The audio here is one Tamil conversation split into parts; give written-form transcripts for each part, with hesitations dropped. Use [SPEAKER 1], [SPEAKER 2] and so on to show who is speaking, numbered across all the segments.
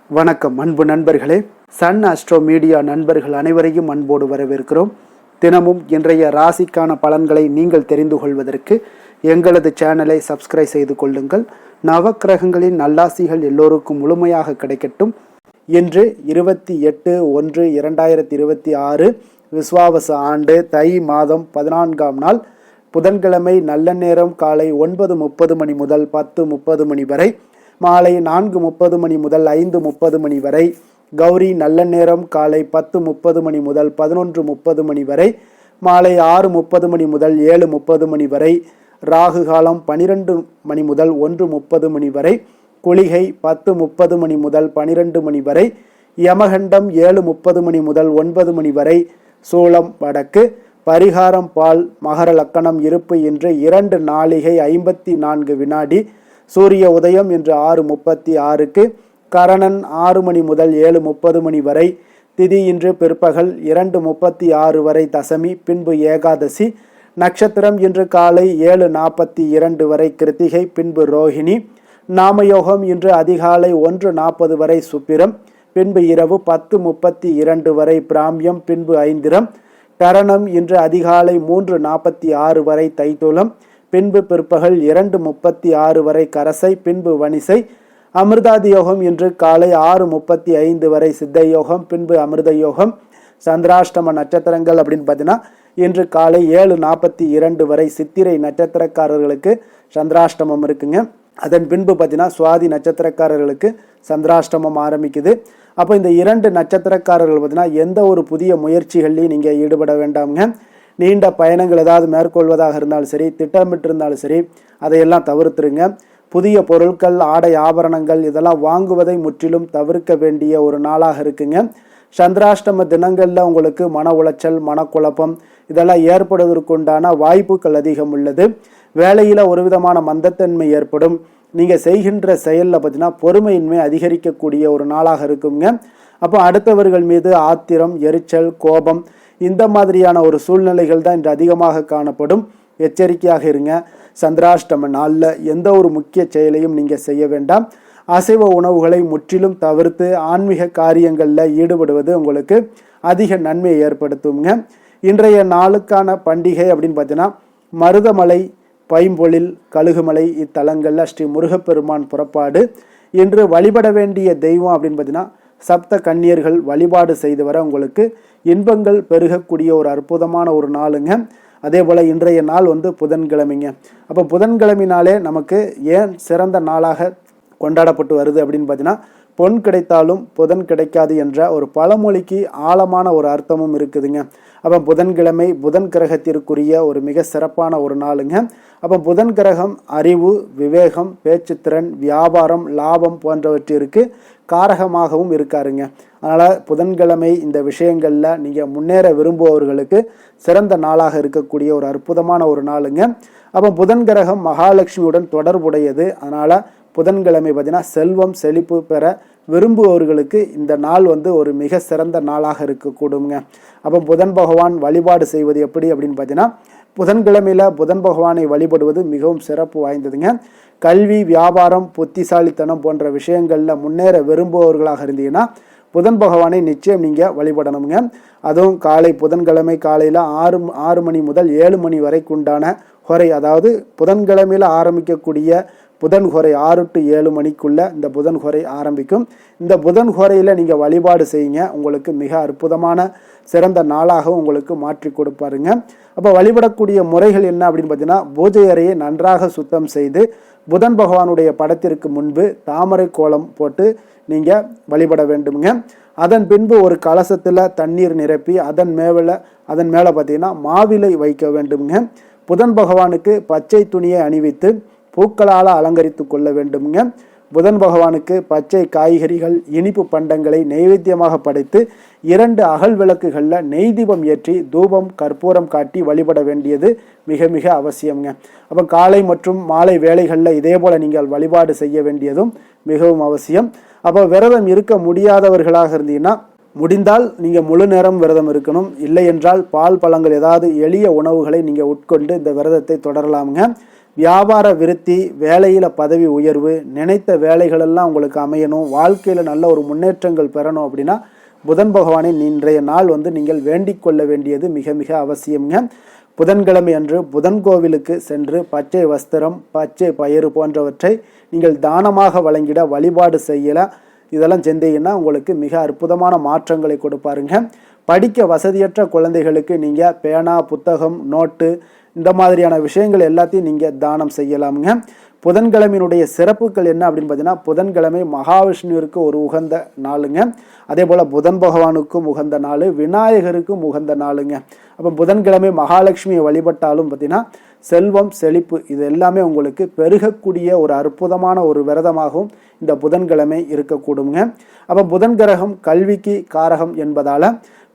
[SPEAKER 1] வணக்கம் அன்பு நண்பர்களே. சன் அஸ்ட்ரோ மீடியா நண்பர்கள் அனைவரையும் அன்போடு வரவேற்கிறோம். தினமும் இன்றைய ராசிக்கான பலன்களை நீங்கள் தெரிந்து கொள்வதற்கு எங்களது சேனலை சப்ஸ்கிரைப் செய்து கொள்ளுங்கள். நவக்கிரகங்களின் நல்லாசிகள் எல்லோருக்கும் முழுமையாக கிடைக்கட்டும். இன்று 28/1/2026 விஸ்வாவச ஆண்டு தை மாதம் 14ஆம் நாள் புதன்கிழமை. நல்ல நேரம் காலை 9:30 மணி முதல் 10:30 மணி வரை, மாலை 4:30 மணி முதல் 5:30 மணி வரை. கௌரி நல்ல நேரம் காலை 10:30 மணி முதல் 11:30 மணி வரை, மாலை 6:30 மணி முதல் 7:30 மணி வரை. ராகு காலம் 12 மணி முதல் 1:30 மணி வரை. குளிகை 10:30 மணி முதல் 12 மணி வரை. யமகண்டம் 7:30 மணி முதல் 9 மணி வரை. சூலம் வடக்கு. பரிகாரம் பால். மகர லக்கணம் இருப்பு இன்று 2 நாழிகை 54 வினாடி. சூரிய உதயம் இன்று 6:36க்கு. கரணன் 6 மணி முதல் 7:30 மணி வரை. திதி இன்று பிற்பகல் 2:36 வரை தசமி, பின்பு ஏகாதசி. நட்சத்திரம் இன்று காலை 7:42 வரை கிருத்திகை, பின்பு ரோஹிணி. நாமயோகம் இன்று அதிகாலை 1:40 வரை சுப்பிரம், பின்பு இரவு 10:32 வரை பிராமியம், பின்பு ஐந்திரம். கரணம் இன்று அதிகாலை 3:46 வரை தைத்துளம், பின்பு பிற்பகல் 2:36 வரை கரசை, பின்பு வணிசை. அமிர்தாதி யோகம் இன்று காலை 6:35 வரை சித்த யோகம், பின்பு அமிர்த யோகம். சந்திராஷ்டம நட்சத்திரங்கள் அப்படின்னு பார்த்தீங்கன்னா இன்று காலை 7:42 வரை சித்திரை நட்சத்திரக்காரர்களுக்கு சந்திராஷ்டமம் இருக்குங்க. அதன் பின்பு பார்த்தீங்கன்னா சுவாதி நட்சத்திரக்காரர்களுக்கு சந்திராஷ்டமம் ஆரம்பிக்குது. அப்போ இந்த 2 நட்சத்திரக்காரர்கள் பார்த்தீங்கன்னா எந்த ஒரு புதிய முயற்சிகள்லையும் நீங்கள் ஈடுபட வேண்டாமுங்க. நீண்ட பயணங்கள் ஏதாவது மேற்கொள்வதாக இருந்தாலும் சரி, திட்டமிட்டு இருந்தாலும் சரி, அதையெல்லாம் தவிர்த்துருங்க. புதிய பொருட்கள், ஆடை ஆபரணங்கள் இதெல்லாம் வாங்குவதை முற்றிலும் தவிர்க்க வேண்டிய ஒரு நாளாக இருக்குங்க. சந்திராஷ்டம தினங்களில் உங்களுக்கு மன உளைச்சல், மனக்குழப்பம் இதெல்லாம் ஏற்படுவதற்குண்டான வாய்ப்புகள் அதிகம் உள்ளது. வேலையில் ஒரு விதமான மந்தத்தன்மை ஏற்படும். நீங்கள் செய்கின்ற செயலில் பார்த்தீங்கன்னா பொறுமையின்மை அதிகரிக்கக்கூடிய ஒரு நாளாக இருக்குங்க. அப்போ அடுத்தவர்கள் மீது ஆத்திரம், எரிச்சல், கோபம் இந்த மாதிரியான ஒரு சூழ்நிலைகள் தான் இன்று அதிகமாக காணப்படும். எச்சரிக்கையாக இருங்க. சந்திராஷ்டம நாளில் எந்த ஒரு முக்கிய செயலையும் நீங்கள் செய்ய வேண்டாம். அசைவ உணவுகளை முற்றிலும் தவிர்த்து ஆன்மீக காரியங்களில் ஈடுபடுவது உங்களுக்கு அதிக நன்மையை ஏற்படுத்துங்க. இன்றைய நாளுக்கான பண்டிகை அப்படின்னு பார்த்தீங்கன்னா மருதமலை, பைம்பொழில், கழுகுமலை இத்தலங்களில் ஸ்ரீ முருகப்பெருமான் புறப்பாடு. இன்று வழிபட வேண்டிய தெய்வம் அப்படின்னு பார்த்தீங்கன்னா சப்த கன்னியர்கள் வழிபாடு செய்து வர உங்களுக்கு இன்பங்கள் பெருகக்கூடிய ஒரு அற்புதமான ஒரு நாளுங்க. அதே போல் இன்றைய நாள் புதன்கிழமைங்க. அப்போ புதன்கிழமைனாலே நமக்கு ஏன் சிறந்த நாளாக கொண்டாடப்பட்டு வருது அப்படின்னு பார்த்தீங்கன்னா பொன் கிடைத்தாலும் புதன் கிடைக்காது என்ற ஒரு பழமொழிக்கு ஆழமான ஒரு அர்த்தமும் இருக்குதுங்க. அப்போ புதன்கிழமை புதன் கிரகத்திற்குரிய ஒரு மிக சிறப்பான ஒரு நாளுங்க. அப்போ புதன் கிரகம் அறிவு, விவேகம், பேச்சுத்திறன், வியாபாரம், லாபம் போன்றவற்றிற்கு காரகமாகவும் இருக்காருங்க. அதனால் புதன்கிழமை இந்த விஷயங்களில் நீங்கள் முன்னேற விரும்புபவர்களுக்கு சிறந்த நாளாக இருக்கக்கூடிய ஒரு அற்புதமான ஒரு நாளுங்க. அப்போ புதன் கிரகம் மகாலட்சுமியுடன் தொடர்புடையது. அதனால் புதன்கிழமை பார்த்தீங்கன்னா செல்வம் செழிப்பு பெற விரும்புபவர்களுக்கு இந்த நாள் ஒரு மிக சிறந்த நாளாக இருக்கக்கூடுங்க. அப்போ புதன் பகவான் வழிபாடு செய்வது எப்படி அப்படின்னு பார்த்தீங்கன்னா புதன்கிழமையில் புதன் பகவானை வழிபடுவது மிகவும் சிறப்பு வாய்ந்ததுங்க. கல்வி, வியாபாரம், புத்திசாலித்தனம் போன்ற விஷயங்களில் முன்னேற விரும்புபவர்களாக இருந்தீங்கன்னா புதன் பகவானை நிச்சயம் நீங்கள் வழிபடணுங்க. அதுவும் காலை புதன்கிழமை காலையில் 6 மணி முதல் 7 மணி வரைக்குண்டான ஹொரை, அதாவது புதன்கிழமையில் ஆரம்பிக்கக்கூடிய புதன் ஹொரை 6 to 7 மணிக்குள்ள இந்த புதன் ஹொரை ஆரம்பிக்கும். இந்த புதன் ஹொரையில் நீங்கள் வழிபாடு செய்யுங்க. உங்களுக்கு மிக அற்புதமான சிறந்த நாளாக உங்களுக்கு மாற்றி கொடுப்பாருங்க. அப்போ வழிபடக்கூடிய முறைகள் என்ன அப்படின்னு பார்த்தீங்கன்னா பூஜை அறையை நன்றாக சுத்தம் செய்து புதன் பகவானுடைய படத்திற்கு முன்பு தாமரை கோலம் போட்டு நீங்கள் வழிபட வேண்டுங்க. அதன் பின்பு ஒரு கலசத்தில் தண்ணீர் நிரப்பி அதன் மேலே பார்த்தீங்கன்னா மாவிலை வைக்க வேண்டுங்க. புதன் பகவானுக்கு பச்சை துணியை அணிவித்து பூக்களால் அலங்கரித்து கொள்ள வேண்டுங்க. புதன் பகவானுக்கு பச்சை காய்கறிகள், இனிப்பு பண்டங்களை நைவேத்தியமாக படைத்து 2 அகல் விளக்குகளில் நெய் தீபம் ஏற்றி தூபம், கற்பூரம் காட்டி வழிபட வேண்டியது மிக மிக அவசியம்ங்க. அப்போ காலை மற்றும் மாலை வேளைகளில் இதே போல் நீங்கள் வழிபாடு செய்ய வேண்டியதும் மிகவும் அவசியம். அப்போ விரதம் இருக்க முடியாதவர்களாக இருந்தீங்கன்னா முடிந்தால் நீங்கள் முழு நேரம் விரதம் இருக்கணும். இல்லை என்றால் பால் பழங்கள் ஏதாவது எளிய உணவுகளை நீங்கள் உட்கொண்டு இந்த விரதத்தை தொடரலாமுங்க. வியாபார விருத்தி, வேலையில் பதவி உயர்வு, நினைத்த வேலைகளெல்லாம் உங்களுக்கு அமையணும், வாழ்க்கையில் நல்ல ஒரு முன்னேற்றங்கள் பெறணும் அப்படின்னா புதன் பகவானை இன்றைய நாள் நீங்கள் வேண்டிக் கொள்ள வேண்டியது மிக மிக அவசியம்ங்க. புதன்கிழமை அன்று புதன் கோவிலுக்கு சென்று பச்சை வஸ்திரம், பச்சை பயிறு போன்றவற்றை நீங்கள் தானமாக வழங்கிட வழிபாடு செய்யலாம். இதெல்லாம் செஞ்சீங்கன்னா உங்களுக்கு மிக அற்புதமான மாற்றங்களை கொடுப்பாருங்க. படிக்க வசதியற்ற குழந்தைகளுக்கு நீங்கள் பேனா, புத்தகம், நோட்டு இந்த மாதிரியான விஷயங்கள் எல்லாத்தையும் நீங்கள் தானம் செய்யலாமுங்க. புதன்கிழமையினுடைய சிறப்புகள் என்ன அப்படின்னு பார்த்தீங்கன்னா, புதன்கிழமை மகாவிஷ்ணுவிற்கு ஒரு உகந்த நாளுங்க. அதே போல் புதன் பகவானுக்கும் உகந்த நாள், விநாயகருக்கும் உகந்த நாளுங்க. அப்போ புதன்கிழமை மகாலட்சுமியை வழிபட்டாலும் பார்த்தீங்கன்னா செல்வம், செழிப்பு இது எல்லாமே உங்களுக்கு பெருகக்கூடிய ஒரு அற்புதமான ஒரு விரதமாகவும் இந்த புதன்கிழமை இருக்கக்கூடுங்க. அப்போ புதன் கிரகம் கல்விக்கு காரகம் என்பதால்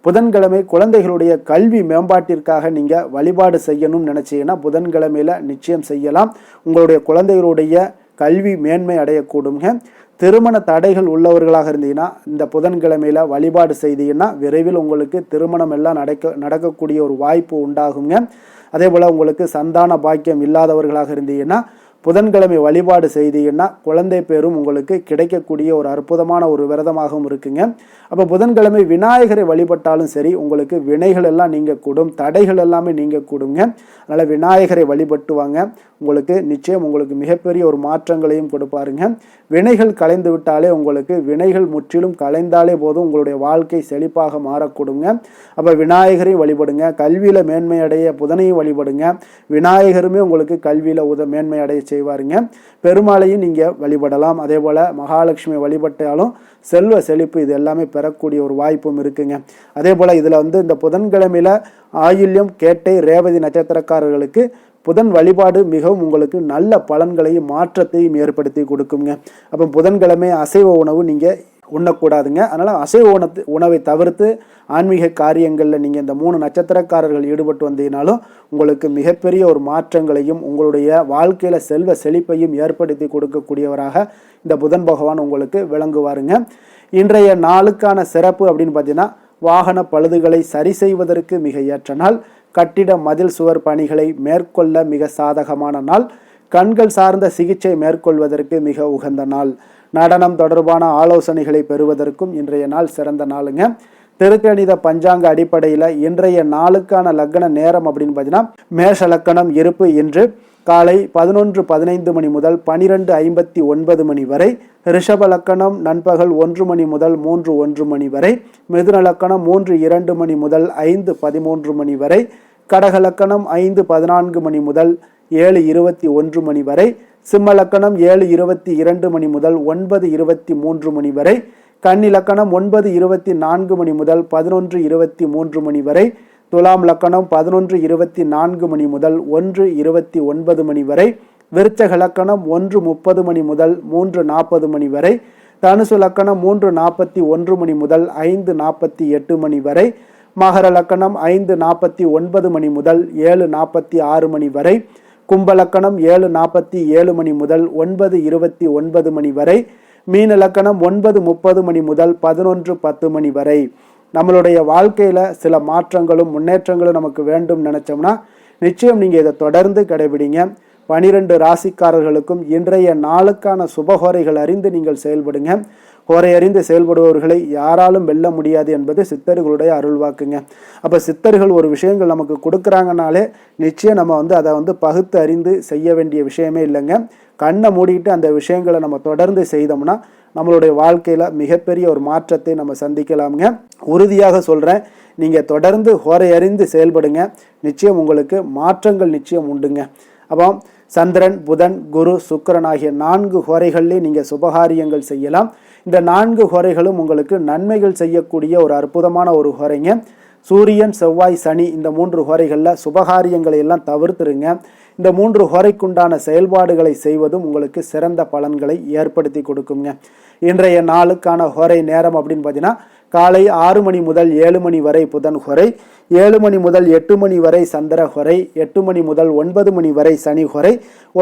[SPEAKER 1] புதன்கிழமை குழந்தைகளுடைய கல்வி மேம்பாட்டிற்காக நீங்கள் வழிபாடு செய்யணும்னு நினச்சிங்கன்னா புதன்கிழமையில் நிச்சயம் செய்யலாம். உங்களுடைய குழந்தைகளுடைய கல்வி மேன்மை அடையக்கூடுங்க. திருமண தடைகள் உள்ளவர்களாக இருந்தீங்கன்னா இந்த புதன்கிழமையில் வழிபாடு செய்தீங்கன்னா விரைவில் உங்களுக்கு திருமணம் எல்லாம் நடக்கக்கூடிய ஒரு வாய்ப்பு உண்டாகுங்க. அதே போல் உங்களுக்கு சந்தான பாக்கியம் இல்லாதவர்களாக இருந்தீங்கன்னா புதன்கிழமை வழிபாடு செய்தீங்கன்னா குழந்தை பேரும் உங்களுக்கு கிடைக்கக்கூடிய ஒரு அற்புதமான ஒரு விரதமாகவும் இருக்குங்க. அப்போ புதன்கிழமை விநாயகரை வழிபட்டாலும் சரி உங்களுக்கு வினைகள் எல்லாம் நீங்கக்கூடும், தடைகள் எல்லாமே நீங்கக்கூடுங்க. அதனால் விநாயகரை வழிபட்டு வாங்க, உங்களுக்கு நிச்சயம் உங்களுக்கு மிகப்பெரிய ஒரு மாற்றங்களையும் கொடுப்பாருங்க. வினைகள் கலைந்து விட்டாலே உங்களுக்கு வினைகள் முற்றிலும் கலைந்தாலே போதும் உங்களுடைய வாழ்க்கை செழிப்பாக மாறக்கூடுங்க. அப்போ விநாயகரையும் வழிபடுங்க, கல்வியில் மேன்மை அடைய புதனையும் வழிபடுங்க. விநாயகருமே உங்களுக்கு கல்வியில் மேன்மை அடைய செய்வாருங்க. பெருமாளையும் நீங்கள் வழிபடலாம். அதே போல் மகாலட்சுமி வழிபட்டாலும் செல்வ செழிப்பு இது எல்லாமே பெறக்கூடிய ஒரு வாய்ப்பும் இருக்குங்க. அதே போல் இதில் இந்த புதன்கிழமையில் ஆயில்யம், கேட்டை, ரேவதி நட்சத்திரக்காரர்களுக்கு புதன் வழிபாடு மிகவும் உங்களுக்கு நல்ல பலன்களையும் மாற்றத்தையும் ஏற்படுத்தி கொடுக்குங்க. அப்போ புதன்கிழமை அசைவ உணவு நீங்கள் உண்ணக்கூடாதுங்க. அதனால் அசைவ உணவை தவிர்த்து ஆன்மீக காரியங்களில் நீங்கள் இந்த 3 நட்சத்திரக்காரர்கள் ஈடுபட்டு வந்தீங்கனாலும் உங்களுக்கு மிகப்பெரிய ஒரு மாற்றங்களையும் உங்களுடைய வாழ்க்கையில் செல்வ செழிப்பையும் ஏற்படுத்தி கொடுக்கக்கூடியவராக இந்த புதன் பகவான் உங்களுக்கு விளங்குவாருங்க. இன்றைய நாளுக்கான சிறப்பு அப்படின்னு பார்த்தீங்கன்னா, வாகன பழுதுகளை சரி செய்வதற்கு மிக ஏற்ற நாள், கட்டிட மதில் சுவர் பணிகளை மேற்கொள்ள மிக சாதகமான நாள், கண்கள் சார்ந்த சிகிச்சை மேற்கொள்வதற்கு மிக உகந்த நாள், நடனம் தொடர்பான ஆலோசனைகளை பெறுவதற்கும் இன்றைய நாள் சிறந்த நாளுங்க. திருக்கணித பஞ்சாங்க அடிப்படையில் இன்றைய நாளுக்கான லக்ன நேரம் அப்படின்னு பார்த்தீங்கன்னா, மேஷ லக்கணம் இருப்பு இன்று காலை 11:15 மணி முதல் 12:59 மணி வரை, ரிஷப லக்கணம் நண்பகல் 1 மணி முதல் 3:01 மணி வரை, மிதுன லக்கணம் 3:02 மணி முதல் 5:13 மணி வரை, கடக லக்கணம் 5:14 மணி முதல் 7:21 மணி வரை, சிம்ம லக்கணம் 7:22 மணி முதல் 9:23 மணி வரை, கன்னி லக்கணம் 9:24 மணி முதல் 11:23 மணி வரை, துலாம் லக்கணம் 11:24 மணி முதல் 1:29 மணி வரை, விருச்சக லக்கணம் 1:30 மணி முதல் 3:40 மணி வரை, தனுசு லக்கணம் 3:41 மணி முதல் 5:48 மணி வரை, மகர லக்கணம் 5:49 மணி முதல் 7:46 மணி வரை, கும்பலக்கணம் 7:47 மணி முதல் 9:29 மணி வரை, மீன லக்கணம் 9:30 மணி முதல் 11:10 மணி வரை. நம்மளுடைய வாழ்க்கையில் சில மாற்றங்களும் முன்னேற்றங்களும் நமக்கு வேண்டும் நினைச்சோம்னா நிச்சயம் நீங்கள் இதை தொடர்ந்து கடைபிடிங்க. 12 ராசிக்காரர்களுக்கும் இன்றைய நாளுக்கான சுபகோரைகள் அறிந்து நீங்கள் செயல்படுங்க. கோரை அறிந்து செயல்படுபவர்களை யாராலும் வெல்ல முடியாது என்பது சித்தர்களுடைய அருள்வாக்குங்க. அப்போ சித்தர்கள் ஒரு விஷயங்கள் நமக்கு கொடுக்குறாங்கனாலே நிச்சயம் நம்ம அதை பகுத்து அறிந்து செய்ய வேண்டிய விஷயமே இல்லைங்க. கண்ணை மூடிட்டு அந்த விஷயங்களை நம்ம தொடர்ந்து செய்தோம்னா நம்மளுடைய வாழ்க்கையில் மிகப்பெரிய ஒரு மாற்றத்தை நம்ம சந்திக்கலாமுங்க. உறுதியாக சொல்கிறேன், நீங்கள் தொடர்ந்து கோரை அறிந்து செயல்படுங்க, நிச்சயம் உங்களுக்கு மாற்றங்கள் நிச்சயம் உண்டுங்க. அப்போ சந்திரன், புதன், குரு, சுக்கிரன் ஆகிய 4 ஹோரைகள்லேயே நீங்கள் சுபகாரியங்கள் செய்யலாம். இந்த 4 ஹோரைகளும் உங்களுக்கு நன்மைகள் செய்யக்கூடிய ஒரு அற்புதமான ஒரு ஹோரைங்க. சூரியன், செவ்வாய், சனி இந்த 3 ஹோரைகளில் சுபகாரியங்களை எல்லாம் தவிர்த்துருங்க. இந்த 3 ஹோரைக்குண்டான செயல்பாடுகளை செய்வதும் உங்களுக்கு சிறந்த பலன்களை ஏற்படுத்தி கொடுக்குங்க. இன்றைய நாளுக்கான ஹோரை நேரம் அப்படின்னு பார்த்தீங்கன்னா, காலை 6 மணி முதல் 7 மணி வரை புதன் ஹோரை, 7 மணி முதல் 8 மணி வரை சந்திர ஹோரை, 8 மணி முதல் 9 மணி வரை சனி ஹோரை,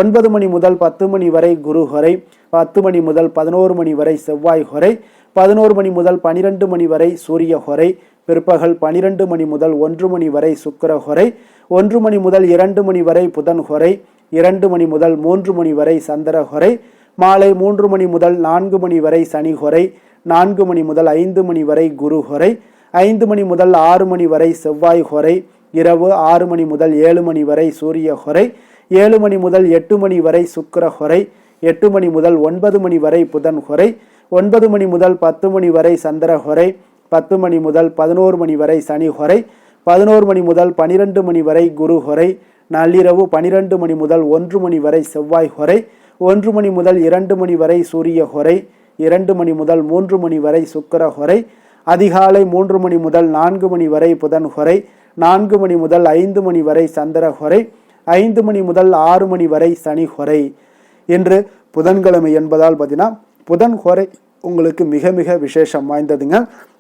[SPEAKER 1] 9 மணி முதல் 10 மணி வரை குரு ஹோரை, 10 மணி முதல் 11 மணி வரை செவ்வாய் ஹோரை, 11 மணி முதல் 12 மணி வரை சூரிய ஹோரை, பிற்பகல் 12 மணி முதல் 1 மணி வரை சுக்கிர ஹோரை, 1 மணி முதல் 2 மணி வரை புதன் ஹோரை, 2 மணி முதல் 3 மணி வரை சந்திரஹொரை, மாலை 3 மணி முதல் 4 மணி வரை சனிஹொரை, 4 மணி முதல் 5 மணி வரை குருஹொரை, 5 மணி முதல் 6 மணி வரை செவ்வாய் ஹொரை, இரவு 6 மணி முதல் 7 மணி வரை சூரிய ஹொரை, 7 மணி முதல் 8 மணி வரை சுக்கிர ஹொரை, 8 மணி முதல் 9 மணி வரை புதன் ஹொரை, 9 மணி முதல் 10 மணி வரை சந்திர ஹொரை, 10 மணி முதல் 11 மணி வரை சனி ஹொரை, 11 மணி முதல் 12 மணி வரை குரு ஹொரை, நள்ளிரவு 12 மணி முதல் 1 மணி வரை செவ்வாய் ஹொரை, 1 மணி முதல் 2 மணி வரை சூரிய ஹொரை, 2 மணி முதல் 3 மணி வரை சுக்கிர ஹொரை, அதிகாலை 3 மணி முதல் 4 மணி வரை புதன் ஹொரை, 4 மணி முதல் 5 மணி வரை சந்திர ஹொரை, 5 மணி முதல் 6 மணி வரை சனி ஹொரை. இன்று புதன்கிழமை என்பதால் பார்த்தீங்கன்னா புதன் ஹொரை உங்களுக்கு மிக மிக விசேஷம் வாய்ந்ததுங்க.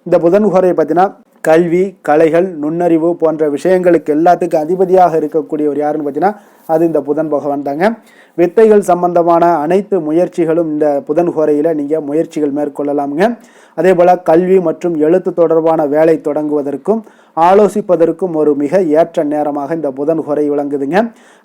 [SPEAKER 1] இந்த புதன் ஹொரை பார்த்தீங்கன்னா கல்வி, கலைகள், நுண்ணறிவு போன்ற விஷயங்களுக்கு எல்லாத்துக்கும் அதிபதியாக இருக்கக்கூடியவர் யாருன்னு பார்த்தீங்கன்னா அது இந்த புதன் பகவான் தாங்க. வித்தைகள் சம்பந்தமான அனைத்து முயற்சிகளும் இந்த புதன் ஹோரையில் நீங்கள் முயற்சிகள் மேற்கொள்ளலாமுங்க. அதே போல் கல்வி மற்றும் எழுத்து தொடர்பான வேலை தொடங்குவதற்கும் ஆலோசிப்பதற்கும் ஒரு மிக ஏற்ற நேரமாக இந்த புதன் ஹோரை விளங்குதுங்க.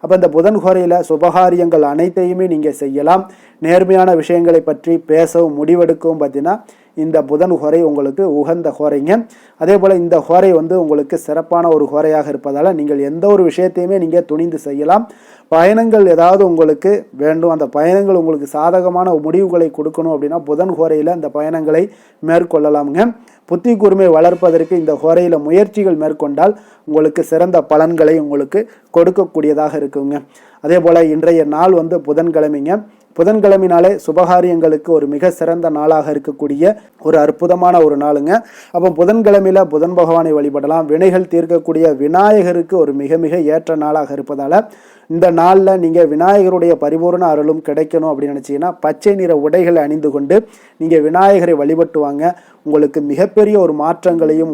[SPEAKER 1] அப்போ இந்த புதன் ஹோரையில் சுபகாரியங்கள் அனைத்தையுமே நீங்கள் செய்யலாம். நேர்மையான விஷயங்களை பற்றி பேசவும் முடிவெடுக்கவும் பார்த்தீங்கன்னா இந்த புதன் ஹோரை உங்களுக்கு உகந்த ஹோரைங்க. அதே போல் இந்த ஹோரை உங்களுக்கு சிறப்பான ஒரு ஹோரையாக இருப்பதால் நீங்கள் எந்த ஒரு விஷயத்தையுமே நீங்கள் துணிந்து செய்யலாம். பயணங்கள் ஏதாவது உங்களுக்கு வேண்டும், அந்த பயணங்கள் உங்களுக்கு சாதகமான முடிவுகளை கொடுக்கணும் அப்படின்னா புதன் ஹோரையில் அந்த பயணங்களை மேற்கொள்ளலாமுங்க. புத்தி கூர்மை வளர்ப்பதற்கு இந்த ஹோரையில் முயற்சிகள் மேற்கொண்டால் உங்களுக்கு சிறந்த பலன்களை உங்களுக்கு கொடுக்கக்கூடியதாக இருக்குங்க. அதே போல் இன்றைய நாள் புதன்கிழமைங்க. புதன்கிழமைனாலே சுபகாரியங்களுக்கு ஒரு மிக சிறந்த நாளாக இருக்கக்கூடிய ஒரு அற்புதமான ஒரு நாளுங்க. அப்போ புதன்கிழமையில புதன் பகவானை வழிபடலாம். வினைகள் தீர்க்கக்கூடிய விநாயகருக்கு ஒரு மிக மிக ஏற்ற நாளாக இருப்பதால இந்த நாளில் நீங்கள் விநாயகருடைய பரிபூர்ண அருளும் கிடைக்கணும் அப்படின்னு நினச்சிங்கன்னா பச்சை நிற உடைகளை அணிந்து கொண்டு நீங்கள் விநாயகரை வழிபட்டு வாங்க. உங்களுக்கு மிகப்பெரிய ஒரு மாற்றங்களையும்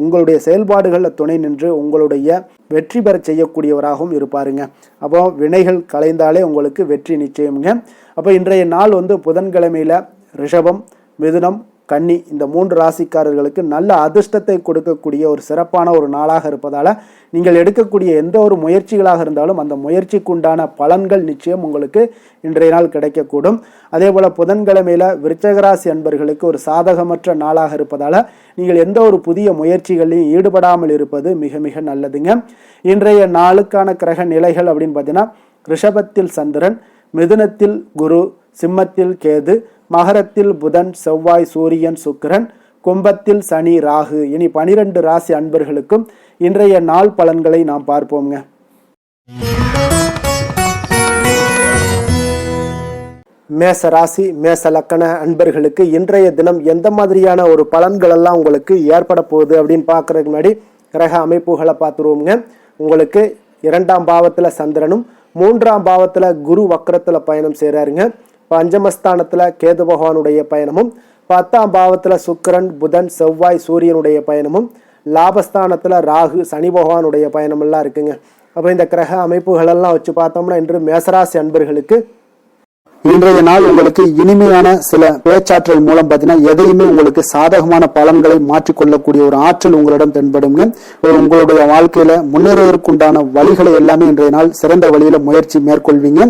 [SPEAKER 1] உங்களுடைய செயல்பாடுகளில் துணை நின்று உங்களுடைய வெற்றி பெற செய்யக்கூடியவராகவும் இருப்பாருங்க. அப்போ வினைகள் கலைந்தாலே உங்களுக்கு வெற்றி நிச்சயமுங்க. அப்போ இன்றைய நாள் புதன்கிழமையில் ரிஷபம், மிதுனம், கன்னி இந்த 3 ராசிக்காரர்களுக்கு நல்ல அதிர்ஷ்டத்தை கொடுக்கக்கூடிய ஒரு சிறப்பான ஒரு நாளாக இருப்பதால் நீங்கள் எடுக்கக்கூடிய எந்த ஒரு முயற்சிகளாக இருந்தாலும் அந்த முயற்சிக்கு உண்டான பலன்கள் நிச்சயம் உங்களுக்கு இன்றைய நாள் கிடைக்கக்கூடும். அதே போல் புதன்கிழமையில் விருச்சிகராசி அன்பர்களுக்கு ஒரு சாதகமற்ற நாளாக இருப்பதால் நீங்கள் எந்த ஒரு புதிய முயற்சிகளையும் ஈடுபடாமல் இருப்பது மிக மிக நல்லதுங்க. இன்றைய நாளுக்கான கிரக நிலைகள் அப்படின்னு பார்த்தீங்கன்னா ரிஷபத்தில் சந்திரன், மிதுனத்தில் குரு, சிம்மத்தில் கேது, மகரத்தில் புதன், செவ்வாய், சூரியன், சுக்கிரன், கும்பத்தில் சனி, ராகு. இனி 12 ராசி அன்பர்களுக்கும் இன்றைய நாள் பலன்களை நாம் பார்ப்போங்க. மேச ராசி, மேச லக்கண அன்பர்களுக்கு இன்றைய தினம் எந்த மாதிரியான ஒரு பலன்கள் எல்லாம் உங்களுக்கு ஏற்பட போகுது அப்படின்னு பார்க்கறதுக்கு முன்னாடி கிரக அமைப்புகளை பார்த்துருவோங்க. உங்களுக்கு 2ஆம் பாவத்தில் சந்திரனும் 3ஆம் பாவத்தில் குரு வக்கரத்தில் பயணம் செய்கிறாருங்க. பஞ்சமஸ்தானத்தில் கேது பகவானுடைய பயணமும், 10ஆம் பாவத்தில் சுக்கிரன், புதன், செவ்வாய், சூரியனுடைய பயணமும், லாபஸ்தானத்தில் ராகு, சனி பகவானுடைய பயணமெல்லாம் இருக்குங்க. அப்போ இந்த கிரக அமைப்புகளெல்லாம் வச்சு பார்த்தோம்னா இன்று மேசராசி அன்பர்களுக்கு இன்றைய நாள் உங்களுக்கு இனிமையான சில பேச்சாற்றல் மூலம் பார்த்தீங்கன்னா எதையுமே உங்களுக்கு சாதகமான பலன்களை மாற்றிக்கொள்ளக்கூடிய ஒரு ஆற்றல் உங்களிடம் தென்படுங்க. உங்களுடைய வாழ்க்கையில முன்னேறுவதற்குண்டான வழிகளை எல்லாமே இன்றைய நாள் சிறந்த வழியில முயற்சி மேற்கொள்வீங்க.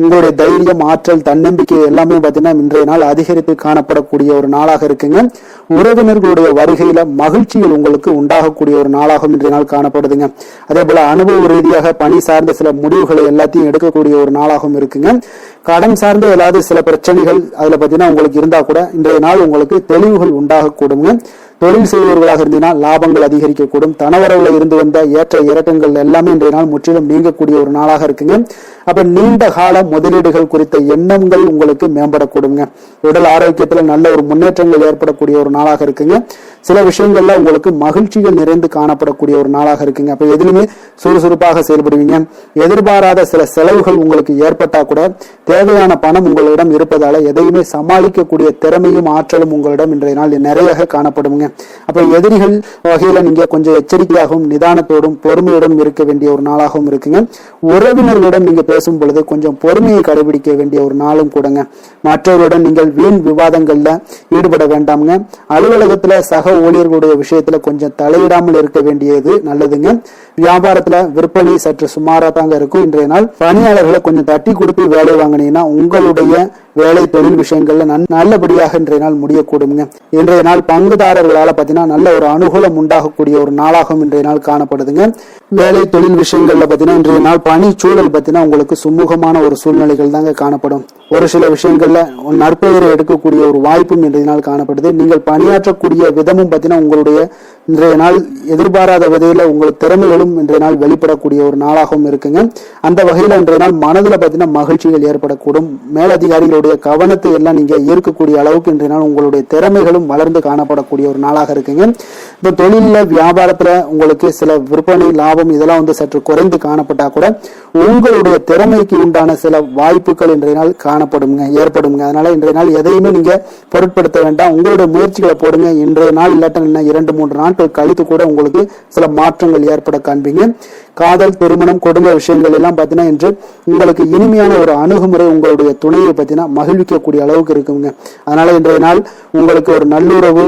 [SPEAKER 1] உங்களுடைய தைரியம், ஆற்றல், தன்னம்பிக்கை எல்லாமே பார்த்தீங்கன்னா இன்றைய நாள் அதிகரித்து காணப்படக்கூடிய ஒரு நாளாக இருக்குங்க. உறவினர்களுடைய வருகையில மகிழ்ச்சிகள் உங்களுக்கு உண்டாகக்கூடிய ஒரு நாளாகவும் இன்றைய நாள் காணப்படுதுங்க. அதே போல அனுபவ ரீதியாக பணி சார்ந்த சில முடிவுகளை எல்லாத்தையும் எடுக்கக்கூடிய ஒரு நாளாகவும் இருக்குங்க. கடன் சார்ந்த ஏதாவது சில பிரச்சனைகள் அதுல பார்த்தீங்கன்னா உங்களுக்கு இருந்தா கூட இன்றைய நாள் உங்களுக்கு தெளிவுகள் உண்டாகக்கூடுங்க. தொழில் செய்பவர்களாக இருந்தீங்கன்னா லாபங்கள் அதிகரிக்கக்கூடும். தனவரவுல இருந்து வந்த ஏற்ற இறக்கங்கள் எல்லாமே இன்றைய நாள் முற்றிலும் நீங்கக்கூடிய ஒரு நாளாக இருக்குங்க. அப்ப நீண்ட கால முதலீடுகள் குறித்த எண்ணங்கள் உங்களுக்கு மேம்படக்கூடுங்க. உடல் ஆரோக்கியத்துல நல்ல ஒரு முன்னேற்றங்கள் ஏற்படக்கூடிய ஒரு நாளாக இருக்குங்க. சில விஷயங்கள்ல உங்களுக்கு மகிழ்ச்சிகள் நிறைந்து காணப்படக்கூடிய ஒரு நாளாக இருக்குங்க. அப்ப எதிலுமே சுறுசுறுப்பாக செயல்படுவீங்க. எதிர்பாராத சில செலவுகள் உங்களுக்கு ஏற்பட்டா கூட தேவையான பணம் உங்களிடம் இருப்பதால எதையுமே சமாளிக்கக்கூடிய திறமையும் ஆற்றலும் உங்களிடம் இன்றைய நாள் நிறைய காணப்படுங்க. அப்ப எதிரிகள் வகையில நீங்க கொஞ்சம் எச்சரிக்கையாகவும் நிதானத்தோடும் பொறுமையோடும் இருக்க வேண்டிய ஒரு நாளாகவும் இருக்குங்க. உறவினர்களிடம் நீங்க பேசும் பொழுது கொஞ்சம் பொறுமையை கடைபிடிக்க வேண்டிய ஒரு நாளும் கூடங்க. மற்றவருடன் நீங்கள் வீண் விவாதங்கள்ல ஈடுபட வேண்டாம்ங்க. அலுவலகத்துல சக ஊழியர்களுடைய விஷயத்துல கொஞ்சம் தலையிடாமல் இருக்க வேண்டியது நல்லதுங்க. வியாபாரத்துல விற்பனை சற்று சுமாரா தாங்க இருக்கும். இன்றைய நாள் பணியாளர்களை கொஞ்சம் தட்டி கொடுத்து வேலை வாங்கினீங்கன்னா உங்களுடைய வேலை தொழில் விஷயங்கள்ல நல்லபடியாக இன்றைய நாள் முடியக்கூடுங்க. இன்றைய நாள் பங்குதாரர்களால பாத்தீங்கன்னா நல்ல ஒரு அனுகூலம் உண்டாகக்கூடிய ஒரு நாளாகவும் இன்றைய நாள் காணப்படுதுங்க. வேலை தொழில் விஷயங்கள்ல பாத்தீங்கன்னா இன்றைய நாள் பணி சூழல் பாத்தீங்கன்னா உங்களுக்கு சுமூகமான ஒரு சூழ்நிலைகள் தாங்க காணப்படும். ஒரு சில விஷயங்கள்ல நற்பெயரை எடுக்கக்கூடிய ஒரு வாய்ப்பும் இன்றைய நாள் காணப்படுது. நீங்கள் பணியாற்றக்கூடிய விதமும் பாத்தீங்கன்னா உங்களுடைய இன்றைய நாள் எதிர்பாராத விதையில உங்களுக்கு திறமைகளும் இன்றைய நாள் வெளிப்படக்கூடிய ஒரு நாளாகவும் இருக்குங்க. அந்த வகையில இன்றைய நாள் மனதுல பாத்தீங்கன்னா மகிழ்ச்சிகள் ஏற்படக்கூடும். மேலதிகாரிகளுடைய கவனத்தை எல்லாம் நீங்க ஈர்க்கக்கூடிய அளவுக்கு இன்றைய நாள் உங்களுடைய திறமைகளும் வளர்ந்து காணப்படக்கூடிய ஒரு நாளாக இருக்குங்க. இப்ப தொழில வியாபாரத்துல உங்களுக்கு சில விற்பனை லாபம் இதெல்லாம் சற்று குறைந்து காணப்பட்டா கூட உங்களுடைய திறமைக்கு உண்டான சில வாய்ப்புகள் இன்றைய நாள் ஏற்படுங்க. அதனால இன்றைய நாள் எதையுமே நீங்க பொருட்படுத்த வேண்டாம். உங்களுடைய முயற்சிகளை போடுங்க. இன்றைய நாள் இல்லாட்ட 2-3 நாட்கள் கழித்து கூட உங்களுக்கு சில மாற்றங்கள் ஏற்பட காண்பீங்க. காதல், திருமணம், குடும்ப விஷயங்கள் எல்லாம் பாத்தீங்கன்னா இன்று உங்களுக்கு இனிமையான ஒரு அணுகுமுறை உங்களுடைய துணையை பாத்தீங்கன்னா மகிழ்விக்கக்கூடிய அளவுக்கு இருக்குங்க. அதனால இன்றைய நாள் உங்களுக்கு ஒரு நல்லுறவை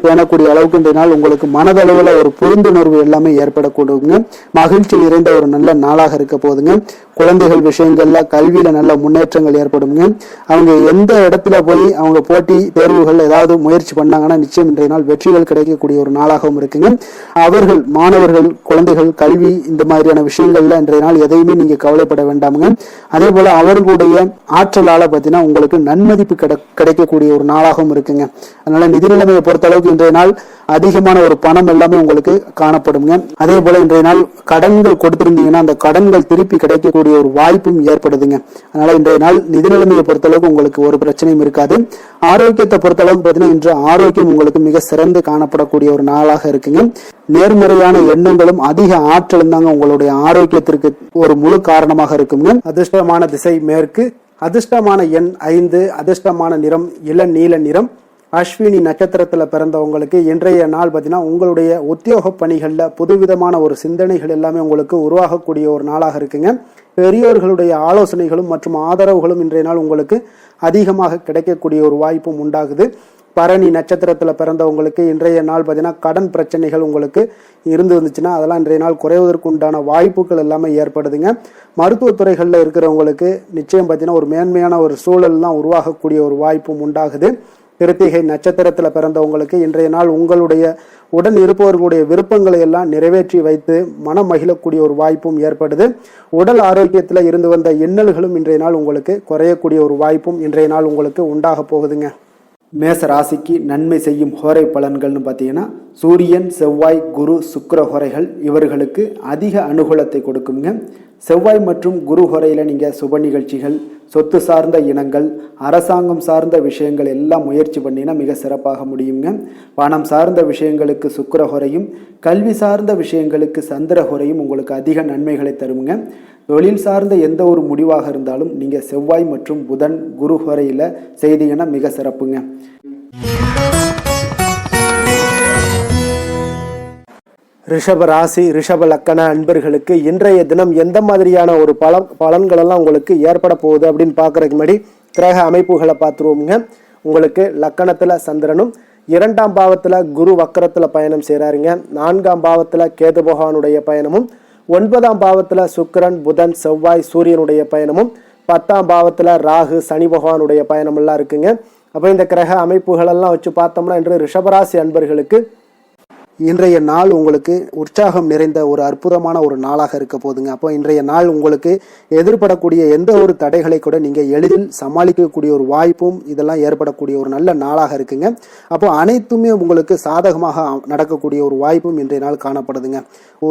[SPEAKER 1] பேணக்கூடிய அளவுக்கு இன்றைய நாள் உங்களுக்கு மனதளவுல ஒரு புரிந்துணர்வு எல்லாமே ஏற்படக்கூடுங்க. மகிழ்ச்சி நிறைந்த ஒரு நல்ல நாளாக இருக்க போதுங்க. குழந்தைகள் விஷயங்கள்ல கல்வியில நல்ல முன்னேற்றங்கள் ஏற்படுங்க. அவங்க எந்த இடத்துல போய் அவங்க போட்டி தேர்வுகள் ஏதாவது முயற்சி பண்ணாங்கன்னா நிச்சயம் இன்றைய நாள் வெற்றிகள் கிடைக்கக்கூடிய ஒரு நாளாகவும் இருக்குங்க. அவர்கள் மாணவர்கள் குழந்தைகள் கல்வி இந்த மாதிரியான விஷயங்கள்ல இன்றைய நாள் எதையுமே நீங்க கவலைப்பட வேண்டாமுங்க. அதே போல அவர்களுடைய ஆற்றலால பாத்தீங்கன்னா உங்களுக்கு நன்மதிப்பு கிடைக்கக்கூடிய ஒரு நாளாகவும் இருக்குங்க. அதனால நிதி நிலைமையை பொறுத்த அளவுக்கு இன்றைய நாள் அதிகமான ஒரு பணம் எல்லாமே உங்களுக்கு காணப்படுங்க. அதே போல இன்றைய நாள் கடன்கள் கொடுத்திருந்தீங்கன்னா அந்த கடன்கள் திருப்பி கிடைக்கக்கூடிய ஒரு வாய்ப்பும் ஏற்படுதுங்க. அதனால இன்றைய நாள் நிதி நிலைமையை பொறுத்தளவுக்கு உங்களுக்கு ஒரு பிரச்சனையும் இருக்காது. ஆரோக்கியத்தை பொறுத்தளவுக்கு பாத்தீங்கன்னா இன்று ஆரோக்கியம் உங்களுக்கு மிக சிறந்து காணப்படக்கூடிய ஒரு நாளாக இருக்குங்க. நேர்மறையான எண்ணங்களும் அதிக ஆற்றலும் தாங்க உங்களுடைய ஆரோக்கியத்திற்கு ஒரு முழு காரணமாக இருக்குங்க. அதிர்ஷ்டமான திசை மேற்கு, அதிர்ஷ்டமான எண் 5, அதிர்ஷ்டமான நிறம் இளநீல நிறம். அஸ்வினி நட்சத்திரத்துல பிறந்தவங்களுக்கு இன்றைய நாள் பார்த்தீங்கன்னா உங்களுடைய உத்தியோக பணிகள்ல புதுவிதமான ஒரு சிந்தனைகள் எல்லாமே உங்களுக்கு உருவாகக்கூடிய ஒரு நாளாக இருக்குங்க. பெரியோர்களுடைய ஆலோசனைகளும் மற்றும் ஆதரவுகளும் இன்றைய நாள் உங்களுக்கு அதிகமாக கிடைக்கக்கூடிய ஒரு வாய்ப்பும் உண்டாகுது. பரணி நட்சத்திரத்துல பிறந்தவங்களுக்கு இன்றைய நாள் பார்த்தீங்கன்னா கடன் பிரச்சனைகள் உங்களுக்கு வந்துச்சுன்னா அதெல்லாம் இன்றைய நாள் குறைவதற்கு உண்டான வாய்ப்புகள் எல்லாமே ஏற்படுதுங்க. மருத்துவத்துறைகளில் இருக்கிறவங்களுக்கு நிச்சயம் பார்த்தீங்கன்னா ஒரு மேன்மையான ஒரு சூழல்லாம் உருவாகக்கூடிய ஒரு வாய்ப்பும் உண்டாகுது. கிருத்திகை நட்சத்திரத்துல பிறந்தவங்களுக்கு இன்றைய நாள் உங்களுடைய உடன் இருப்பவர்களுடைய விருப்பங்களை எல்லாம் நிறைவேற்றி வைத்து மனம் மகிழக்கூடிய ஒரு வாய்ப்பும் ஏற்படுது. உடல் ஆரோக்கியத்துல இருந்து வந்த இன்னல்களும் இன்றைய நாள் உங்களுக்கு குறையக்கூடிய ஒரு வாய்ப்பும் இன்றைய நாள் உங்களுக்கு உண்டாக போகுதுங்க. மேச ராசிக்கு நன்மை செய்யும் ஹோரை பலன்கள்னு பார்த்தீங்கன்னா சூரியன், செவ்வாய், குரு, சுக்கிர ஹோரைகள் இவர்களுக்கு அதிக அனுகூலத்தை கொடுக்குங்க. செவ்வாய் மற்றும் குரு ஹோரையில் நீங்கள் சுப நிகழ்ச்சிகள், சொத்து சார்ந்த இனங்கள், அரசாங்கம் சார்ந்த விஷயங்கள் எல்லாம் முயற்சி பண்ணினா மிக சிறப்பாக முடியுங்க. பணம் சார்ந்த விஷயங்களுக்கு சுக்கிர ஹோரையும், கல்வி சார்ந்த விஷயங்களுக்கு சந்திர ஹோரையும் உங்களுக்கு அதிக நன்மைகளை தருங்க. தொழில் சார்ந்த எந்த ஒரு முடிவாக இருந்தாலும் நீங்கள் செவ்வாய் மற்றும் புதன், குரு ஹோரையில் செய்தீங்கன்னா மிக சிறப்புங்க. ரிஷப ராசி, ரிஷப லக்கண அன்பர்களுக்கு இன்றைய தினம் எந்த மாதிரியான ஒரு பலன்கள் எல்லாம் உங்களுக்கு ஏற்பட போகுது அப்படின்னு பார்க்கறதுக்கு முன்னாடி கிரக அமைப்புகளை பார்த்துருவோமுங்க. உங்களுக்கு லக்கணத்துல சந்திரனும், 2ஆம் பாவத்துல குரு வக்கரத்துல பயணம் செய்கிறாருங்க. 4ஆம் பாவத்துல கேது பகவானுடைய பயணமும், 9ஆம் பாவத்துல சுக்கிரன், புதன், செவ்வாய், சூரியனுடைய பயணமும், 10ஆம் பாவத்துல ராகு, சனி பகவானுடைய பயணம் எல்லாம் இருக்குங்க. அப்போ இந்த கிரக அமைப்புகள் எல்லாம் வச்சு பார்த்தோம்னா இன்று ரிஷபராசி அன்பர்களுக்கு இன்றைய நாள் உங்களுக்கு உற்சாகம் நிறைந்த ஒரு அற்புதமான ஒரு நாளாக இருக்க போதுங்க. அப்போ இன்றைய நாள் உங்களுக்கு எதிர்படக்கூடிய எந்த ஒரு தடைகளை கூட நீங்கள் எளிதில் சமாளிக்கக்கூடிய ஒரு வாய்ப்பும் இதெல்லாம் ஏற்படக்கூடிய ஒரு நல்ல நாளாக இருக்குங்க. அப்போ அனைத்துமே உங்களுக்கு சாதகமாக நடக்கக்கூடிய ஒரு வாய்ப்பும் இன்றைய நாள் காணப்படுதுங்க.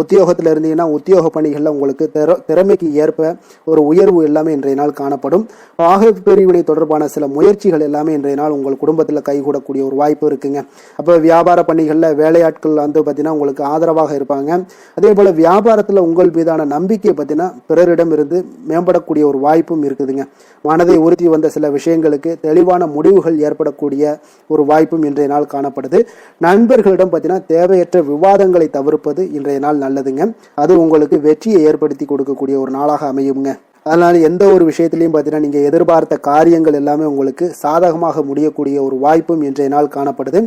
[SPEAKER 1] உத்தியோகத்தில் இருந்தீங்கன்னா உத்தியோக பணிகளில் உங்களுக்கு திறமைக்கு ஏற்ப ஒரு உயர்வு எல்லாமே இன்றைய நாள் காணப்படும். ஆக பிரிவினை தொடர்பான சில முயற்சிகள் எல்லாமே இன்றைய நாள் உங்கள் குடும்பத்தில் கைகூடக்கூடிய ஒரு வாய்ப்பு இருக்குங்க. அப்போ வியாபார பணிகளில் வேலையாட்கள் பார்த்தீங்கன்னா உங்களுக்கு ஆதரவாக இருப்பாங்க. அதே போல வியாபாரத்தில் உங்கள் மீதான நம்பிக்கை பார்த்தீங்கன்னா பிறரிடம் இருந்து மேம்படக்கூடிய ஒரு வாய்ப்பும் இருக்குதுங்க. மனதை உறுத்தி வந்த சில விஷயங்களுக்கு தெளிவான முடிவுகள் ஏற்படக்கூடிய ஒரு வாய்ப்பும் இன்றைய நாள் காணப்படுது. நண்பர்களிடம் பார்த்தீங்கன்னா தேவையற்ற விவாதங்களை தவிர்ப்பது இன்றைய நாள் நல்லதுங்க. அது உங்களுக்கு வெற்றியை ஏற்படுத்தி கொடுக்கக்கூடிய ஒரு நாளாக அமையுங்க. அதனால் எந்த ஒரு விஷயத்திலையும் பார்த்தீங்கன்னா நீங்கள் எதிர்பார்த்த காரியங்கள் எல்லாமே உங்களுக்கு சாதகமாக முடியக்கூடிய ஒரு வாய்ப்பும் இன்றைய நாள் காணப்படுது.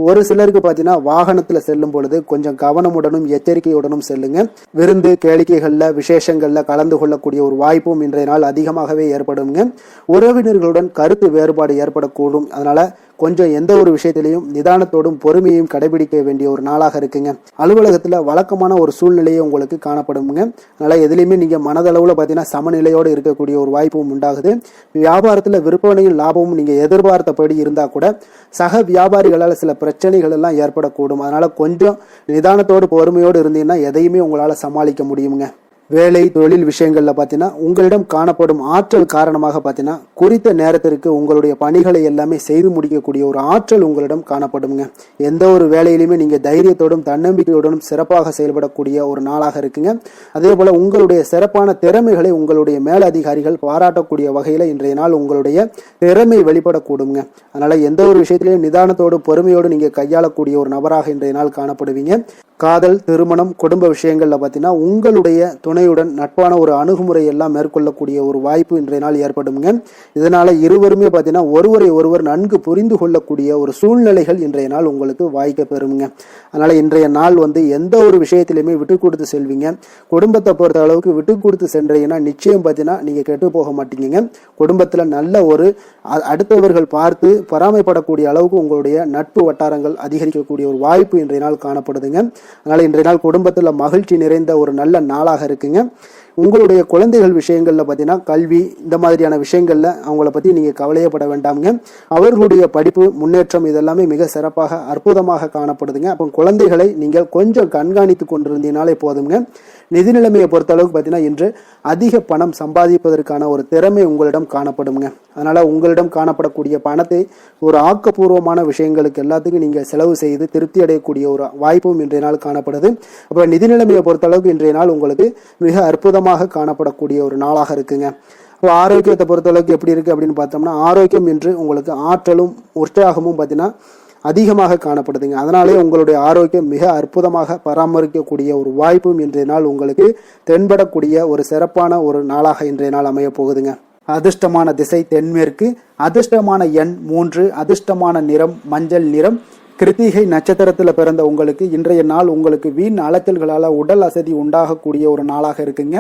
[SPEAKER 1] ஒரு சிலருக்கு பார்த்தீங்கன்னா வாகனத்தில் செல்லும் பொழுது கொஞ்சம் கவனமுடனும் எச்சரிக்கையுடனும் செல்லுங்க. விருந்து கேளிக்கைகளில் விசேஷங்களில் கலந்து கொள்ளக்கூடிய ஒரு வாய்ப்பும் இன்றைய நாள் அதிகமாகவே ஏற்படுங்க. உறவினர்களுடன் கருத்து வேறுபாடு ஏற்படக்கூடும். அதனால கொஞ்சம் எந்த ஒரு விஷயத்திலையும் நிதானத்தோடும் பொறுமையையும் கடைபிடிக்க வேண்டிய ஒரு நாளாக இருக்குங்க. அலுவலகத்தில் வழக்கமான ஒரு சூழ்நிலையை உங்களுக்கு காணப்படுங்க. அதனால எதுலையுமே நீங்க மனதளவுல பார்த்தீங்கன்னா சமநிலையோடு இருக்கக்கூடிய ஒரு வாய்ப்பும் உண்டாகுது. வியாபாரத்தில் விற்பனையும் லாபமும் நீங்க எதிர்பார்த்தபடி இருந்தா கூட சக வியாபாரிகளால் சில பிரச்சனைகள் எல்லாம் ஏற்படக்கூடும். அதனால கொஞ்சம் நிதானத்தோடு பொறுமையோடு இருந்தீங்கன்னா எதையுமே உங்களால சமாளிக்க முடியுங்க. வேலை தொழில் விஷயங்கள்ல பார்த்தீங்கன்னா உங்களிடம் காணப்படும் ஆற்றல் காரணமாக பார்த்தீங்கன்னா குறித்த நேரத்திற்கு உங்களுடைய பணிகளை எல்லாமே செய்து முடிக்கக்கூடிய ஒரு ஆற்றல் உங்களிடம் காணப்படுங்க. எந்த ஒரு வேலையிலுமே நீங்க தைரியத்தோடும் தன்னம்பிக்கையோடும் சிறப்பாக செயல்படக்கூடிய ஒரு நாளாக இருக்குங்க. அதே போல உங்களுடைய சிறப்பான திறமைகளை உங்களுடைய மேலதிகாரிகள் பாராட்டக்கூடிய வகையில இன்றைய நாள் உங்களுடைய திறமை வெளிப்படக்கூடுங்க. அதனால எந்த ஒரு விஷயத்திலையும் நிதானத்தோடு பொறுமையோடு நீங்க கையாளக்கூடிய ஒரு நபராக இன்றைய நாள் காணப்படுவீங்க. காதல், திருமணம், குடும்ப விஷயங்கள்ல பார்த்தீங்கன்னா உங்களுடைய துணையுடன் நட்பான ஒரு அணுகுமுறை எல்லாம் மேற்கொள்ளக்கூடிய ஒரு வாய்ப்பு இன்றைய நாள் ஏற்படுங்க. இதனால இருவருமே பார்த்தீங்கன்னா ஒருவரை ஒருவர் நன்கு புரிந்து கொள்ளக்கூடிய ஒரு சூழ்நிலைகள் இன்றைய நாள் உங்களுக்கு வாய்க்க பெறுங்க. அதனால இன்றைய நாள் எந்த ஒரு விஷயத்திலுமே விட்டு கொடுத்து செல்வீங்க. குடும்பத்தை பொறுத்த அளவுக்கு விட்டு கொடுத்து சென்றீங்கன்னா நிச்சயம் பார்த்தீங்கன்னா நீங்க கெட்டு போக மாட்டீங்க. குடும்பத்துல நல்ல ஒரு அடுத்தவர்கள் பார்த்து பராமரிப்படக்கூடிய அளவுக்கு உங்களுடைய நட்பு வட்டாரங்கள் அதிகரிக்கக்கூடிய ஒரு வாய்ப்பு இன்றைய நாள் காணப்படுதுங்க. அதனால இன்றைய நாள் குடும்பத்துல மகிழ்ச்சி நிறைந்த ஒரு நல்ல நாளாக இருக்குங்க. உங்களுடைய குழந்தைகள் விஷயங்கள்ல பார்த்தீங்கன்னா கல்வி இந்த மாதிரியான விஷயங்கள்ல அவங்கள பத்தி நீங்க கவலையப்பட வேண்டாமுங்க. அவர்களுடைய படிப்பு முன்னேற்றம் இதெல்லாமே மிக சிறப்பாக அற்புதமாக காணப்படுதுங்க. அப்போ குழந்தைகளை நீங்கள் கொஞ்சம் கண்காணித்து கொண்டிருந்தீங்கனாலே போதுங்க. நிதி நிலைமையை பொறுத்த அளவுக்கு பார்த்தீங்கன்னா இன்று அதிக பணம் சம்பாதிப்பதற்கான ஒரு திறமை உங்களிடம் காணப்படுங்க. அதனால உங்களிடம் காணப்படக்கூடிய பணத்தை ஒரு ஆக்கப்பூர்வமான விஷயங்களுக்கு எல்லாத்துக்கும் நீங்க செலவு செய்து திருப்தி அடையக்கூடிய ஒரு வாய்ப்பும் இன்றைய நாள் காணப்படுது. அப்ப நிதி நிலைமையை பொறுத்த அளவுக்கு இன்றைய நாள் உங்களுக்கு மிக அற்புதமாக காணப்படக்கூடிய ஒரு நாளாக இருக்குங்க. ஆரோக்கியத்தை பொறுத்த அளவுக்கு எப்படி இருக்கு அப்படின்னு பார்த்தோம்னா ஆரோக்கியம் என்று உங்களுக்கு ஆற்றலும் உற்சாகமும் பார்த்தீங்கன்னா அதிகமாக காணப்படுதுங்க. அதனாலே உங்களுடைய ஆரோக்கியம் மிக அற்புதமாக பராமரிக்கக்கூடிய ஒரு வாய்ப்பும் இன்றைய நாள் உங்களுக்கு தென்படக்கூடிய ஒரு சிறப்பான ஒரு நாளாக இன்றைய நாள் அமைய போகுதுங்க. அதிர்ஷ்டமான திசை தென்மேற்கு, அதிர்ஷ்டமான எண் 3, அதிர்ஷ்டமான நிறம் மஞ்சள் நிறம். கிருத்திகை நட்சத்திரத்துல பிறந்த உங்களுக்கு இன்றைய நாள் உங்களுக்கு வீண் அலைச்சல்களால உடல் அசதி உண்டாகக்கூடிய ஒரு நாளாக இருக்குங்க.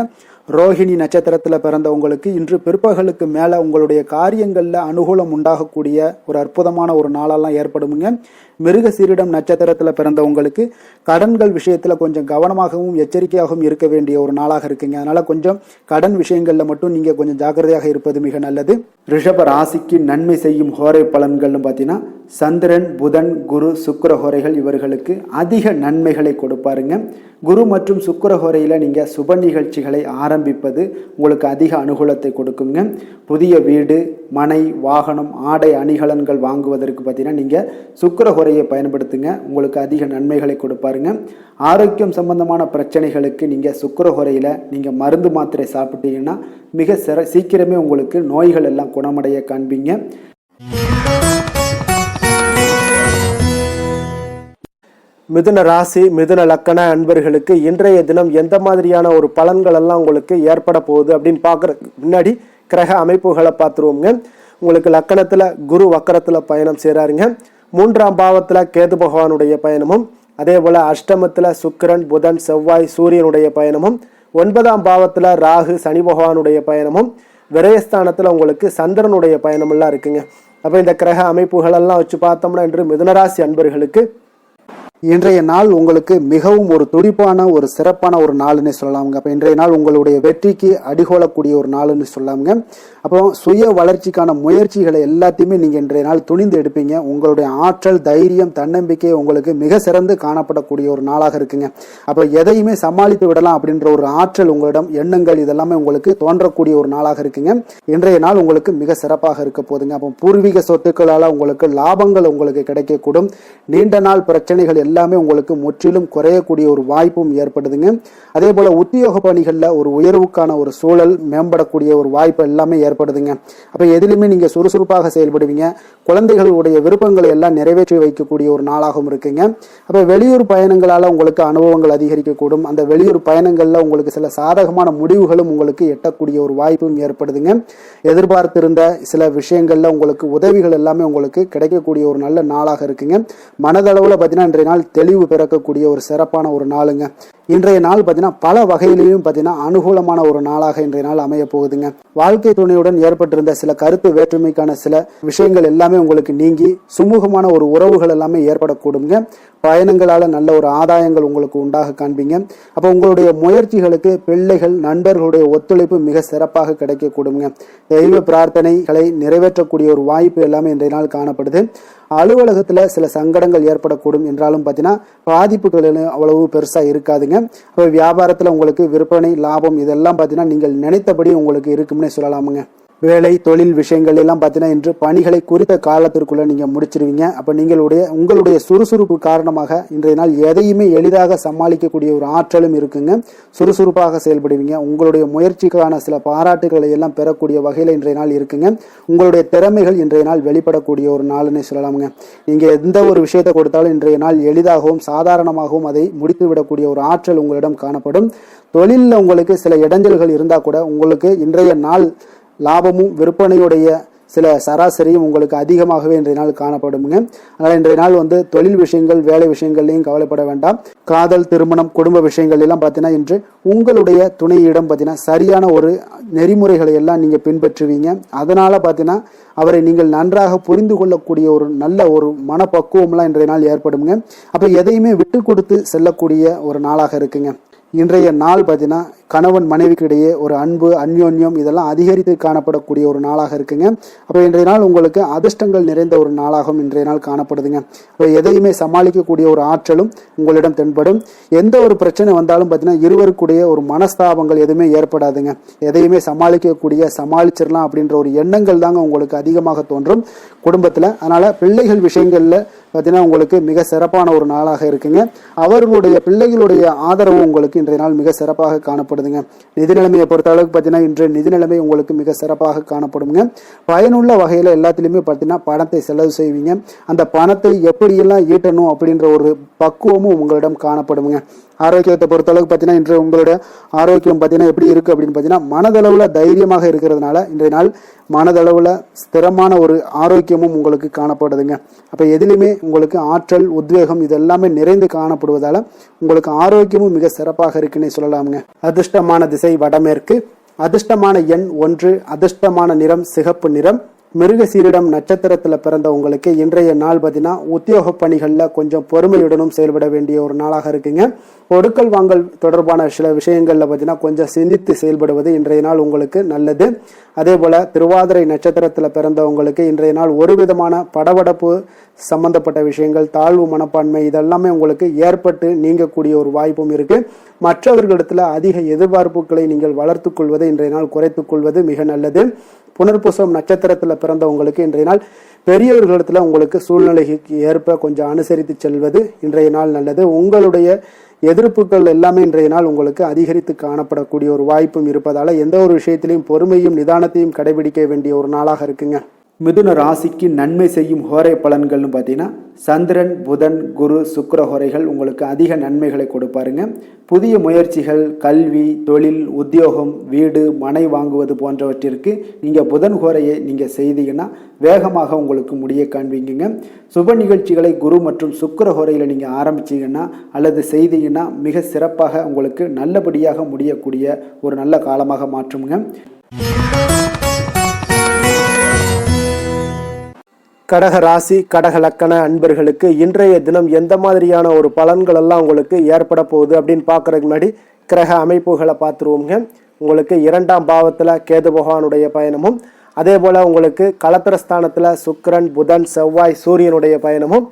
[SPEAKER 1] ரோஹிணி நட்சத்திரத்துல பிறந்த உங்களுக்கு இன்று பிற்பகலுக்கு மேல உங்களுடைய காரியங்கள்ல அனுகூலம் உண்டாகக்கூடிய ஒரு அற்புதமான ஒரு நாளெல்லாம் ஏற்படுமுங்க. மிருகசீரிடம் நட்சத்திரத்துல பிறந்த உங்களுக்கு கடன்கள் விஷயத்துல கொஞ்சம் கவனமாகவும் எச்சரிக்கையாகவும் இருக்க வேண்டிய ஒரு நாளாக இருக்குங்க. அதனால கொஞ்சம் கடன் விஷயங்கள்ல மட்டும் நீங்க கொஞ்சம் ஜாக்கிரதையாக இருப்பது மிக நல்லது. ரிஷப ராசிக்கு நன்மை செய்யும் ஹோரை பலன்கள்னு பார்த்தீங்கன்னா சந்திரன், புதன், குரு, சுக்கிர ஹோரைகள் இவர்களுக்கு அதிக நன்மைகளை கொடுப்பாருங்க. குரு மற்றும் சுக்கிர ஹோரையில நீங்க சுப நிகழ்ச்சிகளை ஆரம்பிப்பது உங்களுக்கு அதிக அனுகூலத்தை கொடுக்குங்க. புதிய வீடு, மனை, வாகனம், ஆடை அணிகலன்கள் வாங்குவதற்கு பார்த்தீங்கன்னா நீங்க சுக்கிர ஹோரையை பயன்படுத்துங்க. உங்களுக்கு அதிக நன்மைகளை கொடுப்பாருங்க. ஆரோக்கியம் சம்பந்தமான பிரச்சனைகளுக்கு நீங்க சுக்கிர ஹோரையில நீங்க மருந்து மாத்திரை சாப்பிட்டீங்கன்னா மிக சீக்கிரமே உங்களுக்கு நோய்கள் எல்லாம் குணமடைய காண்பீங்க. மிதுன ராசி, மிதுன லக்கண அன்பர்களுக்கு இன்றைய தினம் எந்த மாதிரியான ஒரு பலன்கள் எல்லாம் உங்களுக்கு ஏற்பட போகுது அப்படின்னு பார்க்கறதுக்கு முன்னாடி கிரக அமைப்புகளை பார்த்துருவோங்க. உங்களுக்கு லக்கணத்துல குரு வக்கரத்துல பயணம் செய்கிறாருங்க. 3ஆம் பாவத்துல கேது பகவானுடைய பயணமும், அதே போல அஷ்டமத்துல சுக்கிரன், புதன், செவ்வாய், சூரியனுடைய பயணமும், 9ஆம் பாவத்துல ராகு, சனி பகவானுடைய பயணமும், விரயஸ்தானத்துல உங்களுக்கு சந்திரனுடைய பயணம் எல்லாம் இருக்குங்க. அப்ப இந்த கிரக அமைப்புகள் எல்லாம் வச்சு பார்த்தோம்னா இன்று மிதுனராசி அன்பர்களுக்கு இன்றைய நாள் உங்களுக்கு மிகவும் ஒரு துடிப்பான ஒரு சிறப்பான ஒரு நாள்னு சொல்லலாமுங்க. அப்போ இன்றைய நாள் உங்களுடைய வெற்றிக்கு அடிகோலக்கூடிய ஒரு நாள்னு சொல்லலாமுங்க. அப்போ சுய வளர்ச்சிக்கான முயற்சிகளை எல்லாத்தையுமே நீங்கள் இன்றைய நாள் துணிந்து எடுப்பீங்க. உங்களுடைய ஆற்றல், தைரியம், தன்னம்பிக்கை உங்களுக்கு மிக சிறந்து காணப்படக்கூடிய ஒரு நாளாக இருக்குங்க. அப்போ எதையுமே சமாளித்து விடலாம் அப்படின்ற ஒரு ஆற்றல் உங்களிடம், எண்ணங்கள் இதெல்லாமே உங்களுக்கு தோன்றக்கூடிய ஒரு நாளாக இருக்குங்க. இன்றைய நாள் உங்களுக்கு மிக சிறப்பாக இருக்க போதுங்க. அப்போ பூர்வீக சொத்துக்களால் உங்களுக்கு லாபங்கள் உங்களுக்கு கிடைக்கக்கூடும். நீண்ட நாள் பிரச்சனைகள் எல்லாமே உங்களுக்கு முற்றிலும் குறையக்கூடிய ஒரு வாய்ப்பும் ஏற்படுதுங்க. அதே போல உத்தியோக பணிகள்ல ஒரு உயர்வுக்கான ஒரு சூழல் மேம்படக்கூடிய ஒரு வாய்ப்பு எல்லாமே ஏற்படுதுங்க. அப்போ எதிலுமே நீங்கள் சுறுசுறுப்பாக செயல்படுவீங்க. குழந்தைகளுடைய விருப்பங்களை எல்லாம் நிறைவேற்றி வைக்கக்கூடிய ஒரு நாளாகவும் இருக்குங்க. அப்போ வெளியூர் பயணங்களால் உங்களுக்கு அனுபவங்கள் அதிகரிக்கக்கூடும். அந்த வெளியூர் பயணங்களில் உங்களுக்கு சில சாதகமான முடிவுகளும் உங்களுக்கு எட்டக்கூடிய ஒரு வாய்ப்பும் ஏற்படுதுங்க. எதிர்பார்த்திருந்த சில விஷயங்கள்ல உங்களுக்கு உதவிகள் எல்லாமே உங்களுக்கு கிடைக்கக்கூடிய ஒரு நல்ல நாளாக இருக்குங்க. மனதளவில் பார்த்தீங்கன்னா இன்றைய நாள் தெளிவு பிறக்கக்கூடிய ஒரு சிறப்பான ஒரு நாளுங்க. இன்றைய நாள் பார்த்தீங்கன்னா பல வகையிலையும் பார்த்தீங்கன்னா அனுகூலமான ஒரு நாளாக இன்றைய நாள் அமைய போகுதுங்க. வாழ்க்கை துணையுடன் ஏற்பட்டிருந்த சில கருத்து வேற்றுமைக்கான சில விஷயங்கள் எல்லாமே உங்களுக்கு நீங்கி சுமூகமான ஒரு உறவுகள் எல்லாமே ஏற்படக்கூடுங்க. பயணங்களால நல்ல ஒரு ஆதாயங்கள் உங்களுக்கு உண்டாக காண்பீங்க. அப்போ உங்களுடைய முயற்சிகளுக்கு பிள்ளைகள் நண்பர்களுடைய ஒத்துழைப்பு மிக சிறப்பாக கிடைக்கக்கூடுங்க. தெய்வ பிரார்த்தனைகளை நிறைவேற்றக்கூடிய ஒரு வாய்ப்பு எல்லாமே இன்றைய நாள் காணப்படுது. அலுவலகத்துல சில சங்கடங்கள் ஏற்படக்கூடும் என்றாலும் பார்த்தீங்கன்னா பாதிப்புகள் அவ்வளவு பெருசா இருக்காதுங்க. அப்போ வியாபாரத்துல உங்களுக்கு விற்பனை லாபம் இதெல்லாம் பார்த்தீங்கன்னா நீங்கள் நினைத்தபடி உங்களுக்கு இருக்கும்னே சொல்லலாமுங்க. வேலை தொழில் விஷயங்கள் எல்லாம் பார்த்தீங்கன்னா இன்று பணிகளை குறித்த காலத்திற்குள்ள நீங்க முடிச்சிருவீங்க. அப்ப உங்களுடைய சுறுசுறுப்பு காரணமாக இன்றைய நாள் எதையுமே எளிதாக சமாளிக்கக்கூடிய ஒரு ஆற்றலும் இருக்குங்க. சுறுசுறுப்பாக செயல்படுவீங்க. உங்களுடைய முயற்சிக்கான சில பாராட்டுகளை எல்லாம் பெறக்கூடிய வகையில இன்றைய நாள் இருக்குங்க. உங்களுடைய திறமைகள் இன்றைய நாள் வெளிப்படக்கூடிய ஒரு நாள்னே சொல்லலாமுங்க. நீங்க எந்த ஒரு விஷயத்தை கொடுத்தாலும் இன்றைய நாள் எளிதாகவும் சாதாரணமாகவும் அதை முடித்து விடக்கூடிய ஒரு ஆற்றல் உங்களிடம் காணப்படும். தொழிலில் உங்களுக்கு சில இடைஞ்சல்கள் இருந்தா கூட உங்களுக்கு இன்றைய நாள் லாபமும் விற்பனையுடைய சில சராசரியும் உங்களுக்கு அதிகமாகவே இன்றைய நாள் காணப்படுங்க. அதனால் இன்றைய நாள் தொழில் விஷயங்கள் வேலை விஷயங்கள்லையும் கவலைப்பட வேண்டாம். காதல் திருமணம் குடும்ப விஷயங்கள் எல்லாம் பார்த்தீங்கன்னா இன்று உங்களுடைய துணையிடம் பார்த்தீங்கன்னா சரியான ஒரு நெறிமுறைகளை எல்லாம் நீங்கள் பின்பற்றுவீங்க. அதனால பார்த்தீங்கன்னா அவரை நீங்கள் நன்றாக புரிந்து கொள்ளக்கூடிய ஒரு நல்ல ஒரு மனப்பக்குவம்லாம் இன்றைய நாள் ஏற்படுங்க. அப்போ எதையுமே விட்டு கொடுத்து செல்லக்கூடிய ஒரு நாளாக இருக்குங்க. இன்றைய நாள் பார்த்தீங்கன்னா கணவன் மனைவிக்கு இடையே ஒரு அன்பு அந்யோன்யம் இதெல்லாம் அதிகரித்து காணப்படக்கூடிய ஒரு நாளாக இருக்குங்க. அப்போ இன்றைய நாள் உங்களுக்கு அதிர்ஷ்டங்கள் நிறைந்த ஒரு நாளாகவும் இன்றைய நாள் காணப்படுதுங்க. அப்போ எதையுமே சமாளிக்கக்கூடிய ஒரு ஆற்றலும் உங்களிடம் தென்படும். எந்த ஒரு பிரச்சனை வந்தாலும் பார்த்தீங்கன்னா இருவருக்குடைய ஒரு மனஸ்தாபங்கள் எதுவுமே ஏற்படாதுங்க. எதையுமே சமாளிச்சிடலாம் அப்படின்ற ஒரு எண்ணங்கள் தாங்க உங்களுக்கு அதிகமாக தோன்றும் குடும்பத்தில். அதனால பிள்ளைகள் விஷயங்கள்ல பார்த்தீங்கன்னா உங்களுக்கு மிக சிறப்பான ஒரு நாளாக இருக்குங்க. அவர்களுடைய பிள்ளைகளுடைய ஆதரவு உங்களுக்கு இன்றைய நாள் மிக சிறப்பாக காணப்படுதுங்க. நிதி நிலைமையை பொறுத்த அளவுக்கு பார்த்தீங்கன்னா இன்று நிதி நிலைமை உங்களுக்கு மிக சிறப்பாக காணப்படுங்க. பயனுள்ள வகையில் எல்லாத்திலுமே பார்த்தீங்கன்னா பணத்தை செலவு செய்வீங்க. அந்த பணத்தை எப்படியெல்லாம் ஈட்டணும் அப்படின்ற ஒரு பக்குவமும் உங்களிடம் காணப்படுங்க. ஆரோக்கியத்தை பொறுத்த அளவுக்கு பார்த்தீங்கன்னா இன்று உங்களுடைய ஆரோக்கியம் பார்த்தீங்கன்னா எப்படி இருக்கு அப்படின்னு பார்த்தீங்கன்னா மனதளவில் தைரியமாக இருக்கிறதுனால இன்றைய நாள் மனதளவில் ஸ்திரமான ஒரு ஆரோக்கியமும் உங்களுக்கு காணப்படுதுங்க. அப்போ எதிலுமே உங்களுக்கு ஆற்றல் உத்வேகம் இது எல்லாமே நிறைந்து காணப்படுவதால உங்களுக்கு ஆரோக்கியமும் மிக சிறப்பாக இருக்குன்னு சொல்லலாமுங்க. அதிர்ஷ்டமான திசை வடமேற்கு. அதிர்ஷ்டமான எண் 1. அதிர்ஷ்டமான நிறம் சிகப்பு நிறம். மிருகசீரிடம் நட்சத்திரத்தில் பிறந்த உங்களுக்கு இன்றைய நாள் பார்த்தீங்கன்னா உத்தியோக பணிகளில் கொஞ்சம் பொறுமையுடனும் செயல்பட வேண்டிய ஒரு நாளாக இருக்குங்க. கொடுக்கல் வாங்கல் தொடர்பான சில விஷயங்களில் பார்த்தீங்கன்னா கொஞ்சம் சிந்தித்து செயல்படுவது இன்றைய நாள் உங்களுக்கு நல்லது. அதே போல திருவாதிரை நட்சத்திரத்தில் பிறந்தவங்களுக்கு இன்றைய நாள் ஒரு விதமான படபடப்பு சம்பந்தப்பட்ட விஷயங்கள் தாழ்வு மனப்பான்மை இதெல்லாமே உங்களுக்கு ஏற்பட்டு நீங்கக்கூடிய ஒரு வாய்ப்பும் இருக்கு. மற்றவர்களிடத்துல அதிக எதிர்பார்ப்புகளை நீங்கள் வளர்த்துக் கொள்வதை இன்றைய நாள் குறைத்துக் கொள்வது மிக நல்லது. புனர்பூசம் நட்சத்திரத்தில் பிறந்தவங்களுக்கு இன்றைய நாள் பெரியவர்களிடத்துல உங்களுக்கு சூழ்நிலைக்கு ஏற்ப கொஞ்சம் அனுசரித்து செல்வது இன்றைய நாள் நல்லது. உங்களுடைய எதிர்ப்புகள் எல்லாமே இன்றைய நாள் உங்களுக்கு அதிகரித்து காணப்படக்கூடிய ஒரு வாய்ப்பும் இருப்பதால எந்த ஒரு விஷயத்திலையும் பொறுமையும் நிதானத்தையும் கடைபிடிக்க வேண்டிய ஒரு நாளாக இருக்குங்க. மிதுன ராசிக்கு நன்மை செய்யும் ஹோரை பலன்கள்னு பார்த்தீங்கன்னா சந்திரன் புதன் குரு சுக்கிர ஹோரைகள் உங்களுக்கு அதிக நன்மைகளை கொடுப்பாருங்க. புதிய முயற்சிகள் கல்வி தொழில் உத்தியோகம் வீடு மனை வாங்குவது போன்றவற்றிற்கு நீங்கள் புதன் ஹோரையை நீங்கள் செய்தீங்கன்னா வேகமாக உங்களுக்கு முடிய காண்பீங்க. சுப நிகழ்ச்சிகளை குரு மற்றும் சுக்கிர ஹோரையில் நீங்கள் ஆரம்பிச்சீங்கன்னா அல்லது செய்தீங்கன்னா மிக சிறப்பாக உங்களுக்கு நல்லபடியாக முடியக்கூடிய ஒரு நல்ல காலமாக மாற்றுங்க. கடக ராசி கடக லக்கண அன்பர்களுக்கு இன்றைய தினம் எந்த மாதிரியான ஒரு பலன்கள் எல்லாம் உங்களுக்கு ஏற்பட போகுது அப்படின்னு பார்க்கறதுக்கு முன்னாடி கிரக அமைப்புகளை பார்த்துருவோங்க. உங்களுக்கு 2ஆம் பாவத்தில் கேது பகவானுடைய பயணமும் அதே போல் உங்களுக்கு களத்திரஸ்தானத்தில் சுக்கிரன் புதன் செவ்வாய் சூரியனுடைய பயணமும்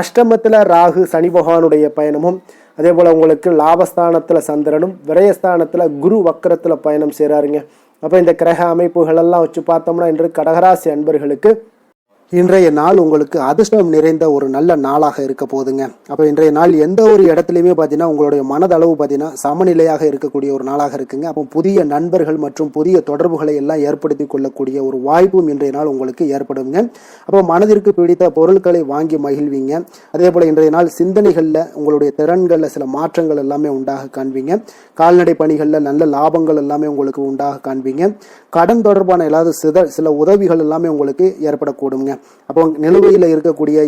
[SPEAKER 1] அஷ்டமத்தில் ராகு சனி பகவானுடைய பயணமும் அதே போல் உங்களுக்கு லாபஸ்தானத்தில் சந்திரனும் விரயஸ்தானத்தில் குரு வக்கரத்தில் பயணம் செய்கிறாருங்க. அப்போ இந்த கிரக அமைப்புகள் எல்லாம் வச்சு பார்த்தோம்னா இன்று கடகராசி அன்பர்களுக்கு இன்றைய நாள் உங்களுக்கு அதிர்ஷ்டம் நிறைந்த ஒரு நல்ல நாளாக இருக்க போதுங்க. அப்போ இன்றைய நாள் எந்த ஒரு இடத்துலையுமே பார்த்தீங்கன்னா உங்களுடைய மனதளவு பார்த்தீங்கன்னா சமநிலையாக இருக்கக்கூடிய ஒரு நாளாக இருக்குங்க. அப்போ புதிய நண்பர்கள் மற்றும் புதிய தொடர்புகளை எல்லாம் ஏற்படுத்தி கொள்ளக்கூடிய ஒரு வாய்ப்பும் இன்றைய நாள் உங்களுக்கு ஏற்படுங்க. அப்போ மனதிற்கு பிடித்த பொருட்களை வாங்கி மகிழ்வீங்க. அதே போல் இன்றைய நாள் சிந்தனைகளில் உங்களுடைய திறன்களில் சில மாற்றங்கள் எல்லாமே உண்டாக காண்பீங்க. கால்நடை பணிகளில் நல்ல லாபங்கள் எல்லாமே உங்களுக்கு உண்டாக காண்பீங்க. கடன் தொடர்பான ஏதாவது சில உதவிகள் எல்லாமே உங்களுக்கு ஏற்படக்கூடுங்க. அப்போ நிலுவையில்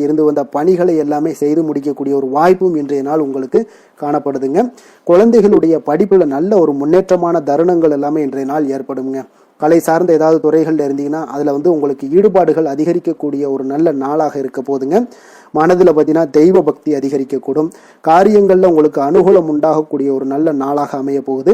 [SPEAKER 1] இருந்து வந்த பணிகளை எல்லாமே செய்து முடிக்கக்கூடிய ஒரு வாய்ப்பும் இன்றைய நாள் உங்களுக்கு காணப்படுதுங்க. குழந்தைகளுடைய படிப்புல நல்ல ஒரு முன்னேற்றமான தருணங்கள் எல்லாமே இன்றைய நாள் ஏற்படுங்க. கலை சார்ந்த ஏதாவது துறைகள் இருந்தீங்கன்னா அதில் உங்களுக்கு ஈடுபாடுகள் அதிகரிக்கக்கூடிய ஒரு நல்ல நாளாக இருக்க போதுங்க. மனதில் பார்த்தீங்கன்னா தெய்வ பக்தி அதிகரிக்கக்கூடும். காரியங்களில் உங்களுக்கு அனுகூலம் உண்டாகக்கூடிய ஒரு நல்ல நாளாக அமைய போகுது.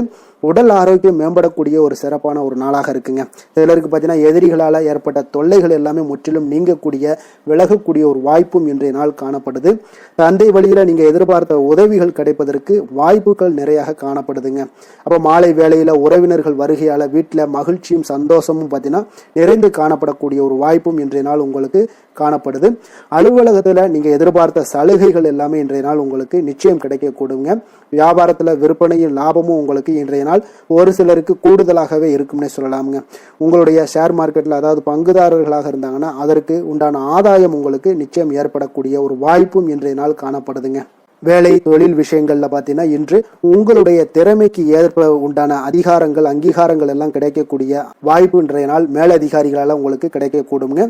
[SPEAKER 1] உடல் ஆரோக்கியம் மேம்படக்கூடிய ஒரு சிறப்பான ஒரு நாளாக இருக்குங்க. சிலருக்கு பார்த்தீங்கன்னா எதிரிகளால் ஏற்பட்ட தொல்லைகள் எல்லாமே முற்றிலும் நீங்கக்கூடிய விலகக்கூடிய ஒரு வாய்ப்பும் இன்றைய நாள் காணப்படுது. தந்தை வழியில் நீங்கள் எதிர்பார்த்த உதவிகள் கிடைப்பதற்கு வாய்ப்புகள் நிறையாக காணப்படுதுங்க. அப்போ மாலை வேளையில் உறவினர்கள் வருகையால் வீட்டில் மகிழ்ச்சியும் சந்தோஷமும் பார்த்தீங்கன்னா நிறைந்து காணப்படக்கூடிய ஒரு வாய்ப்பும் இன்றைய நாள் உங்களுக்கு காணப்படுது. அலுவலகத்தில் நீங்கள் எதிர்பார்த்த சலுகைகள் எல்லாமே இன்றைய நாள் உங்களுக்கு நிச்சயம் கிடைக்கக்கூடுங்க. வியாபாரத்தில் விற்பனையும் லாபமும் உங்களுக்கு இன்றைய நாள் ஒரு சிலருக்கு கூடுதலாகவே இருக்கும்னே சொல்லலாமுங்க. உங்களுடைய ஷேர் மார்க்கெட்டில் அதாவது பங்குதாரர்களாக இருந்தாங்கன்னா அதற்கு உண்டான ஆதாயம் உங்களுக்கு நிச்சயம் ஏற்படக்கூடிய ஒரு வாய்ப்பும் இன்றைய நாள் காணப்படுதுங்க. வேலை தொழில் விஷயங்கள்ல பார்த்தீங்கன்னா இன்று உங்களுடைய திறமைக்கு ஏற்ப உண்டான அதிகாரங்கள் அங்கீகாரங்கள் எல்லாம் கிடைக்கக்கூடிய வாய்ப்பு இன்றைய நாள் மேலதிகாரிகளால் உங்களுக்கு கிடைக்கக்கூடுங்க.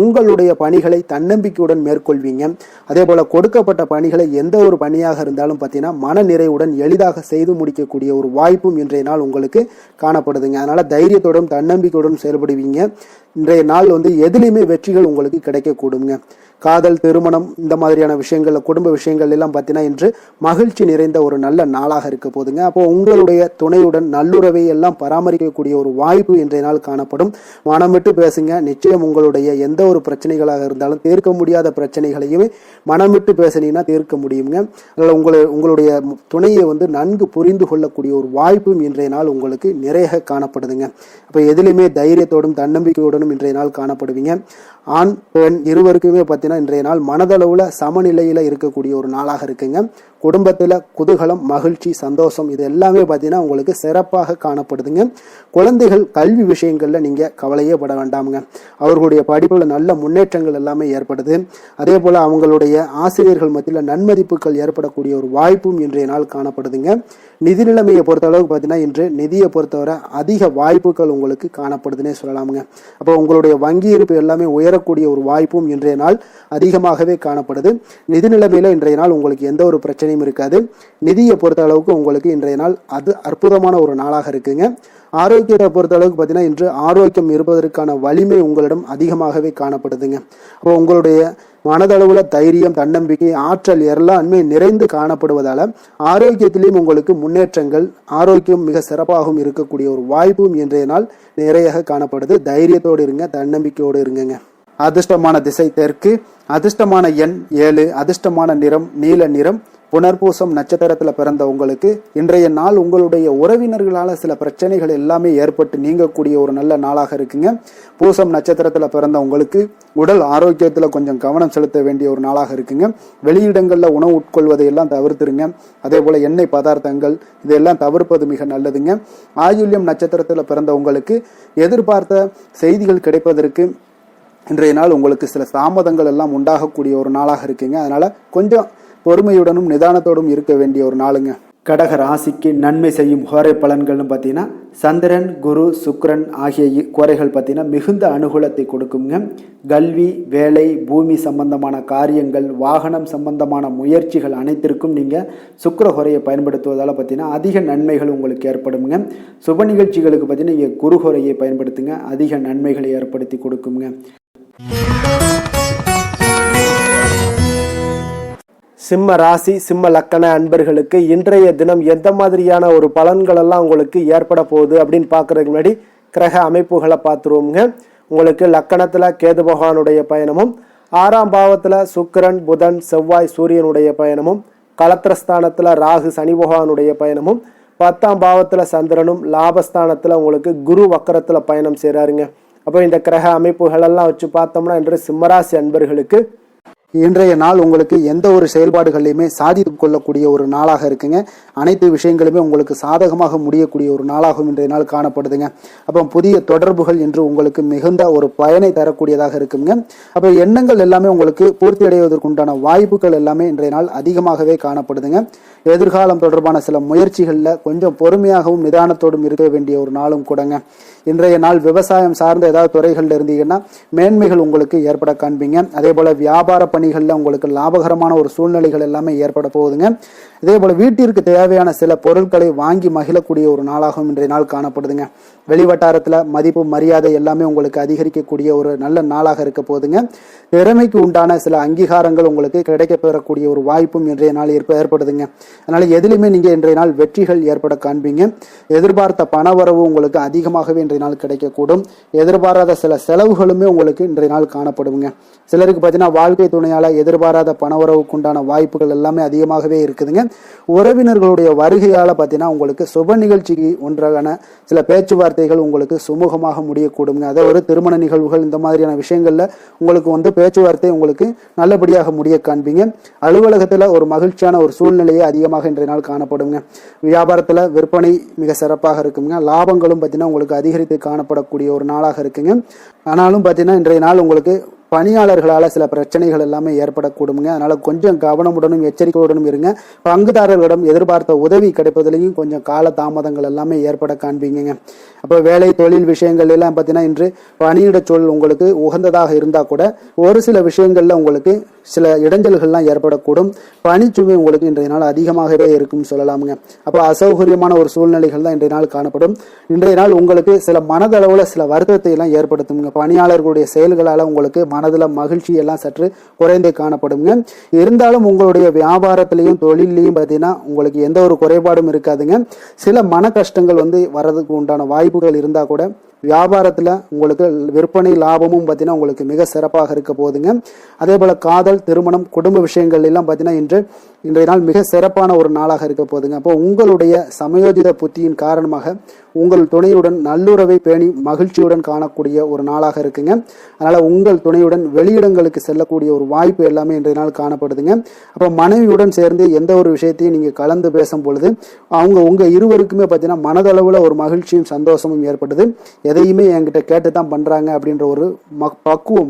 [SPEAKER 1] உங்களுடைய பணிகளை தன்னம்பிக்கையுடன் மேற்கொள்வீங்க. அதே போல கொடுக்கப்பட்ட பணிகளை எந்த ஒரு பணியாக இருந்தாலும் பார்த்தீங்கன்னா மன நிறைவுடன் எளிதாக செய்து முடிக்கக்கூடிய ஒரு வாய்ப்பும் இன்றைய நாள் உங்களுக்கு காணப்படுதுங்க. அதனால தைரியத்தோடும் தன்னம்பிக்கையுடன் செயல்படுவீங்க. இன்றைய நாள் எதுலையுமே வெற்றிகள் உங்களுக்கு கிடைக்கக்கூடுங்க. காதல், திருமணம் இந்த மாதிரியான விஷயங்கள்ல குடும்ப விஷயங்கள் எல்லாம் பார்த்தீங்கன்னா இன்று மகிழ்ச்சி நிறைந்த ஒரு நல்ல நாளாக இருக்க போதுங்க. அப்போ உங்களுடைய துணையுடன் நல்லுறவை எல்லாம் பராமரிக்கக்கூடிய ஒரு வாய்ப்பு இன்றைய நாள் காணப்படும். மனம் விட்டு பேசுங்க. நிச்சயம் உங்களுடைய எந்த ஒரு பிரச்சனைகளாக இருந்தாலும் தீர்க்க முடியாத பிரச்சனைகளையுமே மனம் விட்டு பேசினீங்கன்னா தீர்க்க முடியுங்க. அதனால் உங்களுடைய துணையை நன்கு புரிந்து கொள்ளக்கூடிய ஒரு வாய்ப்பும் இன்றைய நாள் உங்களுக்கு நிறைய காணப்படுதுங்க. அப்போ எதிலுமே தைரியத்தோடும் தன்னம்பிக்கையோடும் இன்றைய நாள் காணப்படுவீங்க. ஆண் பெண் இருவருக்குமே பார்த்தீங்கன்னா இன்றைய நாள் மனதளவுல சமநிலையில இருக்கக்கூடிய ஒரு நாளாக இருக்குங்க. குடும்பத்தில் குதூகலம், மகிழ்ச்சி, சந்தோஷம் இது எல்லாமே பார்த்தீங்கன்னா உங்களுக்கு சிறப்பாக காணப்படுதுங்க. குழந்தைகள் கல்வி விஷயங்களில் நீங்கள் கவலையே பட வேண்டாமுங்க. அவர்களுடைய படிப்பில் நல்ல முன்னேற்றங்கள் எல்லாமே ஏற்படுது. அதே போல் அவங்களுடைய ஆசிரியர்கள் மத்தியில் நன்மதிப்புகள் ஏற்படக்கூடிய ஒரு வாய்ப்பும் இன்றைய நாள் காணப்படுதுங்க. நிதி நிலைமையை பொறுத்தளவுக்கு பார்த்தீங்கன்னா இன்று நிதியை பொறுத்தவரை அதிக வாய்ப்புகள் உங்களுக்கு காணப்படுதுன்னே சொல்லலாமுங்க. அப்போ உங்களுடைய வங்கி இருப்பு எல்லாமே உயரக்கூடிய ஒரு வாய்ப்பும் இன்றைய நாள் அதிகமாகவே காணப்படுது. நிதி நிலைமையில இன்றைய நாள் உங்களுக்கு எந்த ஒரு பிரச்சனையும் இருக்காது. நிதியை பொறுத்த அளவுக்கு உங்களுக்கு இன்றைய நாள் அது அற்புதமான ஒரு நாளாக இருக்குங்க. ஆரோக்கியத்தை பொறுத்த அளவுக்கு பார்த்தீங்கன்னா இன்று ஆரோக்கியம் இருப்பதற்கான வலிமை உங்களிடம் அதிகமாகவே காணப்படுதுங்க. அப்போ உங்களுடைய மனதளவுல தைரியம், தன்னம்பிக்கை, ஆற்றல் எல்லாமே நிறைந்து காணப்படுவதால ஆரோக்கியத்திலையும் உங்களுக்கு முன்னேற்றங்கள், ஆரோக்கியம் மிக சிறப்பாகவும் இருக்கக்கூடிய ஒரு வாய்ப்பும் இன்றைய நாள் நிறைய காணப்படுது. தைரியத்தோடு இருங்க, தன்னம்பிக்கையோடு இருங்க. அதிர்ஷ்டமான திசை தெற்கு, அதிர்ஷ்டமான எண் 7, அதிர்ஷ்டமான நிறம் நீல நிறம். புனர்பூசம் நட்சத்திரத்தில் பிறந்த உங்களுக்கு இன்றைய நாள் உங்களுடைய உறவினர்களால் சில பிரச்சனைகள் எல்லாமே ஏற்பட்டு நீங்கக்கூடிய ஒரு நல்ல நாளாக இருக்குங்க. பூசம் நட்சத்திரத்தில் பிறந்த உங்களுக்கு உடல் ஆரோக்கியத்தில் கொஞ்சம் கவனம் செலுத்த வேண்டிய ஒரு நாளாக இருக்குங்க. வெளியிடங்களில் உணவு உட்கொள்வதை எல்லாம் தவிர்த்துருங்க. அதே போல் எண்ணெய் பதார்த்தங்கள் இதெல்லாம் தவிர்ப்பது மிக நல்லதுங்க. ஆயுள்யம் நட்சத்திரத்தில் பிறந்த உங்களுக்கு எதிர்பார்த்த செய்திகள் கிடைப்பதற்கு இன்றைய நாள் உங்களுக்கு சில தாமதங்கள் எல்லாம் உண்டாகக்கூடிய ஒரு நாளாக இருக்குங்க. அதனால கொஞ்சம் பொறுமையுடனும் நிதானத்தோடும் இருக்க வேண்டிய ஒரு நாளுங்க. கடக ராசிக்கு நன்மை செய்யும் கோரை பலன்கள்னு பார்த்தீங்கன்னா சந்திரன், குரு, சுக்கிரன் ஆகிய கோரைகள் பார்த்தீங்கன்னா மிகுந்த அனுகூலத்தை கொடுக்குங்க. கல்வி, வேலை, பூமி சம்பந்தமான காரியங்கள், வாகனம் சம்பந்தமான முயற்சிகள் அனைத்திற்கும் நீங்கள் சுக்கிர கோரையை பயன்படுத்துவதால் பார்த்தீங்கன்னா அதிக நன்மைகள் உங்களுக்கு ஏற்படுங்க. சுப நிகழ்ச்சிகளுக்கு பார்த்தீங்கன்னா நீங்கள் குரு கோரையை பயன்படுத்துங்க, அதிக நன்மைகளை ஏற்படுத்தி கொடுக்குங்க. சிம்ம ராசி, சிம்ம லக்கண அன்பர்களுக்கு இன்றைய தினம் எந்த மாதிரியான ஒரு பலன்கள் எல்லாம் உங்களுக்கு ஏற்பட போகுது அப்படின்னு பார்க்கறதுக்கு முன்னாடி கிரக அமைப்புகளை பார்த்துருவோங்க. உங்களுக்கு லக்கணத்தில் கேது பகவானுடைய பயணமும், 6ஆம் பாவத்தில் சுக்கிரன், புதன், செவ்வாய், சூரியனுடைய பயணமும், களத்திரஸ்தானத்தில் ராகு, சனி பகவானுடைய பயணமும், 10ஆம் பாவத்தில் சந்திரனும், லாபஸ்தானத்தில் உங்களுக்கு குரு வக்கரத்தில் பயணம் செய்கிறாருங்க. அப்போ இந்த கிரக அமைப்புகளெல்லாம் வச்சு பார்த்தோம்னா இன்று சிம்மராசி அன்பர்களுக்கு இன்றைய நாள் உங்களுக்கு எந்த ஒரு செயல்பாடுகளையுமே சாதித்து கொள்ளக்கூடிய ஒரு நாளாக இருக்குங்க. அனைத்து விஷயங்களுமே உங்களுக்கு சாதகமாக முடியக்கூடிய ஒரு நாளாகவும் இன்றைய நாள் காணப்படுதுங்க. அப்போ புதிய தொடர்புகள் என்று உங்களுக்கு மிகுந்த ஒரு பயனை தரக்கூடியதாக இருக்குங்க. அப்போ எண்ணங்கள் எல்லாமே உங்களுக்கு பூர்த்தி அடைவதற்குண்டான வாய்ப்புகள் எல்லாமே இன்றைய நாள் அதிகமாகவே காணப்படுதுங்க. எதிர்காலம் தொடர்பான சில முயற்சிகளில் கொஞ்சம் பொறுமையாகவும் நிதானத்தோடும் இருக்க வேண்டிய ஒரு நாளும் கூடங்க. இன்றைய நாள் விவசாயம் சார்ந்த ஏதாவது துறைகளில் இருந்தீங்கன்னா மேன்மைகள் உங்களுக்கு ஏற்பட காண்பீங்க. அதே போல வியாபார பணிகளில் உங்களுக்கு லாபகரமான ஒரு சூழ்நிலைகள் எல்லாமே ஏற்பட போகுதுங்க. இதே போல வீட்டிற்கு தேவையான சில பொருட்களை வாங்கி மகிழக்கூடிய ஒரு நாளாகவும் இன்றைய நாள் காணப்படுதுங்க. வெளிவட்டாரத்தில் மதிப்பு மரியாதை எல்லாமே உங்களுக்கு அதிகரிக்கக்கூடிய ஒரு நல்ல நாளாக இருக்க போகுதுங்க. திறமைக்கு உண்டான சில அங்கீகாரங்கள் உங்களுக்கு கிடைக்க பெறக்கூடிய ஒரு வாய்ப்பும் இன்றைய நாள் ஏற்படுதுங்க. அதனால எதிலுமே நீங்க இன்றைய நாள் வெற்றிகள் ஏற்பட காண்பீங்க. எதிர்பார்த்த பணவரவு உங்களுக்கு அதிகமாகவே இன்றைய நாள் கிடைக்கக்கூடும். எதிர்பாராத சில செலவுகளுமே உங்களுக்கு இன்றைய நாள் காணப்படுங்க. சிலருக்கு பார்த்தீங்கன்னா வாழ்க்கை துணையால எதிர்பாராத பணவரவுக்கு உண்டான வாய்ப்புகள் எல்லாமே அதிகமாகவே இருக்குதுங்க. உறவினர்களுடைய வருகையால பார்த்தீங்கன்னா உங்களுக்கு சுப நிகழ்ச்சிக்கு ஒன்றான சில பேச்சுவார்த்தைகள் உங்களுக்கு சுமூகமாக முடியக்கூடுங்க. அதை ஒரு திருமண நிகழ்வுகள் இந்த மாதிரியான விஷயங்கள்ல உங்களுக்கு பேச்சுவார்த்தை உங்களுக்கு நல்லபடியாக முடிய காண்பீங்க. அலுவலகத்துல ஒரு மகிழ்ச்சியான ஒரு சூழ்நிலையே அதிகமாக இன்றைய நாள் காணப்படுங்க. வியாபாரத்துல விற்பனை மிக சிறப்பாக இருக்குங்க. லாபங்களும் பார்த்தீங்கன்னா உங்களுக்கு அதிகரித்து காணப்படக்கூடிய ஒரு நாளாக இருக்குங்க. ஆனாலும் பார்த்தீங்கன்னா இன்றைய நாள் உங்களுக்கு பணியாளர்களால் சில பிரச்சனைகள் எல்லாமே ஏற்படக்கூடுங்க. அதனால கொஞ்சம் கவனமுடனும் எச்சரிக்கையுடனும் இருங்க. பங்குதாரர்களிடம் எதிர்பார்த்த உதவி கிடைப்பதிலையும் கொஞ்சம் கால தாமதங்கள் எல்லாமே ஏற்பட காண்பீங்க. அப்போ வேலை தொழில் விஷயங்கள் எல்லாம் பார்த்தீங்கன்னா இன்று பணியிட சூழல் உங்களுக்கு உகந்ததாக இருந்தால் கூட ஒரு சில விஷயங்கள்ல உங்களுக்கு சில இடைஞ்சல்கள்லாம் ஏற்படக்கூடும். பணிச்சுமை உங்களுக்கு இன்றைய நாள் அதிகமாகவே இருக்கும்னு சொல்லலாமுங்க. அப்போ அசௌகரியமான ஒரு சூழ்நிலைகள் தான் இன்றைய நாள் காணப்படும். இன்றைய நாள் உங்களுக்கு சில மனதளவில் சில வருத்தத்தை எல்லாம் ஏற்படுத்துங்க. பணியாளர்களுடைய செயல்களால் உங்களுக்கு மனதில் மகிழ்ச்சி எல்லாம் சற்று குறைந்தே காணப்படுங்க. இருந்தாலும் உங்களுடைய வியாபாரத்திலையும் தொழிலையும் பார்த்தீங்கன்னா உங்களுக்கு எந்த ஒரு குறைபாடும் இருக்காதுங்க. சில மன கஷ்டங்கள் வர்றதுக்கு உண்டான வாய்ப்புகள் இருந்தால் கூட வியாபாரத்தில் உங்களுக்கு விற்பனை லாபமும் பார்த்தீங்கன்னா உங்களுக்கு மிக சிறப்பாக இருக்க போகுதுங்க. அதே போல் காதல், திருமணம், குடும்ப விஷயங்கள் எல்லாம் பார்த்தீங்கன்னா இன்றைய நாள் மிக சிறப்பான ஒரு நாளாக இருக்க போகுதுங்க. அப்போ உங்களுடைய சமயோஜித புத்தியின் காரணமாக உங்கள் துணையுடன் நல்லுறவை பேணி மகிழ்ச்சியுடன் காணக்கூடிய ஒரு நாளாக இருக்குங்க. அதனால உங்கள் துணையுடன் வெளியிடங்களுக்கு செல்லக்கூடிய ஒரு வாய்ப்பு எல்லாமே இன்றைய நாள் காணப்படுதுங்க. அப்போ மனைவியுடன் சேர்ந்து எந்த ஒரு விஷயத்தையும் நீங்கள் கலந்து பேசும் பொழுது உங்க இருவருக்குமே பார்த்தீங்கன்னா மனதளவில் ஒரு மகிழ்ச்சியும் சந்தோஷமும் ஏற்படுது. எதையுமே என்கிட்ட கேட்டு தான் பண்றாங்க அப்படின்ற ஒரு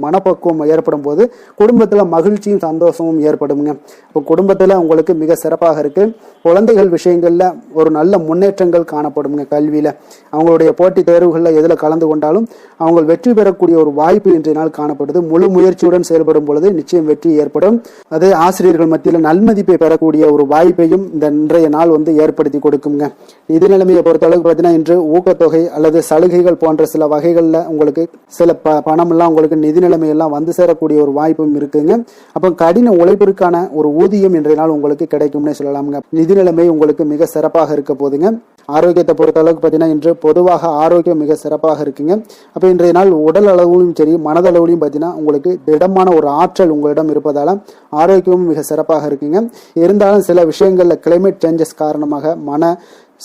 [SPEAKER 1] மனப்பக்குவம் ஏற்படும் போது குடும்பத்துல மகிழ்ச்சியும் சந்தோஷமும் ஏற்படுங்க. இப்போ குடும்பத்துல உங்களுக்கு மிக சிறப்பாக இருக்கு. குழந்தைகள் விஷயங்கள்ல ஒரு நல்ல முன்னேற்றங்கள் காணப்படுங்க. கல்வியில அவங்களுடைய போட்டி தேர்வுகளில் எதுல கலந்து கொண்டாலும் அவங்க வெற்றி பெறக்கூடிய ஒரு வாய்ப்பு இன்றைய நாள் காணப்படுது. முழு முயற்சியுடன் செயல்படும் பொழுது நிச்சயம் வெற்றி ஏற்படும். அதே ஆசிரியர்கள் மத்தியில் நல்மதிப்பை பெறக்கூடிய ஒரு வாய்ப்பையும் இந்த இன்றைய நாள் ஏற்படுத்தி கொடுக்குங்க. நிதி நிலைமையை பொறுத்தளவுக்கு பார்த்தீங்கன்னா இன்று ஊக்கத்தொகை அல்லது சலுகைகள் போன்ற சில வகைகளில் உங்களுக்கு சில பணம் எல்லாம் உங்களுக்கு நிதி நிலைமையெல்லாம் சேரக்கூடிய ஒரு வாய்ப்பும் இருக்குங்க. அப்போ கடின உழைப்பிற்கான ஒரு ஊதியம் இன்றைய நாள் உங்களுக்கு கிடைக்கும்னு சொல்லலாமுங்க. நிதி நிலைமை உங்களுக்கு மிக சிறப்பாக இருக்க போதுங்க. ஆரோக்கியத்தை பொறுத்த அளவுக்கு பார்த்தீங்கன்னா இன்று பொதுவாக ஆரோக்கியம் மிக சிறப்பாக இருக்குங்க. அப்போ இன்றைய நாள் உடல் அளவிலும் சரி மனதளவிலும் பார்த்தீங்கன்னா உங்களுக்கு திடமான ஒரு ஆற்றல் உங்களிடம் இருப்பதால ஆரோக்கியமும் மிக சிறப்பாக இருக்குங்க. இருந்தாலும் சில விஷயங்கள்ல கிளைமேட் சேஞ்சஸ் காரணமாக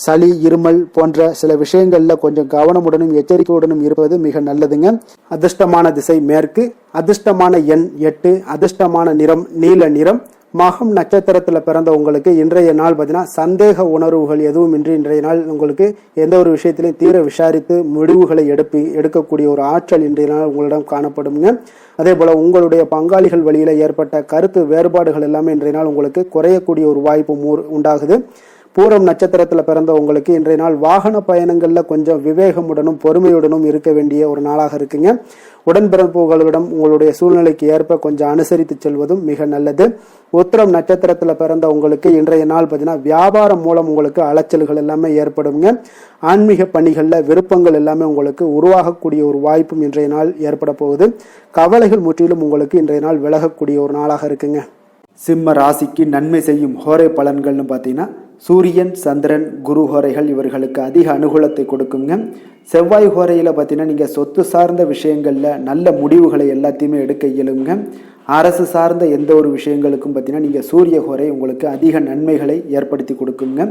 [SPEAKER 1] சளி, இருமல் போன்ற சில விஷயங்கள்ல கொஞ்சம் கவனமுடனும் எச்சரிக்கையுடனும் இருப்பது மிக நல்லதுங்க. அதிர்ஷ்டமான திசை மேற்கு, அதிர்ஷ்டமான எண் 8, அதிர்ஷ்டமான நிறம் நீல நிறம். மகம் நட்சத்திரத்தில் பிறந்த உங்களுக்கு இன்றைய நாள் பார்த்தீங்கன்னா சந்தேக உணர்வுகள் எதுவும் இன்றி இன்றைய நாள் உங்களுக்கு எந்த ஒரு விஷயத்திலையும் தீர விசாரித்து முடிவுகளை எடுக்கக்கூடிய ஒரு ஆற்றல் இன்றைய நாள் உங்களிடம் காணப்படுங்க. அதே போல உங்களுடைய பங்காளிகள் வழியில ஏற்பட்ட கருத்து வேறுபாடுகள் எல்லாமே இன்றைய நாள் உங்களுக்கு குறையக்கூடிய ஒரு வாய்ப்பு உண்டாகுது. பூரம் நட்சத்திரத்தில் பிறந்த உங்களுக்கு இன்றைய நாள் வாகன பயணங்கள்ல கொஞ்சம் விவேகமுடனும் பொறுமையுடனும் இருக்க வேண்டிய ஒரு நாளாக இருக்குங்க. உடன்பிறப்புகளிடம் உங்களுடைய சூழ்நிலைக்கு ஏற்ப கொஞ்சம் அனுசரித்து செல்வதும் மிக நல்லது. உத்திரம் நட்சத்திரத்தில் பிறந்த உங்களுக்கு இன்றைய நாள் பார்த்தீங்கன்னா வியாபாரம் மூலம் உங்களுக்கு அலைச்சல்கள் எல்லாமே ஏற்படுங்க. ஆன்மீக பணிகளில் விருப்பங்கள் எல்லாமே உங்களுக்கு உருவாகக்கூடிய ஒரு வாய்ப்பும் இன்றைய நாள் ஏற்பட போகுது. கவலைகள் முற்றிலும் உங்களுக்கு இன்றைய நாள் விலகக்கூடிய ஒரு நாளாக இருக்குங்க. சிம்ம ராசிக்கு நன்மை செய்யும் ஹோரை பலன்கள்னு பார்த்தீங்கன்னா சூரியன், சந்திரன், குரு ஹோரைகள் இவர்களுக்கு அதிக அனுகூலத்தை கொடுக்குங்க. செவ்வாய் ஹோரையில் பார்த்தீங்கன்னா நீங்கள் சொத்து சார்ந்த விஷயங்களில் நல்ல முடிவுகளை எல்லாத்தையுமே எடுக்க இயலுங்க. அரசு சார்ந்த எந்த ஒரு விஷயங்களுக்கும் பார்த்தீங்கன்னா நீங்கள் சூரிய ஹோரை உங்களுக்கு அதிக நன்மைகளை ஏற்படுத்தி கொடுக்குங்க.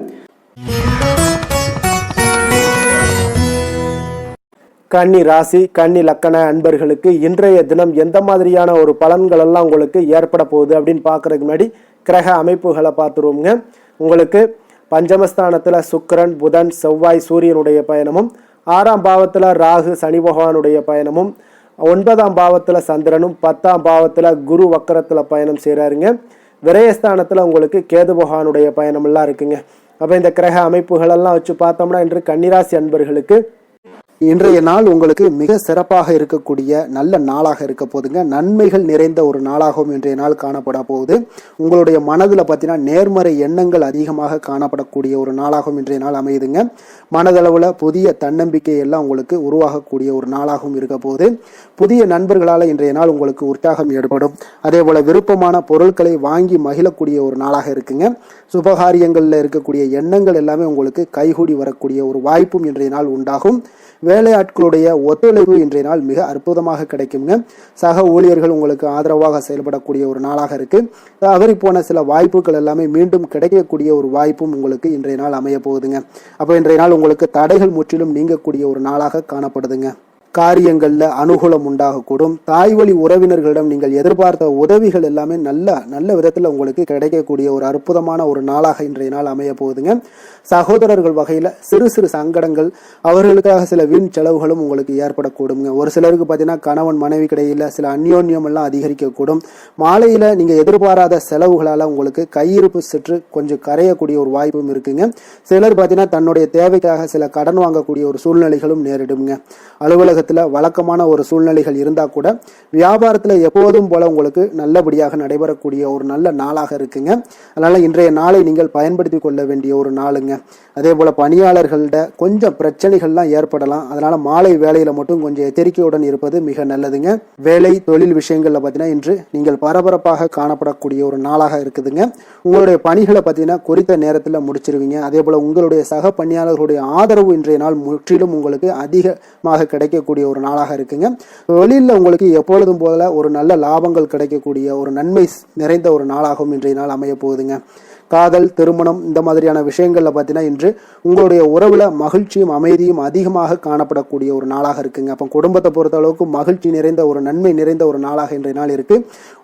[SPEAKER 1] கன்னி ராசி கன்னி லக்கண அன்பர்களுக்கு இன்றைய தினம் எந்த மாதிரியான ஒரு பலன்கள் எல்லாம் உங்களுக்கு ஏற்பட போகுது அப்படின்னு பார்க்கறதுக்கு முன்னாடி கிரக அமைப்புகளை பார்த்துருவோங்க. உங்களுக்கு பஞ்சமஸ்தானத்தில் சுக்கிரன், புதன், செவ்வாய், சூரியனுடைய பயணமும், 6ஆம் பாவத்தில் ராகு, சனி பகவானுடைய பயணமும், 9ஆம் பாவத்தில் சந்திரனும், 10ஆம் பாவத்தில் குரு வக்கரத்தில் பயணம் செய்கிறாருங்க. விரயஸ்தானத்தில் உங்களுக்கு கேது பகவானுடைய பயணமெல்லாம் இருக்குங்க. அப்போ இந்த கிரக அமைப்புகளெல்லாம் வச்சு பார்த்தோம்னா இன்று கன்னிராசி அன்பர்களுக்கு இன்றைய நாள் உங்களுக்கு மிக சிறப்பாக இருக்கக்கூடிய நல்ல நாளாக இருக்க போதுங்க. நன்மைகள் நிறைந்த ஒரு நாளாகவும் இன்றைய நாள் காணப்பட போகுது. உங்களுடைய மனதில் பார்த்தீங்கன்னா நேர்மறை எண்ணங்கள் அதிகமாக காணப்படக்கூடிய ஒரு நாளாகவும் இன்றைய நாள் அமையுதுங்க. மனதளவில் புதிய தன்னம்பிக்கை எல்லாம் உங்களுக்கு உருவாகக்கூடிய ஒரு நாளாகவும் இருக்க போகுது. புதிய நண்பர்களால் இன்றைய நாள் உங்களுக்கு உற்சாகம் ஏற்படும். அதே போல விருப்பமான பொருட்களை வாங்கி மகிழக்கூடிய ஒரு நாளாக இருக்குங்க. சுபகாரியங்களில் இருக்கக்கூடிய எண்ணங்கள் எல்லாமே உங்களுக்கு கைகூடி வரக்கூடிய ஒரு வாய்ப்பும் இன்றைய நாள் உண்டாகும். வேலையாட்களுடைய ஒத்துழைப்பு இன்றைய நாள் மிக அற்புதமாக கிடைக்குங்க. சக ஊழியர்கள் உங்களுக்கு ஆதரவாக செயல்படக்கூடிய ஒரு நாளாக இருக்கு. தவறி போன சில வாய்ப்புகள் எல்லாமே மீண்டும் கிடைக்கக்கூடிய ஒரு வாய்ப்பும் உங்களுக்கு இன்றைய நாள் அமைய போகுதுங்க. அப்போ இன்றைய நாள் உங்களுக்கு தடைகள் முற்றிலும் நீங்கக்கூடிய ஒரு நாளாக காணப்படுதுங்க. காரியங்கள்ல அனுகூலம் உண்டாகக்கூடும். தாய் வழி உறவினர்களிடம் நீங்கள் எதிர்பார்த்த உதவிகள் எல்லாமே நல்ல விதத்துல உங்களுக்கு கிடைக்கக்கூடிய ஒரு அற்புதமான ஒரு நாளாக இன்றைய நாள் அமைய போகுதுங்க. சகோதரர்கள் வகையில சிறு சிறு சங்கடங்கள், அவர்களுக்காக சில வீண் செலவுகளும் உங்களுக்கு ஏற்படக்கூடுங்க. ஒரு சிலருக்கு பார்த்தீங்கன்னா கணவன் மனைவி கிடையில சில அந்யோன்யம் எல்லாம் அதிகரிக்கக்கூடும். மாலையில நீங்க எதிர்பாராத செலவுகளால உங்களுக்கு கையிருப்பு சற்று கொஞ்சம் கரையக்கூடிய ஒரு வாய்ப்பும் இருக்குங்க. சிலர் பார்த்தீங்கன்னா தன்னுடைய தேவைக்காக சில கடன் வாங்கக்கூடிய ஒரு சூழ்நிலைகளும் நேரிடுங்க. அலுவலகத்தில் வழக்கமான ஒரு சூழ்நிலைகள் இருந்தா கூட வியாபாரத்துல எப்போதும் போல உங்களுக்கு நல்லபடியாக நடைபெறக்கூடிய ஒரு நல்ல நாளாக இருக்குங்க. அதனால இன்றைய நாளை நீங்கள் பயன்படுத்தி கொள்ள வேண்டிய ஒரு நாளுங்க. அதே போல பணியாளர்கள்ட கொஞ்சம் பிரச்சனைகள்லாம் ஏற்படலாம். அதனால மாலை வேலையில மட்டும் கொஞ்சம் எச்சரிக்கையுடன் இருப்பது மிக நல்லதுங்க. வேலை தொழில் விஷயங்கள்ல பார்த்தீங்கன்னா இன்று நீங்கள் பரபரப்பாக காணப்படக்கூடிய ஒரு நாளாக இருக்குதுங்க. உங்களுடைய பணிகளை பார்த்தீங்கன்னா குறித்த நேரத்தில் முடிச்சிருவீங்க. அதே போல உங்களுடைய சக பணியாளர்களுடைய ஆதரவு இன்றைய நாள் முற்றிலும் உங்களுக்கு அதிகமாக கிடைக்கக்கூடிய ஒரு நாளாக இருக்குங்க. தொழிலில் உங்களுக்கு எப்பொழுதும் போல ஒரு நல்ல லாபங்கள் கிடைக்கக்கூடிய ஒரு நன்மை நிறைந்த ஒரு நாளாகவும் இன்றைய நாள் அமைய போகுதுங்க. காதல், திருமணம் இந்த மாதிரியான விஷயங்கள்ல பார்த்தீங்கன்னா இன்று உங்களுடைய உறவுல மகிழ்ச்சியும் அமைதியும் அதிகமாக காணப்படக்கூடிய ஒரு நாளாக இருக்குங்க. அப்போ குடும்பத்தை பொறுத்த அளவுக்கு மகிழ்ச்சி நிறைந்த ஒரு நன்மை நிறைந்த ஒரு நாளாக இன்றைய நாள் இருக்கு.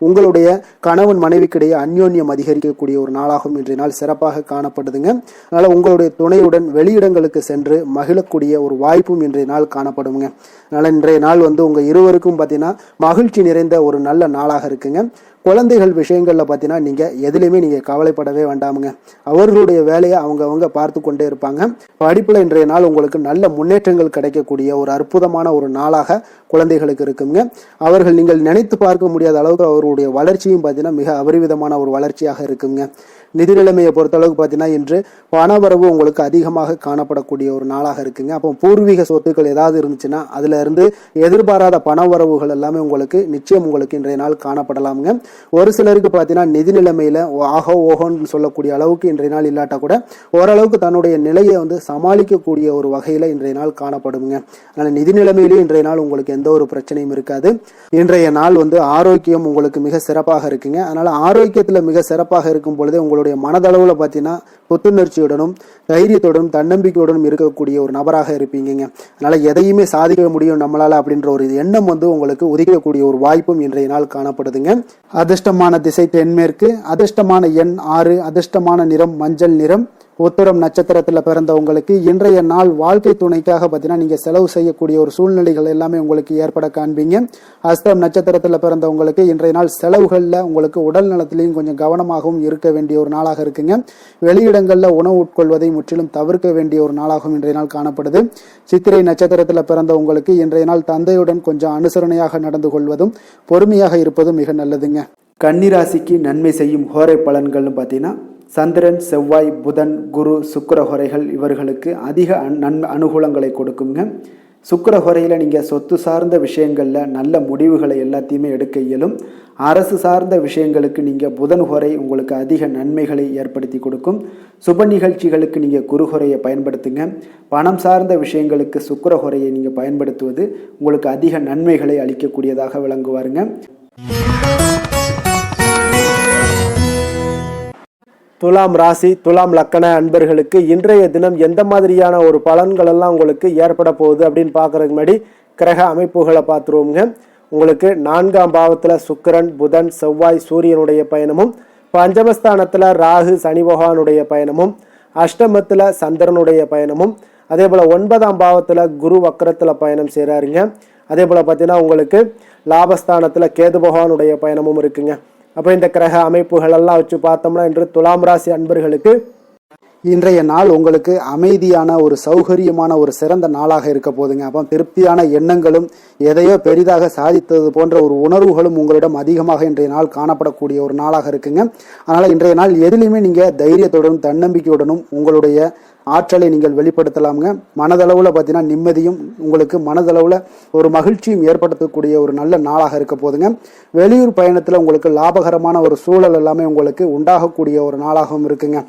[SPEAKER 1] உங்களுடைய கணவன் மனைவிக்கிடையே அந்யோன்யம் அதிகரிக்கக்கூடிய ஒரு நாளாகவும் இன்றைய நாள் சிறப்பாக காணப்படுதுங்க. அதனால உங்களுடைய துணையுடன் வெளியிடங்களுக்கு சென்று மகிழக்கூடிய ஒரு வாய்ப்பும் இன்றைய நாள் காணப்படுங்க. அதனால இன்றைய நாள் உங்க இருவருக்கும் பார்த்தீங்கன்னா மகிழ்ச்சி நிறைந்த ஒரு நல்ல நாளாக இருக்குங்க. குழந்தைகள் விஷயங்கள்ல பார்த்தீங்கன்னா நீங்க எதுலையுமே நீங்க கவலைப்படவே வேண்டாமுங்க. அவர்களுடைய வேலையை அவங்க பார்த்து கொண்டே இருப்பாங்க. படிப்புல இன்றைய நாள் உங்களுக்கு நல்ல முன்னேற்றங்கள் கிடைக்கக்கூடிய ஒரு அற்புதமான ஒரு நாளாக குழந்தைகளுக்கு இருக்குங்க. அவர்கள் நீங்கள் நினைத்து பார்க்க முடியாத அளவுக்கு அவருடைய வளர்ச்சியும் பார்த்தீங்கன்னா மிக அபரிவிதமான ஒரு வளர்ச்சியாக இருக்குங்க. நிதி நிலைமையை பொறுத்த அளவுக்கு பார்த்தீங்கன்னா இன்று பணவரவு உங்களுக்கு அதிகமாக காணப்படக்கூடிய ஒரு நாளாக இருக்குங்க. அப்போ பூர்வீக சொத்துக்கள் ஏதாவது இருந்துச்சுன்னா அதுல இருந்து எதிர்பாராத பணவரவுகள் எல்லாமே உங்களுக்கு நிச்சயம் உங்களுக்கு இன்றைய நாள் காணப்படலாமுங்க. ஒரு சிலருக்கு பார்த்தீங்கன்னா நிதி நிலைமையில ஆகோ ஓகோன்னு சொல்லக்கூடிய அளவுக்கு இன்றைய நாள் இல்லாட்டா கூட ஓரளவுக்கு தன்னுடைய நிலையை சமாளிக்கக்கூடிய ஒரு வகையில இன்றைய நாள் காணப்படுங்க. அதனால நிதி நிலைமையிலேயே இன்றைய நாள் உங்களுக்கு எந்த ஒரு பிரச்சனையும் இருக்காது. இன்றைய நாள் ஆரோக்கியம் உங்களுக்கு மிக சிறப்பாக இருக்குங்க. அதனால ஆரோக்கியத்துல மிக சிறப்பாக இருக்கும் பொழுதே உங்களுடைய மனதளவுல பார்த்தீங்கன்னா புத்துணர்ச்சியுடனும் தைரியத்துடனும் தன்னம்பிக்கையுடனும் இருக்கக்கூடிய ஒரு நபராக இருப்பீங்க. அதனால எதையுமே சாதிக்க முடியும் நம்மளால அப்படின்ற ஒரு எண்ணம் உங்களுக்கு உதிக்கக்கூடிய ஒரு வாய்ப்பும் இன்றைய நாள் காணப்படுதுங்க. அதிர்ஷ்டமான திசை தென்மேற்கு, அதிர்ஷ்டமான எண் 6, அதிர்ஷ்டமான நிறம் மஞ்சள் நிறம். உத்திரம் நட்சத்திரத்துல பிறந்தவங்களுக்கு இன்றைய நாள் வாழ்க்கை துணைக்காக பார்த்தீங்கன்னா நீங்க செலவு செய்யக்கூடிய ஒரு சூழ்நிலைகள் எல்லாமே உங்களுக்கு ஏற்பட காண்பீங்க. அஸ்தம் நட்சத்திரத்துல பிறந்தவங்களுக்கு இன்றைய நாள் செலவுகள்ல உங்களுக்கு உடல் நலத்திலையும் கொஞ்சம் கவனமாகவும் இருக்க வேண்டிய ஒரு நாளாக இருக்குங்க. வெளியிடங்கள்ல உணவு உட்கொள்வதை முற்றிலும் தவிர்க்க வேண்டிய ஒரு நாளாகவும் இன்றைய நாள் காணப்படுது. சித்திரை நட்சத்திரத்துல பிறந்தவங்களுக்கு இன்றைய நாள் தந்தையுடன் கொஞ்சம் அனுசரணையாக நடந்து கொள்வதும் பொறுமையாக இருப்பதும் மிக நல்லதுங்க. கன்னிராசிக்கு நன்மை செய்யும் ஹோரை பலன்கள்னு பார்த்தீங்கன்னா சந்திரன், செவ்வாய், புதன், குரு, சுக்கிர ஹோரைகள் இவர்களுக்கு அதிக அனுகூலங்களை கொடுக்குங்க. சுக்கிர ஹோரையில் நீங்கள் சொத்து சார்ந்த விஷயங்களில் நல்ல முடிவுகளை எல்லாத்தையுமே எடுக்க இயலும். அரசு சார்ந்த விஷயங்களுக்கு நீங்கள் புதன் ஹோரை உங்களுக்கு அதிக நன்மைகளை ஏற்படுத்தி கொடுக்கும். சுப நிகழ்ச்சிகளுக்கு நீங்கள் குரு ஹோரையை பயன்படுத்துங்க. பணம் சார்ந்த விஷயங்களுக்கு சுக்கிர ஹோரையை நீங்கள் பயன்படுத்துவது உங்களுக்கு அதிக நன்மைகளை அளிக்கக்கூடியதாக விளங்குவாருங்க. துலாம் ராசி துலாம் லக்கண அன்பர்களுக்கு இன்றைய தினம் எந்த மாதிரியான ஒரு பலன்கள் எல்லாம் உங்களுக்கு ஏற்பட போகுது அப்படின்னு பார்க்கறதுக்கு முன்னாடி கிரக அமைப்புகளை பார்த்துருவோங்க. உங்களுக்கு 4ஆம் பாவத்தில் சுக்கிரன், புதன், செவ்வாய், சூரியனுடைய பயணமும், பஞ்சமஸ்தானத்தில் ராகு, சனி பகவானுடைய பயணமும், அஷ்டமத்தில் சந்திரனுடைய பயணமும், அதே போல் 9ஆம் பாவத்தில் குரு வக்கரத்தில் பயணம் செய்கிறாருங்க. அதே போல் பார்த்தீங்கன்னா உங்களுக்கு லாபஸ்தானத்தில் கேது பகவானுடைய பயணமும் இருக்குங்க. அப்போ இந்த கிரக அமைப்புகள் எல்லாம் வச்சு பார்த்தோம்னா இன்று துலாம் ராசி அன்பர்களுக்கு இன்றைய நாள் உங்களுக்கு அமைதியான ஒரு சௌகரியமான ஒரு சிறந்த நாளாக இருக்க போதுங்க. அப்போ திருப்தியான எண்ணங்களும் எதையோ பெரிதாக சாதித்தது போன்ற ஒரு உணர்வுகளும் உங்களிடம் அதிகமாக இன்றைய நாள் காணப்படக்கூடிய ஒரு நாளாக இருக்குங்க. அதனால் இன்றைய நாள் எதிலையுமே நீங்கள் தைரியத்துடனும் தன்னம்பிக்கையுடனும் உங்களுடைய ஆற்றலை நீங்கள் வெளிப்படுத்தலாமுங்க. மனதளவில் பார்த்தீங்கன்னா நிம்மதியும் உங்களுக்கு மனதளவில் ஒரு மகிழ்ச்சியும் ஏற்படுத்தக்கூடிய ஒரு நல்ல நாளாக இருக்க போதுங்க. வெளியூர் பயணத்தில் உங்களுக்கு லாபகரமான ஒரு சூழல் எல்லாமே உங்களுக்கு உண்டாகக்கூடிய ஒரு நாளாகவும் இருக்குங்க.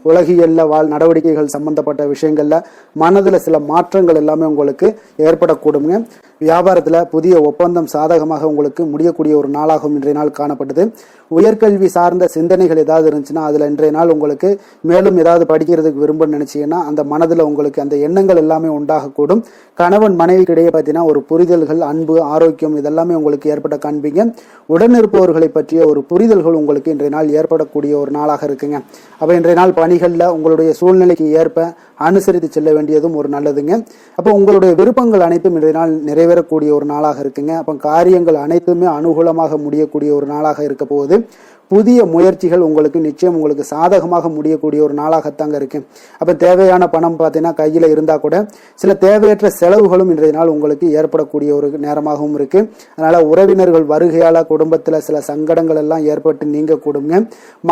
[SPEAKER 1] உலகியல்ல நடவடிக்கைகள் சம்பந்தப்பட்ட விஷயங்கள்ல மனதில் சில மாற்றங்கள் எல்லாமே உங்களுக்கு ஏற்படக்கூடுங்க. வியாபாரத்தில் புதிய ஒப்பந்தம் சாதகமாக உங்களுக்கு முடியக்கூடிய ஒரு நாளாகவும் இன்றைய நாள் காணப்பட்டது. உயர்கல்வி சார்ந்த சிந்தனைகள் ஏதாவது இருந்துச்சுன்னா அதில் இன்றைய நாள் உங்களுக்கு மேலும் ஏதாவது படிக்கிறதுக்கு விரும்ப நினைச்சீங்கன்னா அந்த மனதில் உங்களுக்கு அந்த எண்ணங்கள் எல்லாமே உண்டாகக்கூடும். கணவன் மனைவிக்கு இடையே பார்த்தீங்கன்னா ஒரு புரிதல்கள், அன்பு, ஆரோக்கியம் இதெல்லாமே உங்களுக்கு ஏற்பட காண்பீங்க. உடனிருப்பவர்களை பற்றிய ஒரு புரிதல்கள் உங்களுக்கு இன்றைய நாள் ஏற்படக்கூடிய ஒரு நாளாக இருக்குங்க. அப்போ இன்றைய நாள் பணிகளில் உங்களுடைய சூழ்நிலைக்கு ஏற்ப அனுசரித்து செல்ல வேண்டியதும் ஒரு நல்லதுங்க. அப்போ உங்களுடைய விருப்பங்கள் அனைத்தும் இன்றைய நாள் நிறைவேறக்கூடிய ஒரு நாளாக இருக்குங்க. அப்போ காரியங்கள் அனைத்துமே அனுகூலமாக முடியக்கூடிய ஒரு நாளாக இருக்க போகுது. புதிய முயற்சிகள் உங்களுக்கு நிச்சயம் உங்களுக்கு சாதகமாக முடியக்கூடிய ஒரு நாளாகத்தாங்க இருக்கு. அப்போ தேவையான பணம் பார்த்தீங்கன்னா கையில் இருந்தால் கூட சில தேவையற்ற செலவுகளும் இன்றைய நாள் உங்களுக்கு ஏற்படக்கூடிய ஒரு நேரமாகவும் இருக்கு. அதனால உறவினர்கள் வருகையால் குடும்பத்தில் சில சங்கடங்கள் எல்லாம் ஏற்பட்டு நீங்க கூடுங்க.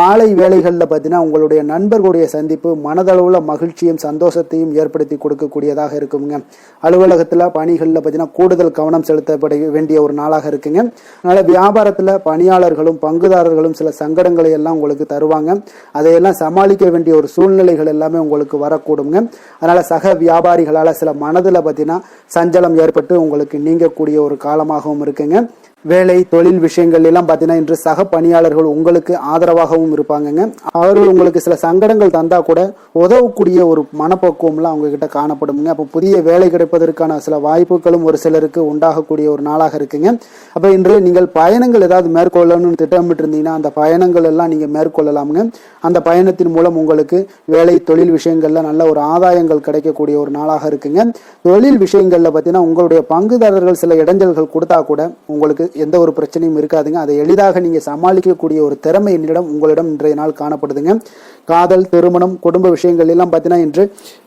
[SPEAKER 1] மாலை வேளைகளில் பார்த்தீங்கன்னா உங்களுடைய நண்பர்களுடைய சந்திப்பு மனதளவுல மகிழ்ச்சியும் சந்தோஷத்தையும் ஏற்படுத்தி கொடுக்கக்கூடியதாக இருக்குங்க. அலுவலகத்தில் பணிகளில் பார்த்தீங்கன்னா கூடுதல் கவனம் செலுத்தப்பட வேண்டிய ஒரு நாளாக இருக்குங்க. அதனால வியாபாரத்தில் பணியாளர்களும் பங்குதாரர்களும் சில சங்கடங்களை எல்லாம் உங்களுக்கு தருவாங்க. அதையெல்லாம் சமாளிக்க வேண்டிய ஒரு சூழ்நிலைகள் எல்லாமே உங்களுக்கு வரக்கூடுங்க. அதனால சக வியாபாரிகளால் சில மனதில் பார்த்தீங்கன்னா சஞ்சலம் ஏற்பட்டு உங்களுக்கு நீங்கக்கூடிய ஒரு காலமாகவும் இருக்குங்க. வேலை தொழில் விஷயங்கள் எல்லாம் பார்த்தீங்கன்னா இன்று சக பணியாளர்கள் உங்களுக்கு ஆதரவாகவும் இருப்பாங்கங்க. அவர்கள் உங்களுக்கு சில சங்கடங்கள் தந்தா கூட உதவக்கூடிய ஒரு மனப்பக்குவம்லாம் அவங்க கிட்ட காணப்படுங்க. அப்போ புதிய வேலை கிடைப்பதற்கான சில வாய்ப்புகளும் ஒரு சிலருக்கு உண்டாகக்கூடிய ஒரு நாளாக இருக்குங்க. அப்போ இன்று நீங்கள் பயணங்கள் ஏதாவது மேற்கொள்ளணும்னு திட்டமிட்டு இருந்தீங்கன்னா அந்த பயணங்கள் எல்லாம் நீங்கள் மேற்கொள்ளலாமுங்க. அந்த பயணத்தின் மூலம் உங்களுக்கு வேலை தொழில் விஷயங்கள்ல நல்ல ஒரு ஆதாயங்கள் கிடைக்கக்கூடிய ஒரு நாளாக இருக்குங்க. தொழில் விஷயங்கள்ல பார்த்தீங்கன்னா உங்களுடைய பங்குதாரர்கள் சில இடைஞ்சல்கள் கொடுத்தா கூட உங்களுக்கு எந்த ஒரு பிரச்சனையும் இருக்காதுங்க. அதை எளிதாக நீங்க சமாளிக்கக்கூடிய ஒரு திறமை உங்களிடம் இன்றைய நாள் காணப்படுதுங்க. காதல், திருமணம், குடும்ப விஷயங்கள் எல்லாம் பார்த்தீங்கன்னா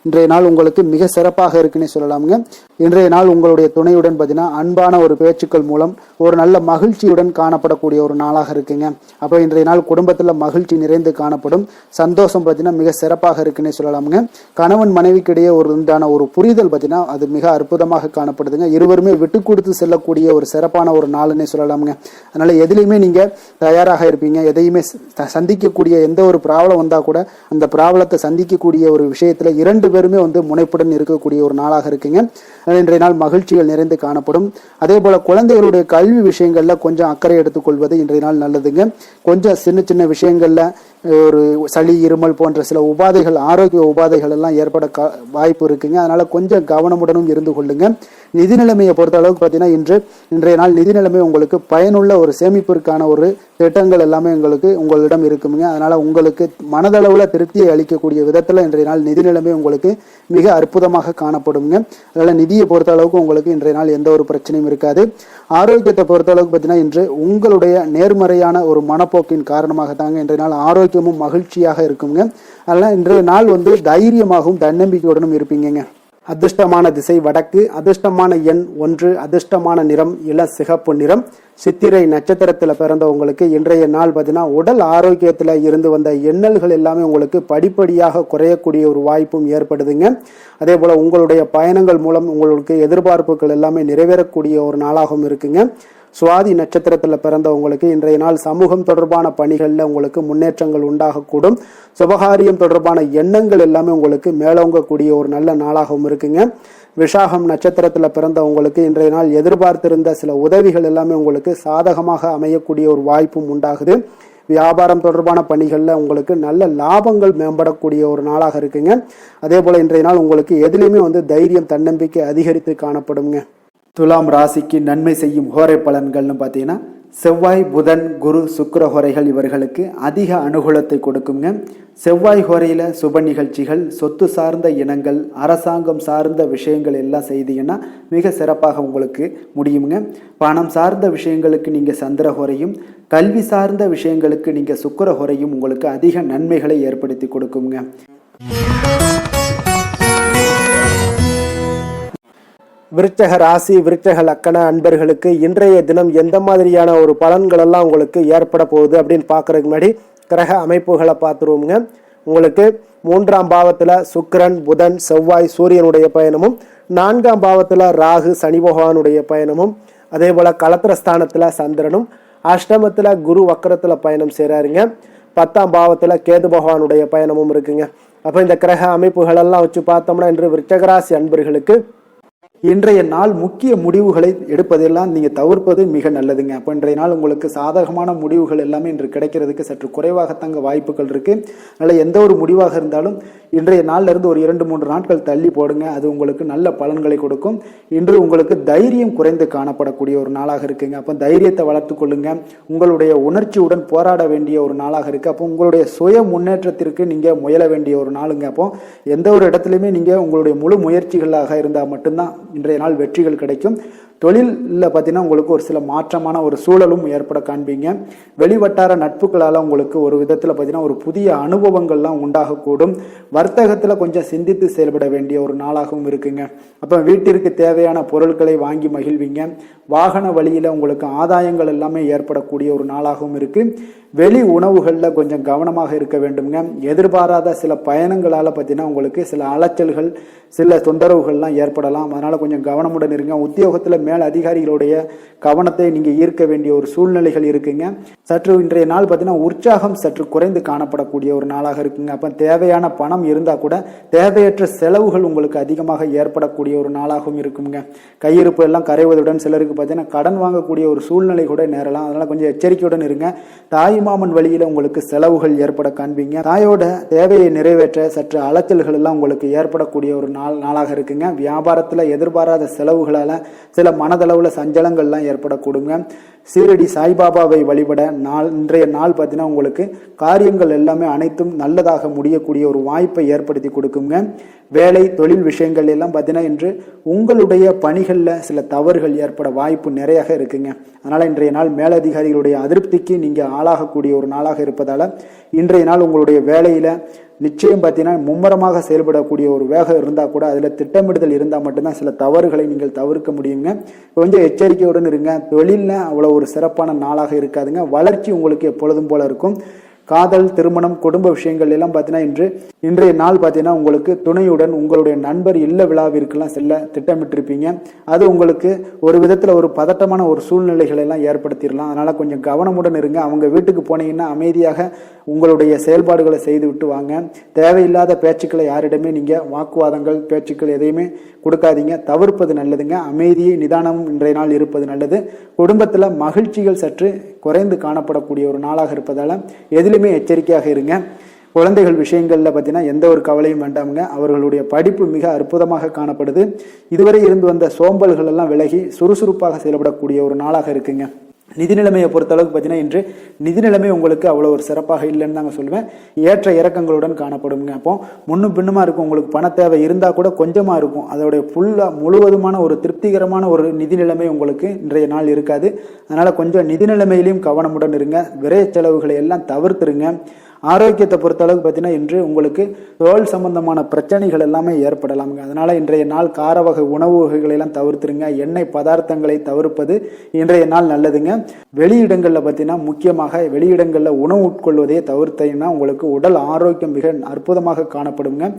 [SPEAKER 1] இன்றைய நாள் உங்களுக்கு மிக சிறப்பாக இருக்குன்னு சொல்லலாமுங்க. இன்றைய நாள் உங்களுடைய துணையுடன் பார்த்தீங்கன்னா அன்பான ஒரு பேச்சுக்கள் மூலம் ஒரு நல்ல மகிழ்ச்சியுடன் காணப்படக்கூடிய ஒரு நாளாக இருக்குங்க. அப்போ இன்றைய நாள் குடும்பத்தில் மகிழ்ச்சி நிறைந்து காணப்படும். சந்தோஷம் பார்த்தீங்கன்னா மிக சிறப்பாக இருக்குன்னு சொல்லலாமுங்க. கணவன் மனைவிக்கு இடையே ஒரு உண்டான ஒரு புரிதல் பார்த்தீங்கன்னா அது மிக அற்புதமாக காணப்படுதுங்க. இருவருமே விட்டு கொடுத்து செல்லக்கூடிய ஒரு சிறப்பான ஒரு நாள்னே சொல்லலாமுங்க. அதனால எதுலையுமே நீங்க தயாராக இருப்பீங்க. எதையுமே சந்திக்கக்கூடிய எந்த ஒரு ப்ராப்ளம் வந்தா கூட அந்த ப்ராப்ளத்தை சந்திக்கக்கூடிய ஒரு விஷயத்துல இரண்டு பேருமே முனைப்புடன் இருக்கக்கூடிய ஒரு நாளாக இருக்குங்க. இன்றைய நாள் மகிழ்ச்சிகள் நிறைந்து காணப்படும். அதே போல குழந்தைகளுடைய கல்வி விஷயங்கள்ல கொஞ்சம் அக்கறை எடுத்துக்கொள்வது இன்றைய நாள் நல்லதுங்க. கொஞ்சம் சின்ன சின்ன விஷயங்கள்ல ஒரு சளி, இருமல் போன்ற சில உபாதைகள், ஆரோக்கிய உபாதைகள் எல்லாம் ஏற்பட வாய்ப்பு இருக்குங்க. அதனால கொஞ்சம் கவனமுடனும் இருந்து கொள்ளுங்க. நிதி நிலைமையை பொறுத்த அளவுக்கு பார்த்தீங்கன்னா இன்றைய நாள் நிதி நிலைமை உங்களுக்கு பயனுள்ள ஒரு சேமிப்பிற்கான ஒரு திட்டங்கள் எல்லாமே உங்களிடம் இருக்குங்க. அதனால உங்களுக்கு மனதளவுல திருப்தியை அளிக்கக்கூடிய விதத்துல இன்றைய நாள் நிதி நிலைமை உங்களுக்கு மிக அற்புதமாக காணப்படுங்க. அதனால நிதியை பொறுத்த அளவுக்கு உங்களுக்கு இன்றைய நாள் எந்த ஒரு பிரச்சனையும் இருக்காது. ஆரோக்கியத்தை பொறுத்த அளவுக்கு பார்த்தீங்கன்னா இன்று உங்களுடைய நேர்மறையான ஒரு மனப்போக்கின் காரணமாக தாங்க இன்றைய நாள் ஆரோக்கியமும் மகிழ்ச்சியாக இருக்குங்க. அதனால இன்றைய நாள் தைரியமாகவும் தன்னம்பிக்கையுடனும் இருப்பீங்க. அதிர்ஷ்டமான திசை வடக்கு, அதிர்ஷ்டமான எண் 1, அதிர்ஷ்டமான நிறம் இள சிகப்பு நிறம். சித்திரை நட்சத்திரத்தில் பிறந்தவங்களுக்கு இன்றைய நாள் பார்த்தீங்கன்னா உடல் ஆரோக்கியத்தில் இருந்து வந்த எண்ணல்கள் எல்லாமே உங்களுக்கு படிப்படியாக குறையக்கூடிய ஒரு வாய்ப்பும் ஏற்படுதுங்க. அதே போல் உங்களுடைய பயணங்கள் மூலம் உங்களுக்கு எதிர்பார்ப்புகள் எல்லாமே நிறைவேறக்கூடிய ஒரு நாளாகவும் இருக்குங்க. சுவாதி நட்சத்திரத்தில் பிறந்தவங்களுக்கு இன்றைய நாள் சமூகம் தொடர்பான பணிகளில் உங்களுக்கு முன்னேற்றங்கள் உண்டாகக்கூடும். சுபகாரியம் தொடர்பான எண்ணங்கள் எல்லாமே உங்களுக்கு மேலோங்கக்கூடிய ஒரு நல்ல நாளாகவும் இருக்குங்க. விஷாகம் நட்சத்திரத்தில் பிறந்தவங்களுக்கு இன்றைய நாள் எதிர்பார்த்திருந்த சில உதவிகள் எல்லாமே உங்களுக்கு சாதகமாக அமையக்கூடிய ஒரு வாய்ப்பும் உண்டாகுது. வியாபாரம் தொடர்பான பணிகளில் உங்களுக்கு நல்ல லாபங்கள் மேம்படக்கூடிய ஒரு நாளாக இருக்குங்க. அதே போல் இன்றைய நாள் உங்களுக்கு எதிலையுமே தைரியம், தன்னம்பிக்கை அதிகரித்து காணப்படுங்க. துலாம் ராசிக்கு நன்மை செய்யும் ஹோரை பலன்கள்னு பார்த்தீங்கன்னா செவ்வாய் புதன் குரு சுக்கிர ஹோரைகள் இவர்களுக்கு அதிக அனுகூலத்தை கொடுக்குங்க. செவ்வாய் ஹோரையில் சுப நிகழ்ச்சிகள், சொத்து சார்ந்த இனங்கள், அரசாங்கம் சார்ந்த விஷயங்கள் எல்லாம் செய்தீங்கன்னா மிக சிறப்பாக உங்களுக்கு முடியுங்க. பணம் சார்ந்த விஷயங்களுக்கு நீங்கள் சந்திர ஹோரையும், கல்வி சார்ந்த விஷயங்களுக்கு நீங்கள் சுக்கிர ஹோரையும் உங்களுக்கு அதிக நன்மைகளை ஏற்படுத்தி கொடுக்குங்க. விருச்சக ராசி விருச்சக லக்கண அன்பர்களுக்கு இன்றைய தினம் எந்த மாதிரியான ஒரு பலன்கள் எல்லாம் உங்களுக்கு ஏற்பட போகுது அப்படின்னு பார்க்கறதுக்கு முன்னாடி கிரக அமைப்புகளை பார்த்துருவோங்க. உங்களுக்கு 3ஆம் பாவத்தில் சுக்கிரன் புதன் செவ்வாய் சூரியனுடைய பயணமும், 4ஆம் பாவத்தில் ராகு சனி பகவானுடைய பயணமும், அதே போல் கலத்திரஸ்தானத்தில் சந்திரனும், அஷ்டமத்தில் குரு வக்கரத்தில் பயணம் செய்கிறாருங்க. 10ஆம் பாவத்தில் கேது பகவானுடைய பயணமும் இருக்குங்க. அப்போ இந்த கிரக அமைப்புகளெல்லாம் வச்சு பார்த்தோம்னா இன்று விருச்சகராசி அன்பர்களுக்கு இன்றைய நாள் முக்கிய முடிவுகளை எடுப்பதெல்லாம் நீங்கள் தவிர்ப்பது மிக நல்லதுங்க. அப்போ இன்றைய நாள் உங்களுக்கு சாதகமான முடிவுகள் எல்லாமே இன்று கிடைக்கிறதுக்கு சற்று குறைவாகத்தாங்க வாய்ப்புகள் இருக்குது. அதனால் எந்த ஒரு முடிவாக இருந்தாலும் இன்றைய நாளிலிருந்து ஒரு 2-3 நாட்கள் தள்ளி போடுங்க. அது உங்களுக்கு நல்ல பலன்களை கொடுக்கும். இன்று உங்களுக்கு தைரியம் குறைந்து காணப்படக்கூடிய ஒரு நாளாக இருக்குங்க. அப்போ தைரியத்தை வளர்த்து கொள்ளுங்க. உங்களுடைய உணர்ச்சியுடன் போராட வேண்டிய ஒரு நாளாக இருக்குது. அப்போ உங்களுடைய சுய முன்னேற்றத்திற்கு நீங்கள் முயல வேண்டிய ஒரு நாளுங்க. அப்போ எந்த ஒரு இடத்துலையுமே நீங்கள் உங்களுடைய முழு முயற்சிகளாக இருந்தால் மட்டும்தான் இன்றைய நாள் வெற்றிகள் கிடைக்கும். தொழிலில் பார்த்தீங்கன்னா உங்களுக்கு ஒரு சில மாற்றமான ஒரு சூழலும் ஏற்பட காண்பீங்க. வெளிவட்டார நட்புகளால் உங்களுக்கு ஒரு விதத்தில் பார்த்தீங்கன்னா ஒரு புதிய அனுபவங்கள்லாம் உண்டாகக்கூடும். வர்த்தகத்தில் கொஞ்சம் சிந்தித்து செயல்பட வேண்டிய ஒரு நாளாகவும் இருக்குங்க. அப்போ வீட்டிற்கு தேவையான பொருட்களை வாங்கி மகிழ்வீங்க. வாகன வழியில் உங்களுக்கு ஆதாயங்கள் எல்லாமே ஏற்படக்கூடிய ஒரு நாளாகவும் இருக்குது. வெளி உணவுகளில் கொஞ்சம் கவனமாக இருக்க வேண்டுங்க. எதிர்பாராத சில பயணங்களால் பார்த்தீங்கன்னா உங்களுக்கு சில அலைச்சல்கள், சில தொந்தரவுகள்லாம் ஏற்படலாம். அதனால் கொஞ்சம் கவனமுடன் இருங்க. உத்தியோகத்தில் மேல் அதிகாரிகளுடைய கவனத்தை நீங்கள் ஈர்க்க வேண்டிய ஒரு சூழ்நிலைகள் இருக்குங்க. சற்று இன்றைய நாள் பார்த்தீங்கன்னா உற்சாகம் சற்று குறைந்து காணப்படக்கூடிய ஒரு நாளாக இருக்குங்க. அப்போ தேவையான பணம் இருந்தால் கூட தேவையற்ற செலவுகள் உங்களுக்கு அதிகமாக ஏற்படக்கூடிய ஒரு நாளாகவும் இருக்குங்க. கையிருப்பு எல்லாம் கரைவதுடன் சிலருக்கு பார்த்தீங்கன்னா கடன் வாங்கக்கூடிய ஒரு சூழ்நிலை கூட நேரலாம். அதனால் கொஞ்சம் எச்சரிக்கையுடன் இருங்க. தாய்மாமன் வழியில் உங்களுக்கு செலவுகள் ஏற்பட காண்பீங்க. தாயோட தேவையை நிறைவேற்ற சற்று அலைச்சல்கள் எல்லாம் உங்களுக்கு ஏற்படக்கூடிய ஒரு நாளாக இருக்குங்க. வியாபாரத்தில் எதிர்பாராத செலவுகளால் சில மனதளவில் சஞ்சலங்கள்லாம் ஏற்படக்கூடுங்க. சீரடி சாய்பாபாவை வழிபட இன்றைய நாள் பார்த்தீங்கன்னா உங்களுக்கு காரியங்கள் எல்லாமே அனைத்தும் நல்லதாக முடியக்கூடிய ஒரு வாய்ப்பை ஏற்படுத்தி கொடுக்குங்க. வேலை தொழில் விஷயங்கள் எல்லாம் பார்த்தீங்கன்னா இன்று உங்களுடைய பணிகளில் சில தவறுகள் ஏற்பட வாய்ப்பு நிறைய இருக்குங்க. அதனால் இன்றைய நாள் மேலதிகாரிகளுடைய அதிருப்திக்கு நீங்கள் ஆளாகக்கூடிய ஒரு நாளாக இருப்பதால் இன்றைய நாள் உங்களுடைய வேலையில் நிச்சயம் பார்த்தீங்கன்னா மும்முரமாக செயல்படக்கூடிய ஒரு வேகம் இருந்தால் கூட அதில் திட்டமிடுதல் இருந்தால் மட்டும்தான் சில தவறுகளை நீங்கள் தவிர்க்க முடியுங்க. கொஞ்சம் எச்சரிக்கையுடன் இருங்க. தொழிலில் அவ்வளோ ஒரு சிறப்பான நாளாக இருக்காதுங்க. வளர்ச்சி உங்களுக்கு எப்பொழுதும் போல இருக்கும். காதல், திருமணம், குடும்ப விஷயங்கள் எல்லாம் பார்த்தீங்கன்னா இன்றைய நாள் பார்த்தீங்கன்னா உங்களுக்கு துணையுடன் உங்களுடைய நண்பர் இல்ல விழாவிற்கெல்லாம் செல்ல திட்டமிட்டிருப்பீங்க. அது உங்களுக்கு ஒரு விதத்தில் ஒரு பதட்டமான ஒரு சூழ்நிலைகளை எல்லாம் ஏற்படுத்திடலாம். அதனால் கொஞ்சம் கவனமுடன் இருங்க. அவங்க வீட்டுக்கு போனீங்கன்னா அமைதியாக உங்களுடைய செயல்பாடுகளை செய்து விட்டு வாங்க. தேவையில்லாத பேச்சுக்களை யாரிடமே நீங்கள் வாக்குவாதங்கள் பேச்சுக்கள் எதையுமே கொடுக்காதீங்க. தவிர்ப்பது நல்லதுங்க. அமைதியை நிதானமும் இன்றைய நாள் இருப்பது நல்லது. குடும்பத்தில் மகிழ்ச்சிகள் சற்று குறைந்து காணப்படக்கூடிய ஒரு நாளாக இருப்பதால் எதிலுமே எச்சரிக்கையாக இருங்க. குழந்தைகள் விஷயங்களில் பார்த்தீங்கன்னா எந்த ஒரு கவலையும் வேண்டாமுங்க. அவர்களுடைய படிப்பு மிக அற்புதமாக காணப்படுது. இதுவரை இருந்து வந்த சோம்பல்கள் எல்லாம் விலகி சுறுசுறுப்பாக செயல்படக்கூடிய ஒரு நாளாக இருக்குங்க. நிதி நிலைமையை பொறுத்தளவுக்கு பார்த்தீங்கன்னா இன்று நிதி நிலைமை உங்களுக்கு அவ்வளோ ஒரு சிறப்பாக இல்லைன்னு தாங்க சொல்லுவேன். ஏற்ற இறக்கங்களுடன் காணப்படுங்க. அப்போ முன்னும் பின்னுமா இருக்கும். உங்களுக்கு பண தேவை இருந்தால் கூட கொஞ்சமாக இருக்கும். அதோடைய முழுவதுமான ஒரு திருப்திகரமான ஒரு நிதி நிலைமை உங்களுக்கு இன்றைய நாள் இருக்காது. அதனால் கொஞ்சம் நிதி நிலைமையிலையும் கவனமுடன் இருங்க. விரைய செலவுகளை எல்லாம் தவிர்த்துருங்க. ஆரோக்கியத்தை பொறுத்தளவுக்கு பார்த்தீங்கன்னா இன்று உங்களுக்கு தோல் சம்பந்தமான பிரச்சனைகள் எல்லாமே ஏற்படலாமுங்க. அதனால் இன்றைய நாள் கார வகை உணவு வகைகளெல்லாம் தவிர்த்துருங்க. எண்ணெய் பதார்த்தங்களை தவிர்ப்பது இன்றைய நாள் நல்லதுங்க. வெளியிடங்களில் பார்த்தீங்கன்னா முக்கியமாக வெளியிடங்களில் உணவு உட்கொள்வதையே தவிர்த்தீங்கன்னா உங்களுக்கு உடல் ஆரோக்கியம் மிக அற்புதமாக காணப்படுங்க.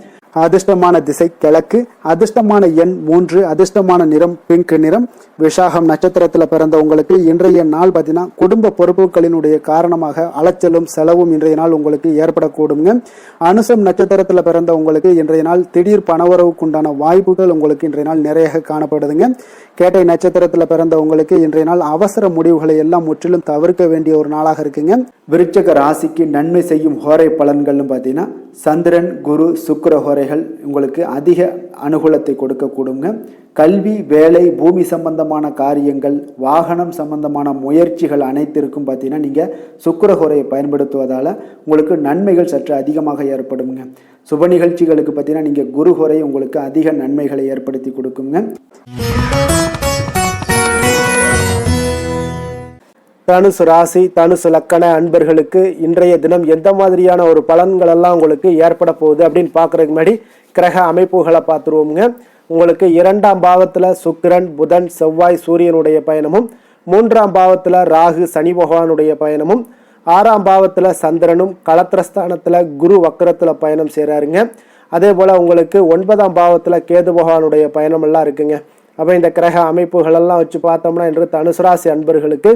[SPEAKER 1] அதிர்ஷ்டமான திசை கிழக்கு, அதிர்ஷ்டமான எண் 3, அதிர்ஷ்டமான நிறம் பிங்க் நிறம். விசாகம் நட்சத்திரத்தில் பிறந்த உங்களுக்கு இன்றைய நாள் பார்த்தீங்கன்னா குடும்ப பொறுப்புகளினுடைய காரணமாக அலைச்சலும் செலவும் இன்றைய நாள் உங்களுக்கு ஏற்படக்கூடுங்க. அனுசம் நட்சத்திரத்தில் பிறந்த உங்களுக்கு இன்றைய நாள் திடீர் பணவரவுக்கு உண்டான வாய்ப்புகள் உங்களுக்கு இன்றைய நாள் நிறைய காணப்படுதுங்க. கேட்டை நட்சத்திரத்தில் பிறந்த உங்களுக்கு இன்றைய நாள் அவசர முடிவுகளை எல்லாம் முற்றிலும் தவிர்க்க வேண்டிய ஒரு நாளாக இருக்குங்க. விருச்சிக ராசிக்கு நன்மை செய்யும் ஹோரை பலன்கள்னு பார்த்தீங்கன்னா சந்திரன் குரு சுக்கிர ஹோரைகள் உங்களுக்கு அதிக அனுகூலத்தை கொடுக்கக்கூடுங்க. கல்வி, வேலை, பூமி சம்பந்தமான காரியங்கள், வாகனம் சம்பந்தமான முயற்சிகள் அனைத்திற்கும் பார்த்தீங்கன்னா நீங்கள் சுக்கிர ஹோரையை பயன்படுத்துவதால் உங்களுக்கு நன்மைகள் சற்று அதிகமாக ஏற்படுங்க. சுப நிகழ்ச்சிகளுக்கு பார்த்தீங்கன்னா நீங்கள் குரு ஹோரை உங்களுக்கு அதிக நன்மைகளை ஏற்படுத்தி கொடுக்குங்க. தனுசு ராசி, தனுசு லக்கண அன்பர்களுக்கு இன்றைய தினம் எந்த மாதிரியான ஒரு பலன்கள் எல்லாம் உங்களுக்கு ஏற்பட போகுது அப்படின்னு பார்க்கறதுக்கு முன்னாடி கிரக அமைப்புகளை பார்த்துருவோமுங்க. உங்களுக்கு 2ஆம் பாவத்தில் சுக்கிரன், புதன், செவ்வாய், சூரியனுடைய பயணமும், 3ஆம் பாவத்தில் ராகு, சனி பகவானுடைய பயணமும், 6ஆம் பாவத்தில் சந்திரனும், களத்திரஸ்தானத்தில் குரு வக்கரத்தில் பயணம் செய்கிறாருங்க. அதே போல் உங்களுக்கு 9ஆம் பாவத்தில் கேது பகவானுடைய பயணம் எல்லாம் இருக்குங்க. அப்போ இந்த கிரக அமைப்புகளெல்லாம் வச்சு பார்த்தோம்னா இன்று தனுசு ராசி அன்பர்களுக்கு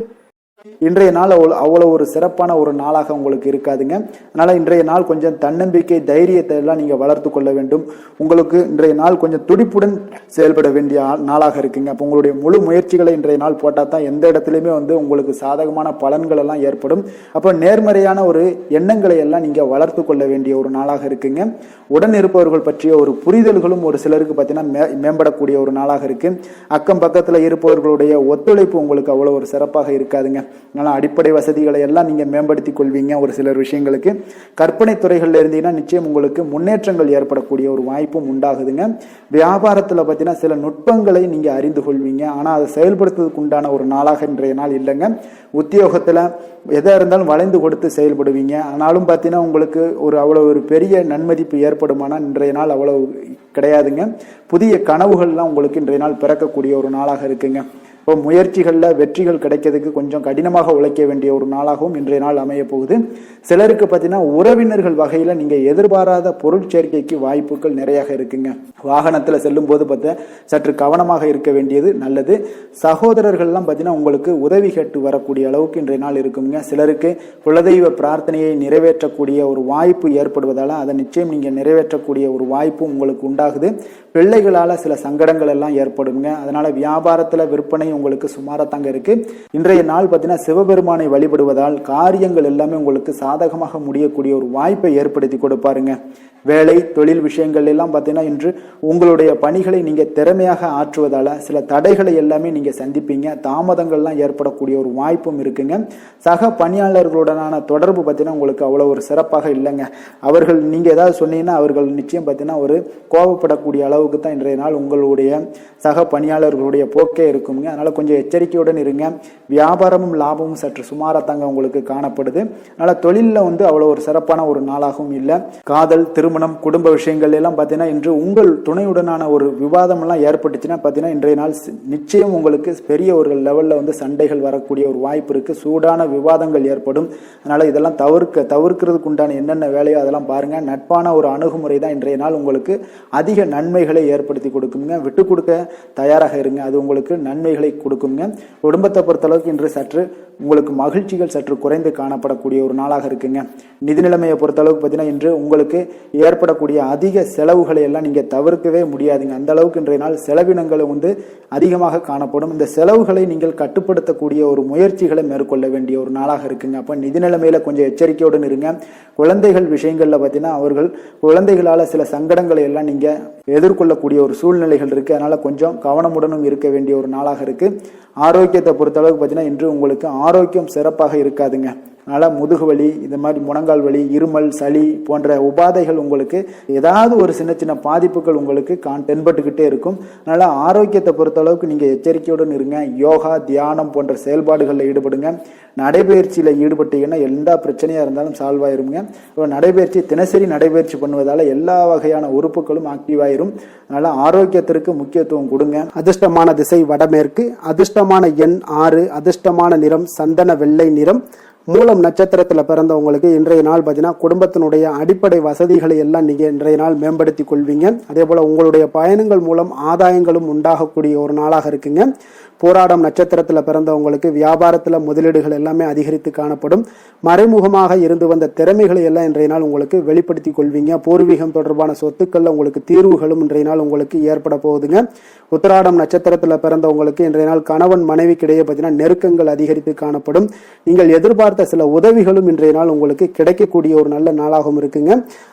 [SPEAKER 1] இன்றைய நாள் அவ்வளோ ஒரு சிறப்பான ஒரு நாளாக உங்களுக்கு இருக்காதுங்க. அதனால் இன்றைய நாள் கொஞ்சம் தன்னம்பிக்கை, தைரியத்தை எல்லாம் நீங்கள் வளர்த்து கொள்ள வேண்டும். உங்களுக்கு இன்றைய நாள் கொஞ்சம் துடிப்புடன் செயல்பட வேண்டிய நாளாக இருக்குங்க. அப்போ உங்களுடைய முழு முயற்சிகளை இன்றைய நாள் போட்டால் தான் எந்த இடத்துலையுமே உங்களுக்கு சாதகமான பலன்கள் எல்லாம் ஏற்படும். அப்போ நேர்மறையான ஒரு எண்ணங்களை எல்லாம் நீங்கள் வளர்த்து கொள்ள வேண்டிய ஒரு நாளாக இருக்குங்க. உடன் இருப்பவர்கள் பற்றிய ஒரு புரிதல்களும் ஒரு சிலருக்கு பார்த்தீங்கன்னா மேம்படக்கூடிய ஒரு நாளாக இருக்கு. அக்கம் பக்கத்தில் இருப்பவர்களுடைய ஒத்துழைப்பு உங்களுக்கு அவ்வளோ ஒரு சிறப்பாக இருக்காதுங்க. அதனால் அடிப்படை வசதிகளை எல்லாம் நீங்கள் மேம்படுத்தி கொள்வீங்க. ஒரு சிலர் விஷயங்களுக்கு கற்பனை துறைகளில் இருந்தீங்கன்னா நிச்சயம் உங்களுக்கு முன்னேற்றங்கள் ஏற்படக்கூடிய ஒரு வாய்ப்பும் உண்டாகுதுங்க. வியாபாரத்தில் பார்த்தீங்கன்னா சில நுட்பங்களை நீங்கள் அறிந்து கொள்வீங்க. ஆனால் அதை செயல்படுத்துவதற்கு உண்டான ஒரு நாளாக இன்றைய நாள் இல்லைங்க. உத்தியோகத்தில் எதாக இருந்தாலும் வளைந்து கொடுத்து செயல்படுவீங்க. ஆனாலும் பார்த்தீங்கன்னா உங்களுக்கு அவ்வளோ ஒரு பெரிய நன்மதிப்பு ஏற்படுமானால் இன்றைய நாள் அவ்வளோ கிடையாதுங்க. புதிய கனவுகள்லாம் உங்களுக்கு இன்றைய நாள் பிறக்கக்கூடிய ஒரு நாளாக இருக்குங்க. இப்போ முயற்சிகளில் வெற்றிகள் கிடைக்கிறதுக்கு கொஞ்சம் கடினமாக உழைக்க வேண்டிய ஒரு நாளாகவும் இன்றைய நாள் அமைய போகுது. சிலருக்கு பார்த்தீங்கன்னா உறவினர்கள் வகையில் நீங்கள் எதிர்பாராத பொருள் சேர்க்கைக்கு வாய்ப்புகள் நிறையாக இருக்குங்க. வாகனத்தில் செல்லும் போது பார்த்தா சற்று கவனமாக இருக்க வேண்டியது நல்லது. சகோதரர்கள்லாம் பார்த்தீங்கன்னா உங்களுக்கு உதவி கேட்டு வரக்கூடிய அளவுக்கு இன்றைய நாள் இருக்குங்க. சிலருக்கு குலதெய்வ பிரார்த்தனையை நிறைவேற்றக்கூடிய ஒரு வாய்ப்பு ஏற்படுவதால் அதை நிச்சயம் நீங்கள் நிறைவேற்றக்கூடிய ஒரு வாய்ப்பும் உங்களுக்கு உண்டாகுது. பிள்ளைகளால் சில சங்கடங்கள் எல்லாம் ஏற்படுங்க. அதனால வியாபாரத்தில் விற்பனை உங்களுக்கு சுமாராக இருக்கு. இன்றைய நாள் பார்த்தீங்கன்னா சிவபெருமானை வழிபடுவதால் காரியங்கள் எல்லாமே உங்களுக்கு சாதகமாக முடியக்கூடிய ஒரு வாய்ப்பை ஏற்படுத்தி கொடுப்பாருங்க. வேலை, தொழில் விஷயங்கள் எல்லாம் பார்த்தீங்கன்னா இன்று உங்களுடைய பணிகளை நீங்கள் திறமையாக ஆற்றுவதால் சில தடைகளை எல்லாமே நீங்கள் சந்திப்பீங்க. தாமதங்கள்லாம் ஏற்படக்கூடிய ஒரு வாய்ப்பும் இருக்குங்க. சக பணியாளர்களுடனான தொடர்பு பார்த்தீங்கன்னா உங்களுக்கு அவ்வளோ ஒரு சிறப்பாக இல்லைங்க. அவர்கள் நீங்கள் ஏதாவது சொன்னீங்கன்னா அவர்கள் நிச்சயம் பார்த்தீங்கன்னா ஒரு கோபப்படக்கூடிய அளவுக்கு தான் இன்றைய நாள் உங்களுடைய சக பணியாளர்களுடைய போக்கே இருக்குங்க. அதனால் கொஞ்சம் எச்சரிக்கையுடன் இருங்க. வியாபாரமும் லாபமும் சற்று சுமாராக உங்களுக்கு காணப்படுது. அதனால் தொழிலில் அவ்வளோ ஒரு சிறப்பான ஒரு நாளாகவும் இல்லை. காதல், திருமணம், குடும்ப விஷயங்கள் எல்லாம் பார்த்தீங்கன்னா இன்று உங்கள் துணையுடனான ஒரு விவாதம் எல்லாம் ஏற்பட்டுச்சுன்னா பார்த்தீங்கன்னா இன்றைய நாள் நிச்சயம் உங்களுக்கு பெரிய ஒரு லெவலில் சண்டைகள் வரக்கூடிய ஒரு வாய்ப்பு இருக்குது. சூடான விவாதங்கள் ஏற்படும். அதனால் இதெல்லாம் தவிர்க்கிறதுக்கு உண்டான என்னென்ன வேலையோ அதெல்லாம் பாருங்கள். நட்பான ஒரு அணுகுமுறை தான் இன்றைய நாள் உங்களுக்கு அதிக நன்மைகளை ஏற்படுத்தி கொடுக்குங்க. விட்டு கொடுக்க தயாராக இருங்க. அது உங்களுக்கு நன்மைகளை கொடுக்குங்க. குடும்பத்தை பொறுத்தளவுக்கு இன்று சற்று உங்களுக்கு மகிழ்ச்சிகள் சற்று குறைந்து காணப்படக்கூடிய ஒரு நாளாக இருக்குங்க. நிதி நிலைமையை பொறுத்தளவுக்கு பார்த்தீங்கன்னா இன்று உங்களுக்கு ஏற்படக்கூடிய அதிக செலவுகளை எல்லாம் நீங்கள் தவிர்க்கவே முடியாதுங்க. அந்த அளவுக்கு இன்றைய நாள் செலவினங்கள் அதிகமாக காணப்படும். இந்த செலவுகளை நீங்கள் கட்டுப்படுத்தக்கூடிய ஒரு முயற்சிகளை மேற்கொள்ள வேண்டிய ஒரு நாளாக இருக்குங்க. அப்போ நிதி நிலைமையில கொஞ்சம் எச்சரிக்கையுடன் இருங்க. குழந்தைகள் விஷயங்கள்ல பார்த்தீங்கன்னா அவர்கள் குழந்தைகளால் சில சங்கடங்களை எல்லாம் நீங்கள் எதிர்கொள்ளக்கூடிய ஒரு சூழ்நிலைகள் இருக்குது. அதனால கொஞ்சம் கவனமுடனும் இருக்க வேண்டிய ஒரு நாளாக இருக்கு. ஆரோக்கியத்தை பொறுத்தளவுக்கு பார்த்தீங்கன்னா இன்று உங்களுக்கு ஆரோக்கியம் சிறப்பாக இருக்காதுங்க. அதனால் முதுகு வலி, இந்த மாதிரி முழங்கால் வலி, இருமல், சளி போன்ற உபாதைகள் உங்களுக்கு ஏதாவது ஒரு சின்ன சின்ன பாதிப்புகள் உங்களுக்கு தென்பட்டுக்கிட்டே இருக்கும். அதனால் ஆரோக்கியத்தை பொறுத்தளவுக்கு நீங்கள் எச்சரிக்கையுடன் இருங்க. யோகா, தியானம் போன்ற செயல்பாடுகளில் ஈடுபடுங்க. நடைபயிற்சியில் ஈடுபட்டீங்கன்னா எந்த பிரச்சனையாக இருந்தாலும் சால்வ் ஆயிருங்க. நடைபயிற்சி தினசரி நடைபயிற்சி பண்ணுவதால் எல்லா வகையான உறுப்புகளும் ஆக்டிவ் ஆயிரும். அதனால் ஆரோக்கியத்திற்கு முக்கியத்துவம் கொடுங்க. அதிர்ஷ்டமான திசை வடமேற்கு, அதிர்ஷ்டமான எண் 6, அதிர்ஷ்டமான நிறம் சந்தன வெள்ளை நிறம். மூலம் நட்சத்திரத்தில் பிறந்தவங்களுக்கு இன்றைய நாள் பார்த்தீங்கன்னா குடும்பத்தினுடைய அடிப்படை வசதிகளை எல்லாம் நீங்கள் இன்றைய நாள் மேம்படுத்தி கொள்வீங்க. அதே போல் உங்களுடைய பயணங்கள் மூலம் ஆதாயங்களும் உண்டாகக்கூடிய ஒரு நாளாக இருக்குங்க. போராடம் நட்சத்திரத்தில் பிறந்தவங்களுக்கு வியாபாரத்தில் முதலீடுகள் எல்லாமே அதிகரித்து காணப்படும். மறைமுகமாக இருந்து வந்த திறமைகளை எல்லாம் இன்றைய நாள் உங்களுக்கு வெளிப்படுத்தி கொள்வீங்க. பூர்வீகம் தொடர்பான சொத்துக்களில் உங்களுக்கு தீர்வுகளும் இன்றைய நாள் உங்களுக்கு ஏற்பட போகுதுங்க. உத்திராடம் நட்சத்திரத்தில் பிறந்தவங்களுக்கு இன்றைய நாள் கணவன் மனைவிக்கிடையே பார்த்தீங்கன்னா நெருக்கங்கள் அதிகரித்து காணப்படும். நீங்கள் எதிர்பார்த்த எதிர்பார்த்த சில உதவிகளும் இன்றைய நாள் உங்களுக்கு கிடைக்கக்கூடிய ஒரு நல்ல நாளாகவும் இருக்குங்க.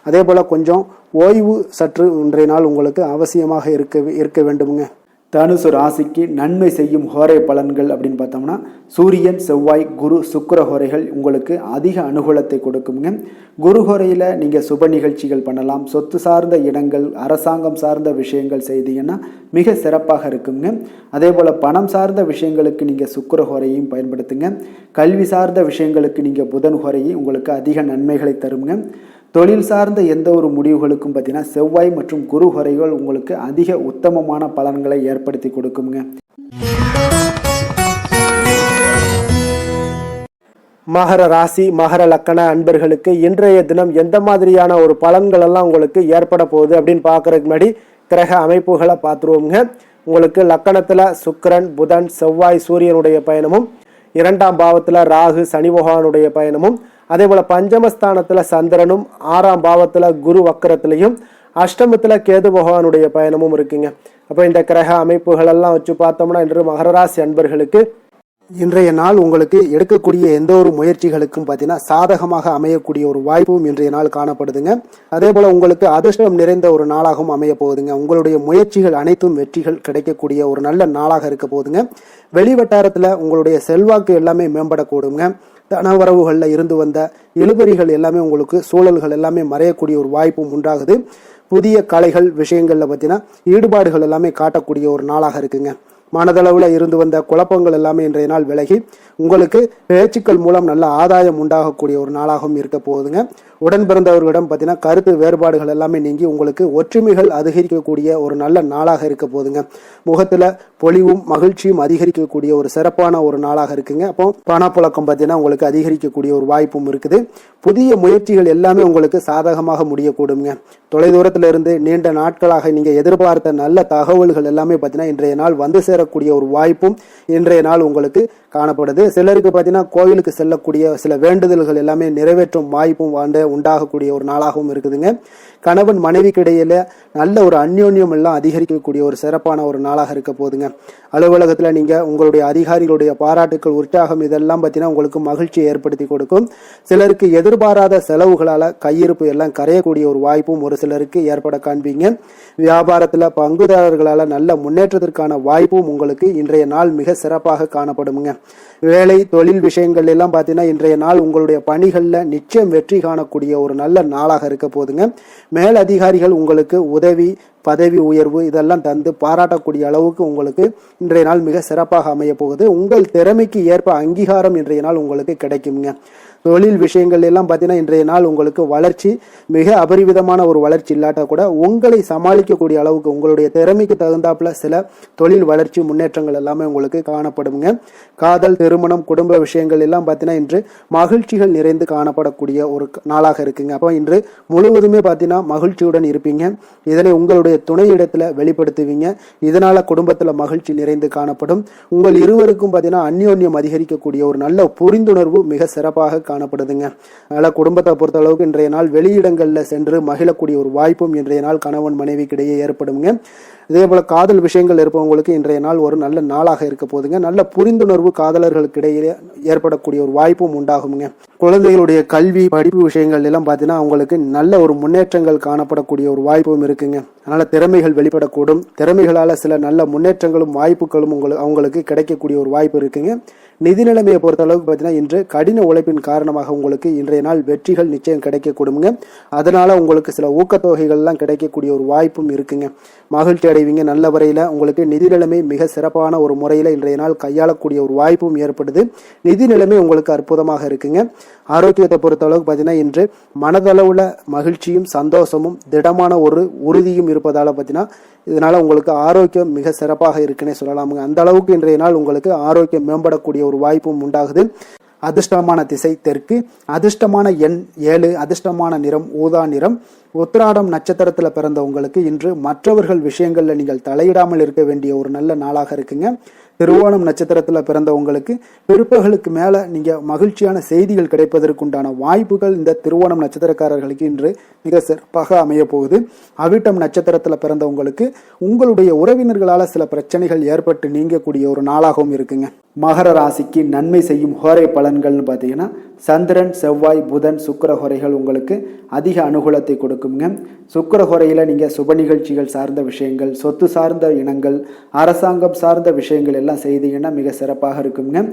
[SPEAKER 1] அதே போல கொஞ்சம் ஓய்வு சற்று இன்றைய நாள் உங்களுக்கு அவசியமாக இருக்க வேண்டுமுங்க. தனுசு ராசிக்கு நன்மை செய்யும் ஹோரை பலன்கள் அப்படின்னு பார்த்தோம்னா, சூரியன், செவ்வாய், குரு, சுக்கிர ஹோரைகள் உங்களுக்கு அதிக அனுகூலத்தை கொடுக்குங்க. குரு ஹோரையில் நீங்கள் சுப நிகழ்ச்சிகள் பண்ணலாம். சொத்து சார்ந்த இடங்கள், அரசாங்கம் சார்ந்த விஷயங்கள் செய்தீங்கன்னா மிக சிறப்பாக இருக்குங்க. அதே போல் பணம் சார்ந்த விஷயங்களுக்கு நீங்கள் சுக்கிர ஹோரையும் பயன்படுத்துங்க. கல்வி சார்ந்த விஷயங்களுக்கு நீங்கள் புதன் ஹோரையும் உங்களுக்கு அதிக நன்மைகளை தருங்க. தொழில் சார்ந்த எந்த ஒரு முடிவுகளுக்கும் பார்த்தீங்கன்னா செவ்வாய் மற்றும் குரு ஹோரைகள் உங்களுக்கு அதிக உத்தமமான பலன்களை ஏற்படுத்தி கொடுக்குங்க. மகர ராசி, மகர லக்கண அன்பர்களுக்கு இன்றைய தினம் எந்த மாதிரியான ஒரு பலன்கள் எல்லாம் உங்களுக்கு ஏற்பட போகுது அப்படின்னு பார்க்கறதுக்கு முன்னாடி கிரக அமைப்புகளை பார்த்துருவோங்க. உங்களுக்கு லக்கணத்தில் சுக்கிரன், புதன், செவ்வாய், சூரியனுடைய பயணமும், 2ஆம் பாவத்தில் ராகு, சனி பகவானுடைய பயணமும், அதே போல் பஞ்சமஸ்தானத்தில் சந்திரனும், 6ஆம் பாவத்தில் குரு வக்கரத்திலையும், அஷ்டமத்தில் கேது பகவானுடைய பயணமும் இருக்குங்க. அப்போ இந்த கிரக அமைப்புகள் எல்லாம் வச்சு பார்த்தோம்னா இன்று மகர ராசி அன்பர்களுக்கு இன்றைய நாள் உங்களுக்கு எடுக்கக்கூடிய எந்த ஒரு முயற்சிகளுக்கும் பார்த்தீங்கன்னா சாதகமாக அமையக்கூடிய ஒரு வாய்ப்பும் இன்றைய நாள் காணப்படுதுங்க. அதே போல் உங்களுக்கு அதிர்ஷ்டம் நிறைந்த ஒரு நாளாகவும் அமைய போகுதுங்க. உங்களுடைய முயற்சிகள் அனைத்தும் வெற்றிகள் கிடைக்கக்கூடிய ஒரு நல்ல நாளாக இருக்க போகுதுங்க. வெளி வட்டாரத்தில் உங்களுடைய செல்வாக்கு எல்லாமே மேம்படக்கூடுங்க. தனவரவுகளில் இருந்து வந்த இழுபறிகள் எல்லாமே உங்களுக்கு, சூழல்கள் எல்லாமே மறையக்கூடிய ஒரு வாய்ப்பும் உண்டாகுது. புதிய கலைகள் விஷயங்களில் பார்த்தீங்கன்னா ஈடுபாடுகள் எல்லாமே காட்டக்கூடிய ஒரு நாளாக இருக்குங்க. மனதளவில் இருந்து வந்த குழப்பங்கள் எல்லாமே இன்றைய நாள் விலகி உங்களுக்கு பேச்சுக்கள் மூலம் நல்ல ஆதாயம் உண்டாகக்கூடிய ஒரு நாளாகவும் இருக்க போகுதுங்க. உடன் பிறந்தவர்களிடம் பார்த்தீங்கன்னா கருத்து வேறுபாடுகள் எல்லாமே நீங்கி உங்களுக்கு ஒற்றுமைகள் அதிகரிக்கக்கூடிய ஒரு நல்ல நாளாக இருக்க போகுதுங்க. முகத்தில் பொலிவும் மகிழ்ச்சியும் அதிகரிக்கக்கூடிய ஒரு சிறப்பான ஒரு நாளாக இருக்குங்க. அப்போ பணப்புழக்கம் பார்த்தீங்கன்னா உங்களுக்கு அதிகரிக்கக்கூடிய ஒரு வாய்ப்பும் இருக்குது. புதிய முயற்சிகள் எல்லாமே உங்களுக்கு சாதகமாக முடியக்கூடுங்க. தொலைதூரத்தில் இருந்து நீண்ட நாட்களாக நீங்கள் எதிர்பார்த்த நல்ல தகவல்கள் எல்லாமே பார்த்தீங்கன்னா இன்றைய நாள் வந்து சேரக்கூடிய ஒரு வாய்ப்பும் இன்றைய நாள் உங்களுக்கு காணப்படுது. சிலருக்கு பார்த்தீங்கன்னா கோவிலுக்கு செல்லக்கூடிய சில வேண்டுதல்கள் எல்லாமே நிறைவேற்றும் வாய்ப்பும் உண்டாகக்கூடிய ஒரு நாளாகவும் இருக்குதுங்க. கணவன் மனைவிக்கு இடையில நல்ல ஒரு அந்யோன்யம் எல்லாம் அதிகரிக்கக்கூடிய ஒரு சிறப்பான ஒரு நாளாக இருக்க போகுதுங்க. அலுவலகத்தில் நீங்கள் உங்களுடைய அதிகாரிகளுடைய பாராட்டுக்கள், உற்சாகம் இதெல்லாம் பார்த்தீங்கன்னா உங்களுக்கு மகிழ்ச்சியை ஏற்படுத்தி கொடுக்கும். சிலருக்கு எதிர்பாராத செலவுகளால் கையிருப்பு எல்லாம் கரையக்கூடிய ஒரு வாய்ப்பும் ஒரு சிலருக்கு ஏற்பட காண்பீங்க. வியாபாரத்தில் பங்குதாரர்களால் நல்ல முன்னேற்றத்திற்கான வாய்ப்பும் உங்களுக்கு இன்றைய நாள் மிக சிறப்பாக காணப்படுங்க. வேலை தொழில் விஷயங்கள் எல்லாம் பார்த்தீங்கன்னா இன்றைய நாள் உங்களுடைய பணிகளில் நிச்சயம் வெற்றி காணக்கூடிய ஒரு நல்ல நாளாக இருக்க போதுங்க. மேல் அதிகாரிகள் உங்களுக்கு உதவி, பதவி உயர்வு இதெல்லாம் தந்து பாராட்டக்கூடிய அளவுக்கு உங்களுக்கு இன்றைய நாள் மிக சிறப்பாக அமைய போகுது. உங்கள் திறமைக்கு ஏற்ப அங்கீகாரம் இன்றைய நாள் உங்களுக்கு கிடைக்குங்க. தொழில் விஷயங்கள் எல்லாம் பார்த்தீங்கன்னா இன்றைய நாள் உங்களுக்கு வளர்ச்சி மிக அபரிவிதமான ஒரு வளர்ச்சி இல்லாட்டா கூட உங்களை சமாளிக்கக்கூடிய அளவுக்கு உங்களுடைய திறமைக்கு தகுந்தாப்புல சில தொழில் வளர்ச்சி முன்னேற்றங்கள் எல்லாமே உங்களுக்கு காணப்படுங்க. காதல், திருமணம், குடும்ப விஷயங்கள் எல்லாம் பார்த்தீங்கன்னா இன்று மகிழ்ச்சிகள் நிறைந்து காணப்படக்கூடிய ஒரு நாளாக இருக்குங்க. அப்போ இன்று முழுவதுமே பார்த்தீங்கன்னா மகிழ்ச்சியுடன் இருப்பீங்க. இதனை உங்களுடைய துணையிடத்துல வெளிப்படுத்துவீங்க. இதனால குடும்பத்துல மகிழ்ச்சி நிறைந்து காணப்படும். உங்கள் இருவருக்கும் பார்த்தீங்கன்னா அந்யோன்யம் அதிகரிக்கக்கூடிய ஒரு நல்ல புரிந்துணர்வு மிக சிறப்பாக காணப்படுதுங்க. அதனால குடும்பத்தை பொறுத்த அளவுக்கு இன்றைய நாள் வெளியிடங்கள்ல சென்று மகிழக்கூடிய ஒரு வாய்ப்பும் இன்றைய நாள் கணவன் மனைவிக்கு இடையே ஏற்படுங்க. இதே போல காதல் விஷயங்கள் இருப்பவங்களுக்கு இன்றைய நாள் ஒரு நல்ல நாளாக இருக்க போதுங்க. நல்ல புரிந்துணர்வு காதலர்களுக்கு இடையே ஏற்படக்கூடிய ஒரு வாய்ப்பும் உண்டாகுங்க. குழந்தைகளுடைய கல்வி படிப்பு விஷயங்கள் எல்லாம் பார்த்தீங்கன்னா அவங்களுக்கு நல்ல ஒரு முன்னேற்றங்கள் காணப்படக்கூடிய ஒரு வாய்ப்பும் இருக்குங்க. அதனால திறமைகள் வெளிப்படக்கூடும். திறமைகளால சில நல்ல முன்னேற்றங்களும் வாய்ப்புகளும் அவங்களுக்கு கிடைக்கக்கூடிய ஒரு வாய்ப்பு இருக்குங்க. நிதி நிலைமையை பொறுத்த அளவுக்கு பார்த்தீங்கன்னா இன்று கடின உழைப்பின் காரணமாக உங்களுக்கு இன்றைய நாள் வெற்றிகள் நிச்சயம் கிடைக்கக்கூடுங்க. அதனால உங்களுக்கு சில ஊக்கத்தொகைகள்லாம் கிடைக்கக்கூடிய ஒரு வாய்ப்பும் இருக்குங்க. மகிழ்ச்சி அடைவீங்க. நல்ல வரையில உங்களுக்கு நிதி நிலைமை மிக சிறப்பான ஒரு முறையில் இன்றைய நாள் கையாளக்கூடிய ஒரு வாய்ப்பும் ஏற்படுது. நிதி நிலைமை உங்களுக்கு அற்புதமாக இருக்குங்க. ஆரோக்கியத்தை பொறுத்த அளவுக்கு பார்த்தீங்கன்னா இன்று மனதளவுல மகிழ்ச்சியும் சந்தோஷமும் திடமான ஒரு உறுதியும் இருப்பதால பார்த்தீங்கன்னா இதனால உங்களுக்கு ஆரோக்கியம் மிக சிறப்பாக இருக்குன்னே சொல்லலாமுங்க. அந்த அளவுக்கு இன்றைய நாள் உங்களுக்கு ஆரோக்கியம் மேம்படக்கூடிய ஒரு வாய்ப்பும் உண்டாகுது. அதிர்ஷ்டமான திசை தெற்கு, அதிர்ஷ்டமான எண் 7, அதிர்ஷ்டமான நிறம் ஊதா நிறம். உத்திராடம் நட்சத்திரத்தில் பிறந்த உங்களுக்கு இன்று மற்றவர்கள் விஷயங்களில் நீங்கள் தலையிடாமல் இருக்க வேண்டிய ஒரு நல்ல நாளாக இருக்குங்க. திருவோணம் நட்சத்திரத்தில் பிறந்தவங்களுக்கு பிற்பகலுக்கு மேலே நீங்கள் மகிழ்ச்சியான செய்திகள் கிடைப்பதற்குண்டான வாய்ப்புகள் இந்த திருவோணம் நட்சத்திரக்காரர்களுக்கு இன்று மிக சிறப்பாக அமைய போகுது. அவிட்டம் நட்சத்திரத்தில் பிறந்தவங்களுக்கு உங்களுடைய உறவினர்களால் சில பிரச்சனைகள் ஏற்பட்டு நீங்கக்கூடிய ஒரு நாளாகவும் இருக்குங்க. மகர ராசிக்கு நன்மை செய்யும் ஹோரை பலன்கள்னு பார்த்தீங்கன்னா சந்திரன், செவ்வாய், புதன், சுக்கிர ஹோரைகள் உங்களுக்கு அதிக அனுகூலத்தை கொடுக்குங்க. சுக்கிர ஹோரையில் நீங்கள் சுப நிகழ்ச்சிகள் சார்ந்த விஷயங்கள், சொத்து சார்ந்த இனங்கள், அரசாங்கம் சார்ந்த விஷயங்கள் எல்லாம் செய்தீங்கன்னா மிக சிறப்பாக இருக்குங்க.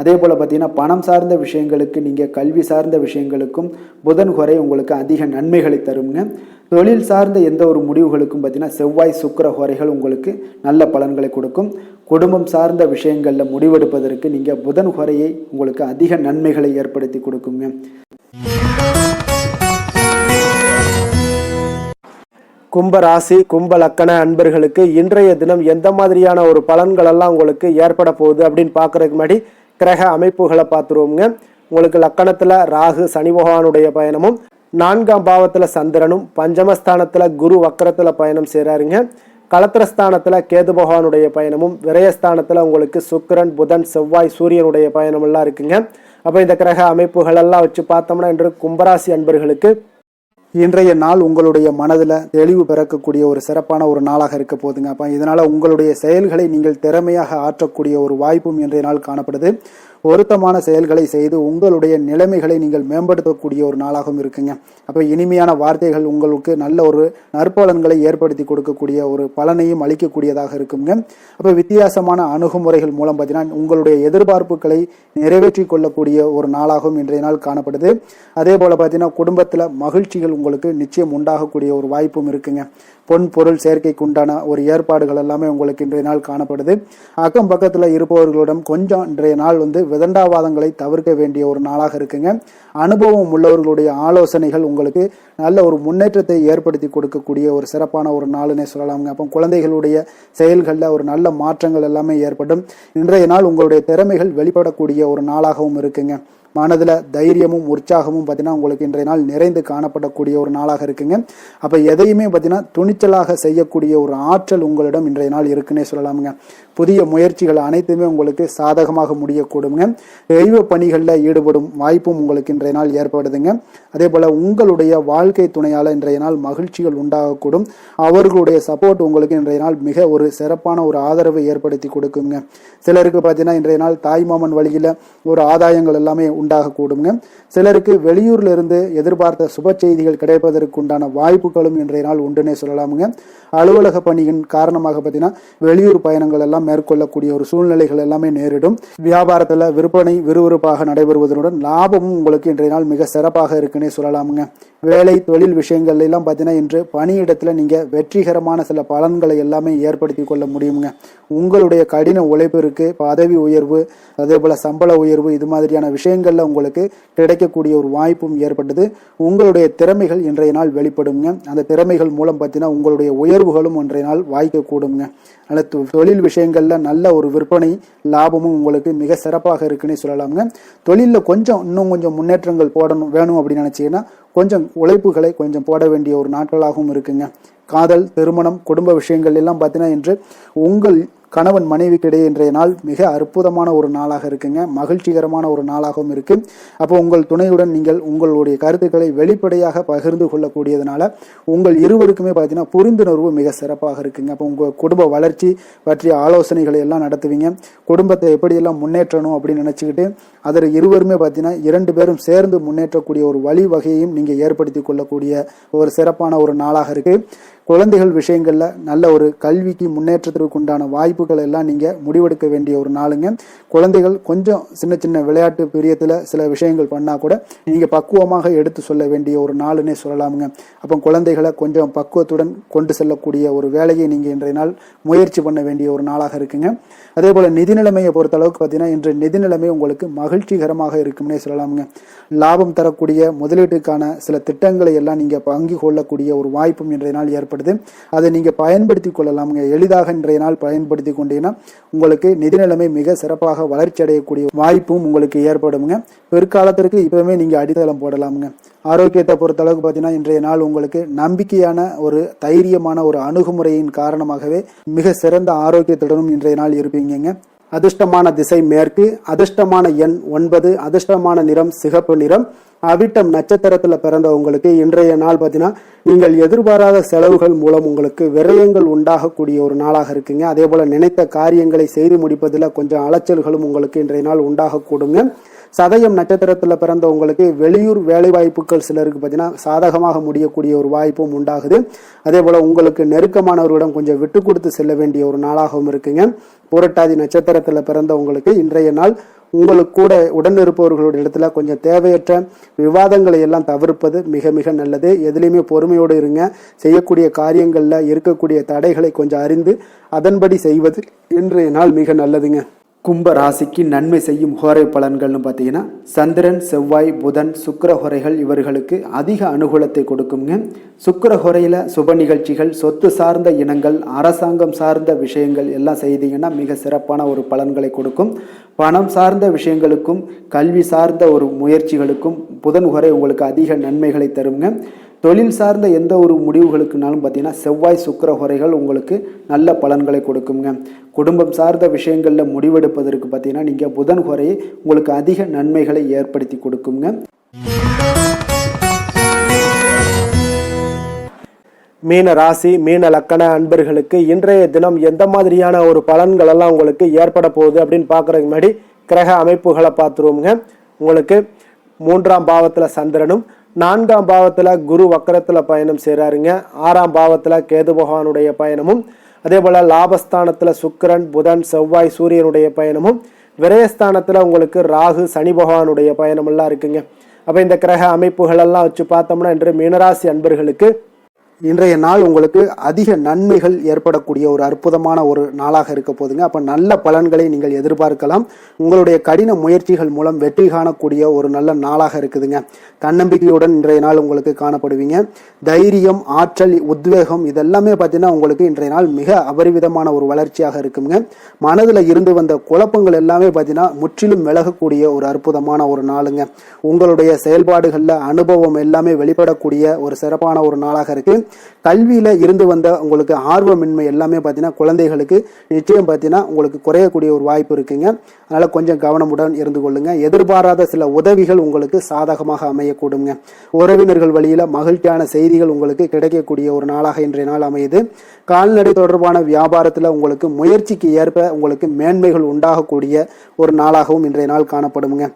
[SPEAKER 1] அதே போல் பார்த்தீங்கன்னா பணம் சார்ந்த விஷயங்களுக்கு, நீங்கள் கல்வி சார்ந்த விஷயங்களுக்கும் புதன் ஹோரை உங்களுக்கு அதிக நன்மைகளை தருங்க. தொழில் சார்ந்த எந்த ஒரு முடிவுகளுக்கும் பார்த்தீங்கன்னா செவ்வாய், சுக்கிர ஹோரைகள் உங்களுக்கு நல்ல பலன்களை கொடுக்கும். குடும்பம் சார்ந்த விஷயங்களில் முடிவெடுப்பதற்கு நீங்கள் புதன் ஹோரையை உங்களுக்கு அதிக நன்மைகளை ஏற்படுத்தி கொடுக்குங்க. கும்ப ராசி, கும்ப லக்கண அன்பர்களுக்கு இன்றைய தினம் எந்த மாதிரியான ஒரு பலன்கள் எல்லாம் உங்களுக்கு ஏற்பட போகுது அப்படின்னு பார்க்கறதுக்கு முன்னாடி கிரக அமைப்புகளை பார்த்துருவோங்க. உங்களுக்கு லக்கணத்தில் ராகு சனி பகவானுடைய பயணமும், 4ஆம் பாவத்தில் சந்திரனும், பஞ்சமஸ்தானத்தில் குரு வக்கரத்தில் பயணம் செய்கிறாருங்க. களத்திரஸ்தானத்தில் கேது பகவானுடைய பயணமும், விரயஸ்தானத்தில் உங்களுக்கு சுக்கிரன், புதன், செவ்வாய், சூரியனுடைய பயணம் எல்லாம் இருக்குங்க. அப்போ இந்த கிரக அமைப்புகள் எல்லாம் வச்சு பார்த்தோம்னா இன்று கும்பராசி அன்பர்களுக்கு இன்றைய நாள் உங்களுடைய மனதில் தெளிவு பிறக்கக்கூடிய ஒரு சிறப்பான ஒரு நாளாக இருக்க போகுதுங்க. அப்போ இதனால் உங்களுடைய செயல்களை நீங்கள் திறமையாக ஆற்றக்கூடிய ஒரு வாய்ப்பும் இன்றைய நாள் காணப்படுது. பொருத்தமான செயல்களை செய்து உங்களுடைய நிலைமைகளை நீங்கள் மேம்படுத்தக்கூடிய ஒரு நாளாகவும் இருக்குங்க. அப்போ இனிமையான வார்த்தைகள் உங்களுக்கு நல்ல ஒரு நற்பலன்களை ஏற்படுத்தி கொடுக்கக்கூடிய ஒரு பலனையும் அளிக்கக்கூடியதாக இருக்குங்க. அப்போ வித்தியாசமான அணுகுமுறைகள் மூலம் பார்த்தீங்கன்னா உங்களுடைய எதிர்பார்ப்புகளை நிறைவேற்றி கொள்ளக்கூடிய ஒரு நாளாகவும் இன்றைய நாள் காணப்படுது. அதே போல் பார்த்தீங்கன்னா குடும்பத்தில் மகிழ்ச்சிகள் உங்களுக்கு நிச்சயம் உண்டாகக்கூடிய ஒரு வாய்ப்பும் இருக்குங்க. பொன் பொருள் சேர்க்கைக்கு உண்டான ஒரு ஏற்பாடுகள் எல்லாமே உங்களுக்கு இன்றைய நாள் காணப்படுது. அக்கம் பக்கத்தில் இருப்பவர்களிடம் கொஞ்சம் இன்றைய நாள் விதண்டாவாதங்களை தவிர்க்க வேண்டிய ஒரு நாளாக இருக்குங்க. அனுபவம் உள்ளவர்களுடைய ஆலோசனைகள் உங்களுக்கு நல்ல ஒரு முன்னேற்றத்தை ஏற்படுத்தி கொடுக்கக்கூடிய ஒரு சிறப்பான ஒரு நாளுன்னே சொல்லலாமுங்க. அப்போ குழந்தைகளுடைய செயல்களில் ஒரு நல்ல மாற்றங்கள் எல்லாமே ஏற்படும். இன்றைய நாள் உங்களுடைய திறமைகள் வெளிப்படக்கூடிய ஒரு நாளாகவும் இருக்குங்க. மனதில் தைரியமும் உற்சாகமும் பார்த்தீங்கன்னா உங்களுக்கு இன்றைய நாள் நிறைந்து காணப்படக்கூடிய ஒரு நாளாக இருக்குங்க. அப்போ எதையுமே பார்த்தீங்கன்னா துணிச்சலாக செய்யக்கூடிய ஒரு ஆற்றல் உங்களிடம் இன்றைய நாள் இருக்குன்னே சொல்லலாமுங்க. புதிய முயற்சிகள் அனைத்துமே உங்களுக்கு சாதகமாக முடியக்கூடுங்க. தெய்வ பணிகளில் ஈடுபடும் வாய்ப்பும் உங்களுக்கு இன்றைய நாள் ஏற்படுதுங்க. அதே போல் உங்களுடைய வாழ்க்கை துணையால் இன்றைய நாள் மகிழ்ச்சிகள் உண்டாகக்கூடும். அவர்களுடைய சப்போர்ட் உங்களுக்கு இன்றைய நாள் மிக ஒரு சிறப்பான ஒரு ஆதரவை ஏற்படுத்தி கொடுக்குங்க. சிலருக்கு பார்த்தீங்கன்னா இன்றைய நாள் தாய்மாமன் வழியில் ஒரு ஆதாயங்கள் எல்லாமே உண்டாகக்கூடுங்க. சிலருக்கு வெளியூர்ல இருந்து எதிர்பார்த்த சுப செய்திகள் கிடைப்பதற்கு உண்டான வாய்ப்புகளும் இன்றைய நாள் உண்டுன்னே சொல்லலாமுங்க. அலுவலக பணியின் காரணமாக பார்த்தீங்கன்னா வெளியூர் பயணங்கள் எல்லாம் மேற்கொள்ளக்கூடிய ஒரு சூழ்நிலைகள் எல்லாமே நேரிடும். வியாபாரத்தில் விற்பனை விறுவிறுப்பாக நடைபெறுவதனுடன் லாபமும் உங்களுக்கு இன்றைய நாள் மிக சிறப்பாக இருக்குன்னே சொல்லலாமுங்க. வேலை தொழில் விஷயங்கள் எல்லாம் பார்த்தீங்கன்னா இன்று பணியிடத்தில் நீங்கள் வெற்றிகரமான சில பலன்களை எல்லாமே ஏற்படுத்தி கொள்ள முடியுங்க. உங்களுடைய கடின உழைப்பிற்கு பதவி உயர்வு, அதே போல் சம்பள உயர்வு, இது மாதிரியான விஷயங்கள்ல உங்களுக்கு கிடைக்கக்கூடிய ஒரு வாய்ப்பும் ஏற்பட்டது. உங்களுடைய திறமைகள் இன்றைய நாள் வெளிப்படுங்க. அந்த திறமைகள் மூலம் பார்த்தீங்கன்னா உங்களுடைய உயர்வுகளும் இன்றைய நாள் வாய்க்க கூடுங்க. அதனால் தொழில் விஷயங்கள்ல நல்ல ஒரு விற்பனை லாபமும் உங்களுக்கு மிக சிறப்பாக இருக்குன்னு சொல்லலாமுங்க. தொழிலில் இன்னும் கொஞ்சம் முன்னேற்றங்கள் வேணும் அப்படின்னு நினைச்சீங்கன்னா கொஞ்சம் உழைப்புகளை கொஞ்சம் போட வேண்டிய ஒரு நாட்களாகவும் இருக்குங்க. காதல், திருமணம், குடும்ப விஷயங்கள் எல்லாம் பார்த்தீங்கன்னா இன்று உங்கள் கணவன் மனைவிக்கிடையே இன்றைய நாள் மிக அற்புதமான ஒரு நாளாக இருக்குங்க. மகிழ்ச்சிகரமான ஒரு நாளாகவும் இருக்கு. அப்போ உங்கள் துணையுடன் நீங்கள் உங்களுடைய கருத்துக்களை வெளிப்படையாக பகிர்ந்து கொள்ளக்கூடியதுனால உங்கள் இருவருக்குமே பார்த்தீங்கன்னா புரிந்துணர்வு மிக சிறப்பாக இருக்குங்க. அப்போ உங்கள் குடும்ப வளர்ச்சி பற்றிய ஆலோசனைகளை எல்லாம் நடத்துவீங்க. குடும்பத்தை எப்படியெல்லாம் முன்னேற்றணும் அப்படின்னு நினச்சிக்கிட்டு அதில் இருவருமே பார்த்தீங்கன்னா 2 பேரும் சேர்ந்து முன்னேற்றக்கூடிய ஒரு வழிவகையையும் நீங்கள் ஏற்படுத்தி கொள்ளக்கூடிய ஒரு சிறப்பான ஒரு நாளாக இருக்கு. குழந்தைகள் விஷயங்களில் நல்ல ஒரு கல்விக்கு முன்னேற்றத்திற்கு உண்டான வாய்ப்புகள் எல்லாம் நீங்கள் முடிவெடுக்க வேண்டிய ஒரு நாளுங்க. குழந்தைகள் கொஞ்சம் சின்ன சின்ன விளையாட்டு பிரியத்தில் சில விஷயங்கள் பண்ணால் கூட நீங்கள் பக்குவமாக எடுத்து சொல்ல வேண்டிய ஒரு நாளுன்னே சொல்லலாமுங்க. அப்போ குழந்தைகளை கொஞ்சம் பக்குவத்துடன் கொண்டு செல்லக்கூடிய ஒரு வேலையை நீங்கள் இன்றைய நாள் முயற்சி பண்ண வேண்டிய ஒரு நாளாக இருக்குங்க. அதே போல் நிதி நிலைமையை பொறுத்த அளவுக்கு பார்த்தீங்கன்னா இன்று நிதி நிலைமை உங்களுக்கு மகிழ்ச்சிகரமாக இருக்கும்னே சொல்லலாமுங்க. லாபம் தரக்கூடிய முதலீட்டுக்கான சில திட்டங்களை எல்லாம் நீங்கள் பங்கு கொள்ளக்கூடிய ஒரு வாய்ப்பும் இன்றைய நாள் ஏற்படுது. அதை நீங்கள் பயன்படுத்தி கொள்ளலாமுங்க. எளிதாக இன்றைய நாள் பயன்படுத்தி கொண்டீங்கன்னா உங்களுக்கு நிதி நிலைமை மிக சிறப்பாக வளர்ச்சி அடையக்கூடிய வாய்ப்பும் உங்களுக்கு ஏற்படுங்க. பிற்காலத்திற்கு இப்பவுமே நீங்கள் அடித்தளம் போடலாமுங்க. ஆரோக்கியத்தை பொறுத்த அளவுக்கு பார்த்தீங்கன்னா இன்றைய நாள் உங்களுக்கு நம்பிக்கையான ஒரு தைரியமான ஒரு அணுகுமுறையின் காரணமாகவே மிக சிறந்த ஆரோக்கியத்துடனும் இன்றைய நாள் இருப்பீங்க. அதிர்ஷ்டமான திசை மேற்கு, அதிர்ஷ்டமான எண் 9, அதிர்ஷ்டமான நிறம் சிகப்பு நிறம். அவிட்டம் நட்சத்திரத்துல பிறந்தவங்களுக்கு இன்றைய நாள் பார்த்தீங்கன்னா நீங்கள் எதிர்பாராத செலவுகள் மூலம் உங்களுக்கு விரயங்கள் உண்டாகக்கூடிய ஒரு நாளாக இருக்குங்க. அதே போல நினைத்த காரியங்களை செய்து முடிப்பதில் கொஞ்சம் அலைச்சல்களும் உங்களுக்கு இன்றைய நாள் உண்டாகக்கூடுங்க. சதயம் நட்சத்திரத்துல பிறந்தவங்களுக்கு வெளியூர் வேலை வாய்ப்புகள் சிலருக்கு பார்த்தீங்கன்னா சாதகமாக முடியக்கூடிய ஒரு வாய்ப்பும் உண்டாகுது. அதே போல உங்களுக்கு நெருக்கமானவர்களிடம் கொஞ்சம் விட்டு கொடுத்து செல்ல வேண்டிய ஒரு நாளாகவும் இருக்குங்க. புரட்டாதி நட்சத்திரத்துல பிறந்தவங்களுக்கு இன்றைய நாள் உங்களுக்கு கூட உடன் இருப்பவர்களுடைய இடத்துல கொஞ்சம் தேவையற்ற விவாதங்களை எல்லாம் தவிர்ப்பது மிக மிக நல்லது. எதுலையுமே பொறுமையோடு இருங்க. செய்யக்கூடிய காரியங்கள்ல இருக்கக்கூடிய தடைகளை கொஞ்சம் அறிந்து அதன்படி செய்வது இன்றைய நாள் மிக நல்லதுங்க. கும்ப ராசிக்கு நன்மை செய்யும் ஹோரை பலன்கள்னு பார்த்தீங்கன்னா சந்திரன், செவ்வாய், புதன், சுக்கிர ஹோரைகள் இவர்களுக்கு அதிக அனுகூலத்தை கொடுக்குங்க. சுக்கிர ஹோரையில் சுப நிகழ்ச்சிகள், சொத்து சார்ந்த இனங்கள், அரசாங்கம் சார்ந்த விஷயங்கள் எல்லாம் செய்தீங்கன்னா மிக சிறப்பான ஒரு பலன்களை கொடுக்கும். பணம் சார்ந்த விஷயங்களுக்கும் கல்வி சார்ந்த ஒரு முயற்சிகளுக்கும் புதன் ஹோரை உங்களுக்கு அதிக நன்மைகளை தருங்க. தொழில் சார்ந்த எந்த ஒரு முடிவுகளுக்குனாலும் பார்த்தீங்கன்னா செவ்வாய், சுக்கிர ஹோரைகள் உங்களுக்கு நல்ல பலன்களை கொடுக்குங்க. குடும்பம் சார்ந்த விஷயங்களில் முடிவெடுப்பதற்கு பார்த்தீங்கன்னா நீங்கள் புதன் ஹோரையை உங்களுக்கு அதிக நன்மைகளை ஏற்படுத்தி கொடுக்குங்க. மீன ராசி, மீன லக்கண அன்பர்களுக்கு இன்றைய தினம் எந்த மாதிரியான ஒரு பலன்கள் எல்லாம் உங்களுக்கு ஏற்பட போகுது அப்படின்னு பார்க்கறதுக்கு முன்னாடி கிரக அமைப்புகளை பார்த்துருவோங்க. உங்களுக்கு 3ஆம் பாவத்தில் சந்திரனும், 4ஆம் பாவத்தில் குரு வக்கரத்தில் பயணம் செய்கிறாருங்க. 6ஆம் பாவத்தில் கேது பகவானுடைய பயணமும், அதே போல் லாபஸ்தானத்தில் சுக்கிரன், புதன், செவ்வாய், சூரியனுடைய பயணமும், விரயஸ்தானத்தில் உங்களுக்கு ராகு, சனி பகவானுடைய பயணமெல்லாம் இருக்குங்க. அப்போ இந்த கிரக அமைப்புகளெல்லாம் வச்சு பார்த்தோம்னா இன்று மீனராசி அன்பர்களுக்கு இன்றைய நாள் உங்களுக்கு அதிக நன்மைகள் ஏற்படக்கூடிய ஒரு அற்புதமான ஒரு நாளாக இருக்க போதுங்க. அப்போ நல்ல பலன்களை நீங்கள் எதிர்பார்க்கலாம். உங்களுடைய கடின முயற்சிகள் மூலம் வெற்றி காணக்கூடிய ஒரு நல்ல நாளாக இருக்குதுங்க. தன்னம்பிக்கையுடன் இன்றைய நாள் உங்களுக்கு காணப்படுவீங்க. தைரியம், ஆற்றல், உத்வேகம் இதெல்லாமே பார்த்தீங்கன்னா உங்களுக்கு இன்றைய நாள் மிக அபரிவிதமான ஒரு வளர்ச்சியாக இருக்குங்க. மனதில் இருந்து வந்த குழப்பங்கள் எல்லாமே பார்த்தீங்கன்னா முற்றிலும் விலகக்கூடிய ஒரு அற்புதமான ஒரு நாளுங்க. உங்களுடைய செயல்பாடுகளில் அனுபவம் எல்லாமே வெளிப்படக்கூடிய ஒரு சிறப்பான ஒரு நாளாக இருக்கு. கல்வியில இருந்து வந்த உங்களுக்கு ஆர்வமின்மை எல்லாமே பார்த்தீங்கன்னா குழந்தைகளுக்கு நிச்சயம் பார்த்தீங்கன்னா உங்களுக்கு குறையக்கூடிய ஒரு வாய்ப்பு இருக்குங்க. அதனால கொஞ்சம் கவனமுடன் இருந்து கொள்ளுங்க. எதிர்பாராத சில உதவிகள் உங்களுக்கு சாதகமாக அமையக்கூடுங்க. உறவினர்கள் வழியில மகிழ்ச்சியான செய்திகள் உங்களுக்கு கிடைக்கக்கூடிய ஒரு நாளாக இன்றைய நாள் அமையுது. கால்நடை தொடர்பான வியாபாரத்தில் உங்களுக்கு முயற்சிக்கு ஏற்ப உங்களுக்கு மேன்மைகள் உண்டாகக்கூடிய ஒரு நாளாகவும் இன்றைய நாள் காணப்படுங்க.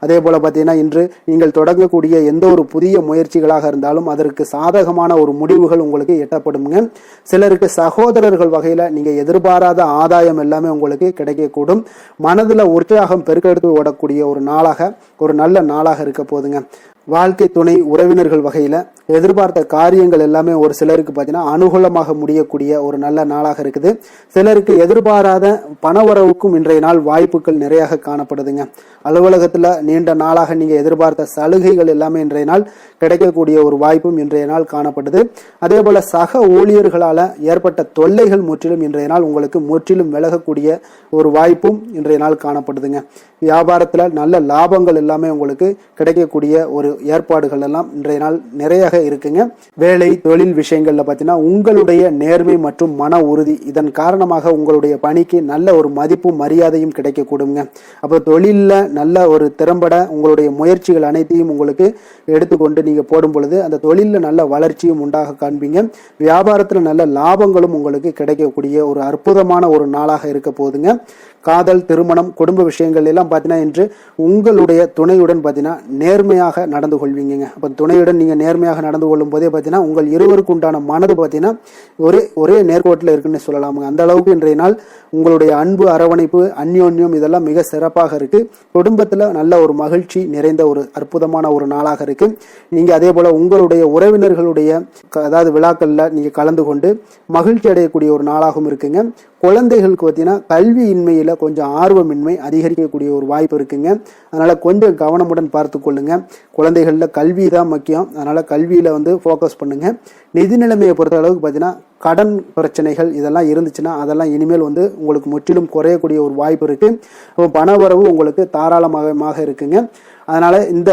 [SPEAKER 1] அதே போல பார்த்தீங்கன்னா இன்று நீங்கள் தொடங்கக்கூடிய எந்த ஒரு புதிய முயற்சிகளாக இருந்தாலும் அதற்கு சாதகமான ஒரு முடிவுகள் உங்களுக்கு எட்டப்படுங்க. சிலருக்கு சகோதரர்கள் வகையில் நீங்கள் எதிர்பாராத ஆதாயம் எல்லாமே உங்களுக்கு கிடைக்கக்கூடும். மனதில் உற்சாகம் பெருக்கெடுத்து ஓடக்கூடிய ஒரு நாளாக, ஒரு நல்ல நாளாக இருக்க போதுங்க. வாழ்க்கை துணை உறவினர்கள் வகையில் எதிர்பார்த்த காரியங்கள் எல்லாமே ஒரு சிலருக்கு பார்த்தீங்கன்னா அனுகூலமாக முடியக்கூடிய ஒரு நல்ல நாளாக இருக்குது. சிலருக்கு எதிர்பாராத பணவரவுக்கும் இன்றைய நாள் வாய்ப்புகள் நிறைய காணப்படுதுங்க. அலுவலகத்தில் நீண்ட நாளாக நீங்கள் எதிர்பார்த்த சலுகைகள் எல்லாமே இன்றைய நாள் கிடைக்கக்கூடிய ஒரு வாய்ப்பும் இன்றைய நாள் காணப்படுது. அதே போல சக ஊழியர்களால் ஏற்பட்ட தொல்லைகள் முற்றிலும் இன்றைய நாள் உங்களுக்கு முற்றிலும் விலகக்கூடிய ஒரு வாய்ப்பும் இன்றைய நாள் காணப்படுதுங்க. வியாபாரத்தில் நல்ல லாபங்கள் எல்லாமே உங்களுக்கு கிடைக்கக்கூடிய ஒரு ஏற்பாடுகள் எல்லாம் இன்றைய நாள் நிறைய இருக்குங்க. வேலை தொழில் விஷயங்கள்ல பார்த்தீங்கன்னா உங்களுடைய நேர்மை மற்றும் மன உறுதி இதன் காரணமாக உங்களுடைய பணிக்கு நல்ல ஒரு மதிப்பும் மரியாதையும் கிடைக்கக்கூடுங்க. அப்போ தொழிலில் நல்ல ஒரு திறம்பட உங்களுடைய முயற்சிகள் அனைத்தையும் உங்களுக்கு எடுத்துக்கொண்டு நீங்க போடும் பொழுது அந்த தொழிலில் நல்ல வளர்ச்சியும் உண்டாக காண்பீங்க. வியாபாரத்தில் நல்ல லாபங்களும் உங்களுக்கு கிடைக்கக்கூடிய ஒரு அற்புதமான ஒரு நாளாக இருக்க போகுதுங்க. காதல், திருமணம், குடும்ப விஷயங்கள் எல்லாம் பார்த்தீங்கன்னா இன்று உங்களுடைய துணையுடன் பார்த்தீங்கன்னா நேர்மையாக நடந்து கொள்வீங்க. அப்போ துணையுடன் நீங்கள் நேர்மையாக நடந்து கொள்ளும் போதே பார்த்தீங்கன்னா உங்கள் இருவருக்கு உண்டான மனது பார்த்தீங்கன்னா ஒரே நேர்கோட்டில் இருக்குன்னு சொல்லலாமுங்க. அந்த அளவுக்கு இன்றைய நாள் உங்களுடைய அன்பு, அரவணைப்பு, அந்யோன்யம் இதெல்லாம் மிக சிறப்பாக இருக்கு. குடும்பத்தில் நல்ல ஒரு மகிழ்ச்சி நிறைந்த ஒரு அற்புதமான ஒரு நாளாக இருக்கு. நீங்க அதே போல உங்களுடைய உறவினர்களுடைய அதாவது விழாக்கள்ல நீங்க கலந்து கொண்டு மகிழ்ச்சி அடையக்கூடிய ஒரு நாளாகவும் இருக்குங்க. குழந்தைகளுக்கு பார்த்தீங்கன்னா கல்வியின்மையில கொஞ்சம் ஆர்வமின்மை அதிகரிக்கக்கூடிய ஒரு வாய்ப்பு இருக்குங்க. அதனால கொஞ்சம் கவனமுடன் பார்த்து கொள்ளுங்க. குழந்தைகளில் கல்வி தான் முக்கியம். அதனால கல்வியில ஃபோக்கஸ் பண்ணுங்க. நிதி நிலைமையை பொறுத்த அளவுக்கு பார்த்தீங்கன்னா கடன் பிரச்சனைகள் இதெல்லாம் இருந்துச்சுன்னா அதெல்லாம் இனிமேல் உங்களுக்கு முற்றிலும் குறையக்கூடிய ஒரு வாய்ப்பு இருக்கு. பண வரவு உங்களுக்கு தாராளமாக இருக்குங்க. அதனால இந்த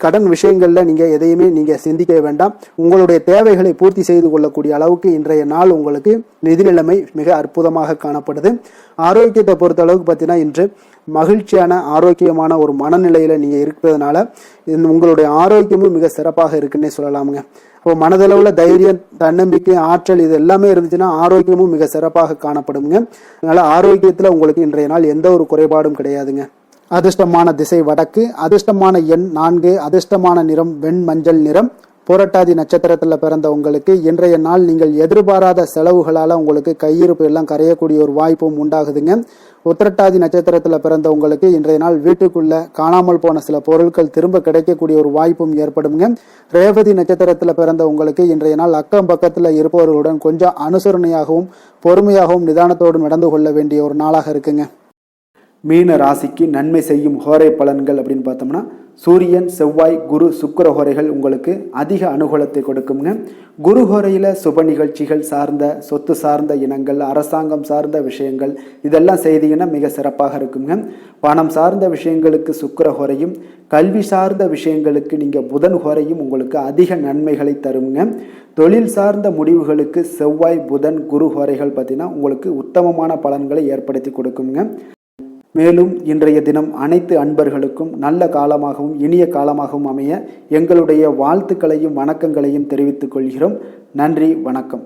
[SPEAKER 1] கடன் விஷயங்கள்ல நீங்க எதையுமே நீங்க சிந்திக்க வேண்டாம். உங்களுடைய தேவைகளை பூர்த்தி செய்து கொள்ளக்கூடிய அளவுக்கு இன்றைய நாள் உங்களுக்கு நிதி நிலைமை மிக அற்புதமாக காணப்படுது. ஆரோக்கியத்தை பொறுத்த அளவுக்கு பார்த்தீங்கன்னா இன்று மகிழ்ச்சியான ஆரோக்கியமான ஒரு மனநிலையில நீங்க இருக்கிறதுனால உங்களுடைய ஆரோக்கியமும் மிக சிறப்பாக இருக்குன்னே சொல்லலாமுங்க. அப்போ மனதளவுல தைரியம், தன்னம்பிக்கை, ஆற்றல் இது எல்லாமே இருந்துச்சுன்னா ஆரோக்கியமும் மிக சிறப்பாக காணப்படுங்க. அதனால ஆரோக்கியத்துல உங்களுக்கு இன்றைய நாள் எந்த ஒரு குறைபாடும் கிடையாதுங்க. அதிர்ஷ்டமான திசை வடக்கு, அதிர்ஷ்டமான எண் 4, அதிர்ஷ்டமான நிறம் வெண் மஞ்சள் நிறம். புரட்டாதி நட்சத்திரத்துல பிறந்த உங்களுக்கு இன்றைய நாள் நீங்கள் எதிர்பாராத செலவுகளால உங்களுக்கு கையிருப்பு எல்லாம் கரையக்கூடிய ஒரு வாய்ப்பும் உண்டாகுதுங்க. உத்திரட்டாதி நட்சத்திரத்துல பிறந்த உங்களுக்கு இன்றைய நாள் வீட்டுக்குள்ள காணாமல் போன சில பொருட்கள் திரும்ப கிடைக்கக்கூடிய ஒரு வாய்ப்பும் ஏற்படுங்க. ரேவதி நட்சத்திரத்துல பிறந்த உங்களுக்கு இன்றைய நாள் அக்கம் பக்கத்துல இருப்பவர்களுடன் கொஞ்சம் அனுசரணையாகவும் பொறுமையாகவும் நிதானத்தோடும் நடந்து கொள்ள வேண்டிய ஒரு நாளாக இருக்குங்க. மீன ராசிக்கு நன்மை செய்யும் ஹோரை பலன்கள் அப்படின்னு பார்த்தோம்னா சூரியன், செவ்வாய், குரு, சுக்கிர ஹோரைகள் உங்களுக்கு அதிக அனுகூலத்தை கொடுக்குங்க. குரு ஹோரையில சுப நிகழ்ச்சிகள் சார்ந்த, சொத்து சார்ந்த இனங்கள், அரசாங்கம் சார்ந்த விஷயங்கள் இதெல்லாம் செய்தீங்கன்னா மிக சிறப்பாக இருக்குங்க. பணம் சார்ந்த விஷயங்களுக்கு சுக்கிர ஹோரையும், கல்வி சார்ந்த விஷயங்களுக்கு நீங்க புதன் ஹோரையும் உங்களுக்கு அதிக நன்மைகளை தருங்க. தொழில் சார்ந்த முடிவுகளுக்கு செவ்வாய், புதன், குரு ஹோரைகள் பார்த்தீங்கன்னா உங்களுக்கு உத்தமமான பலன்களை ஏற்படுத்தி கொடுக்குங்க. மேலும் இன்றைய தினம் அனைத்து அன்பர்களுக்கும் நல்ல காலமாகவும் இனிய காலமாகவும் அமைய எங்களுடைய வாழ்த்துக்களையும் வணக்கங்களையும் தெரிவித்துக் கொள்கிறோம். நன்றி, வணக்கம்.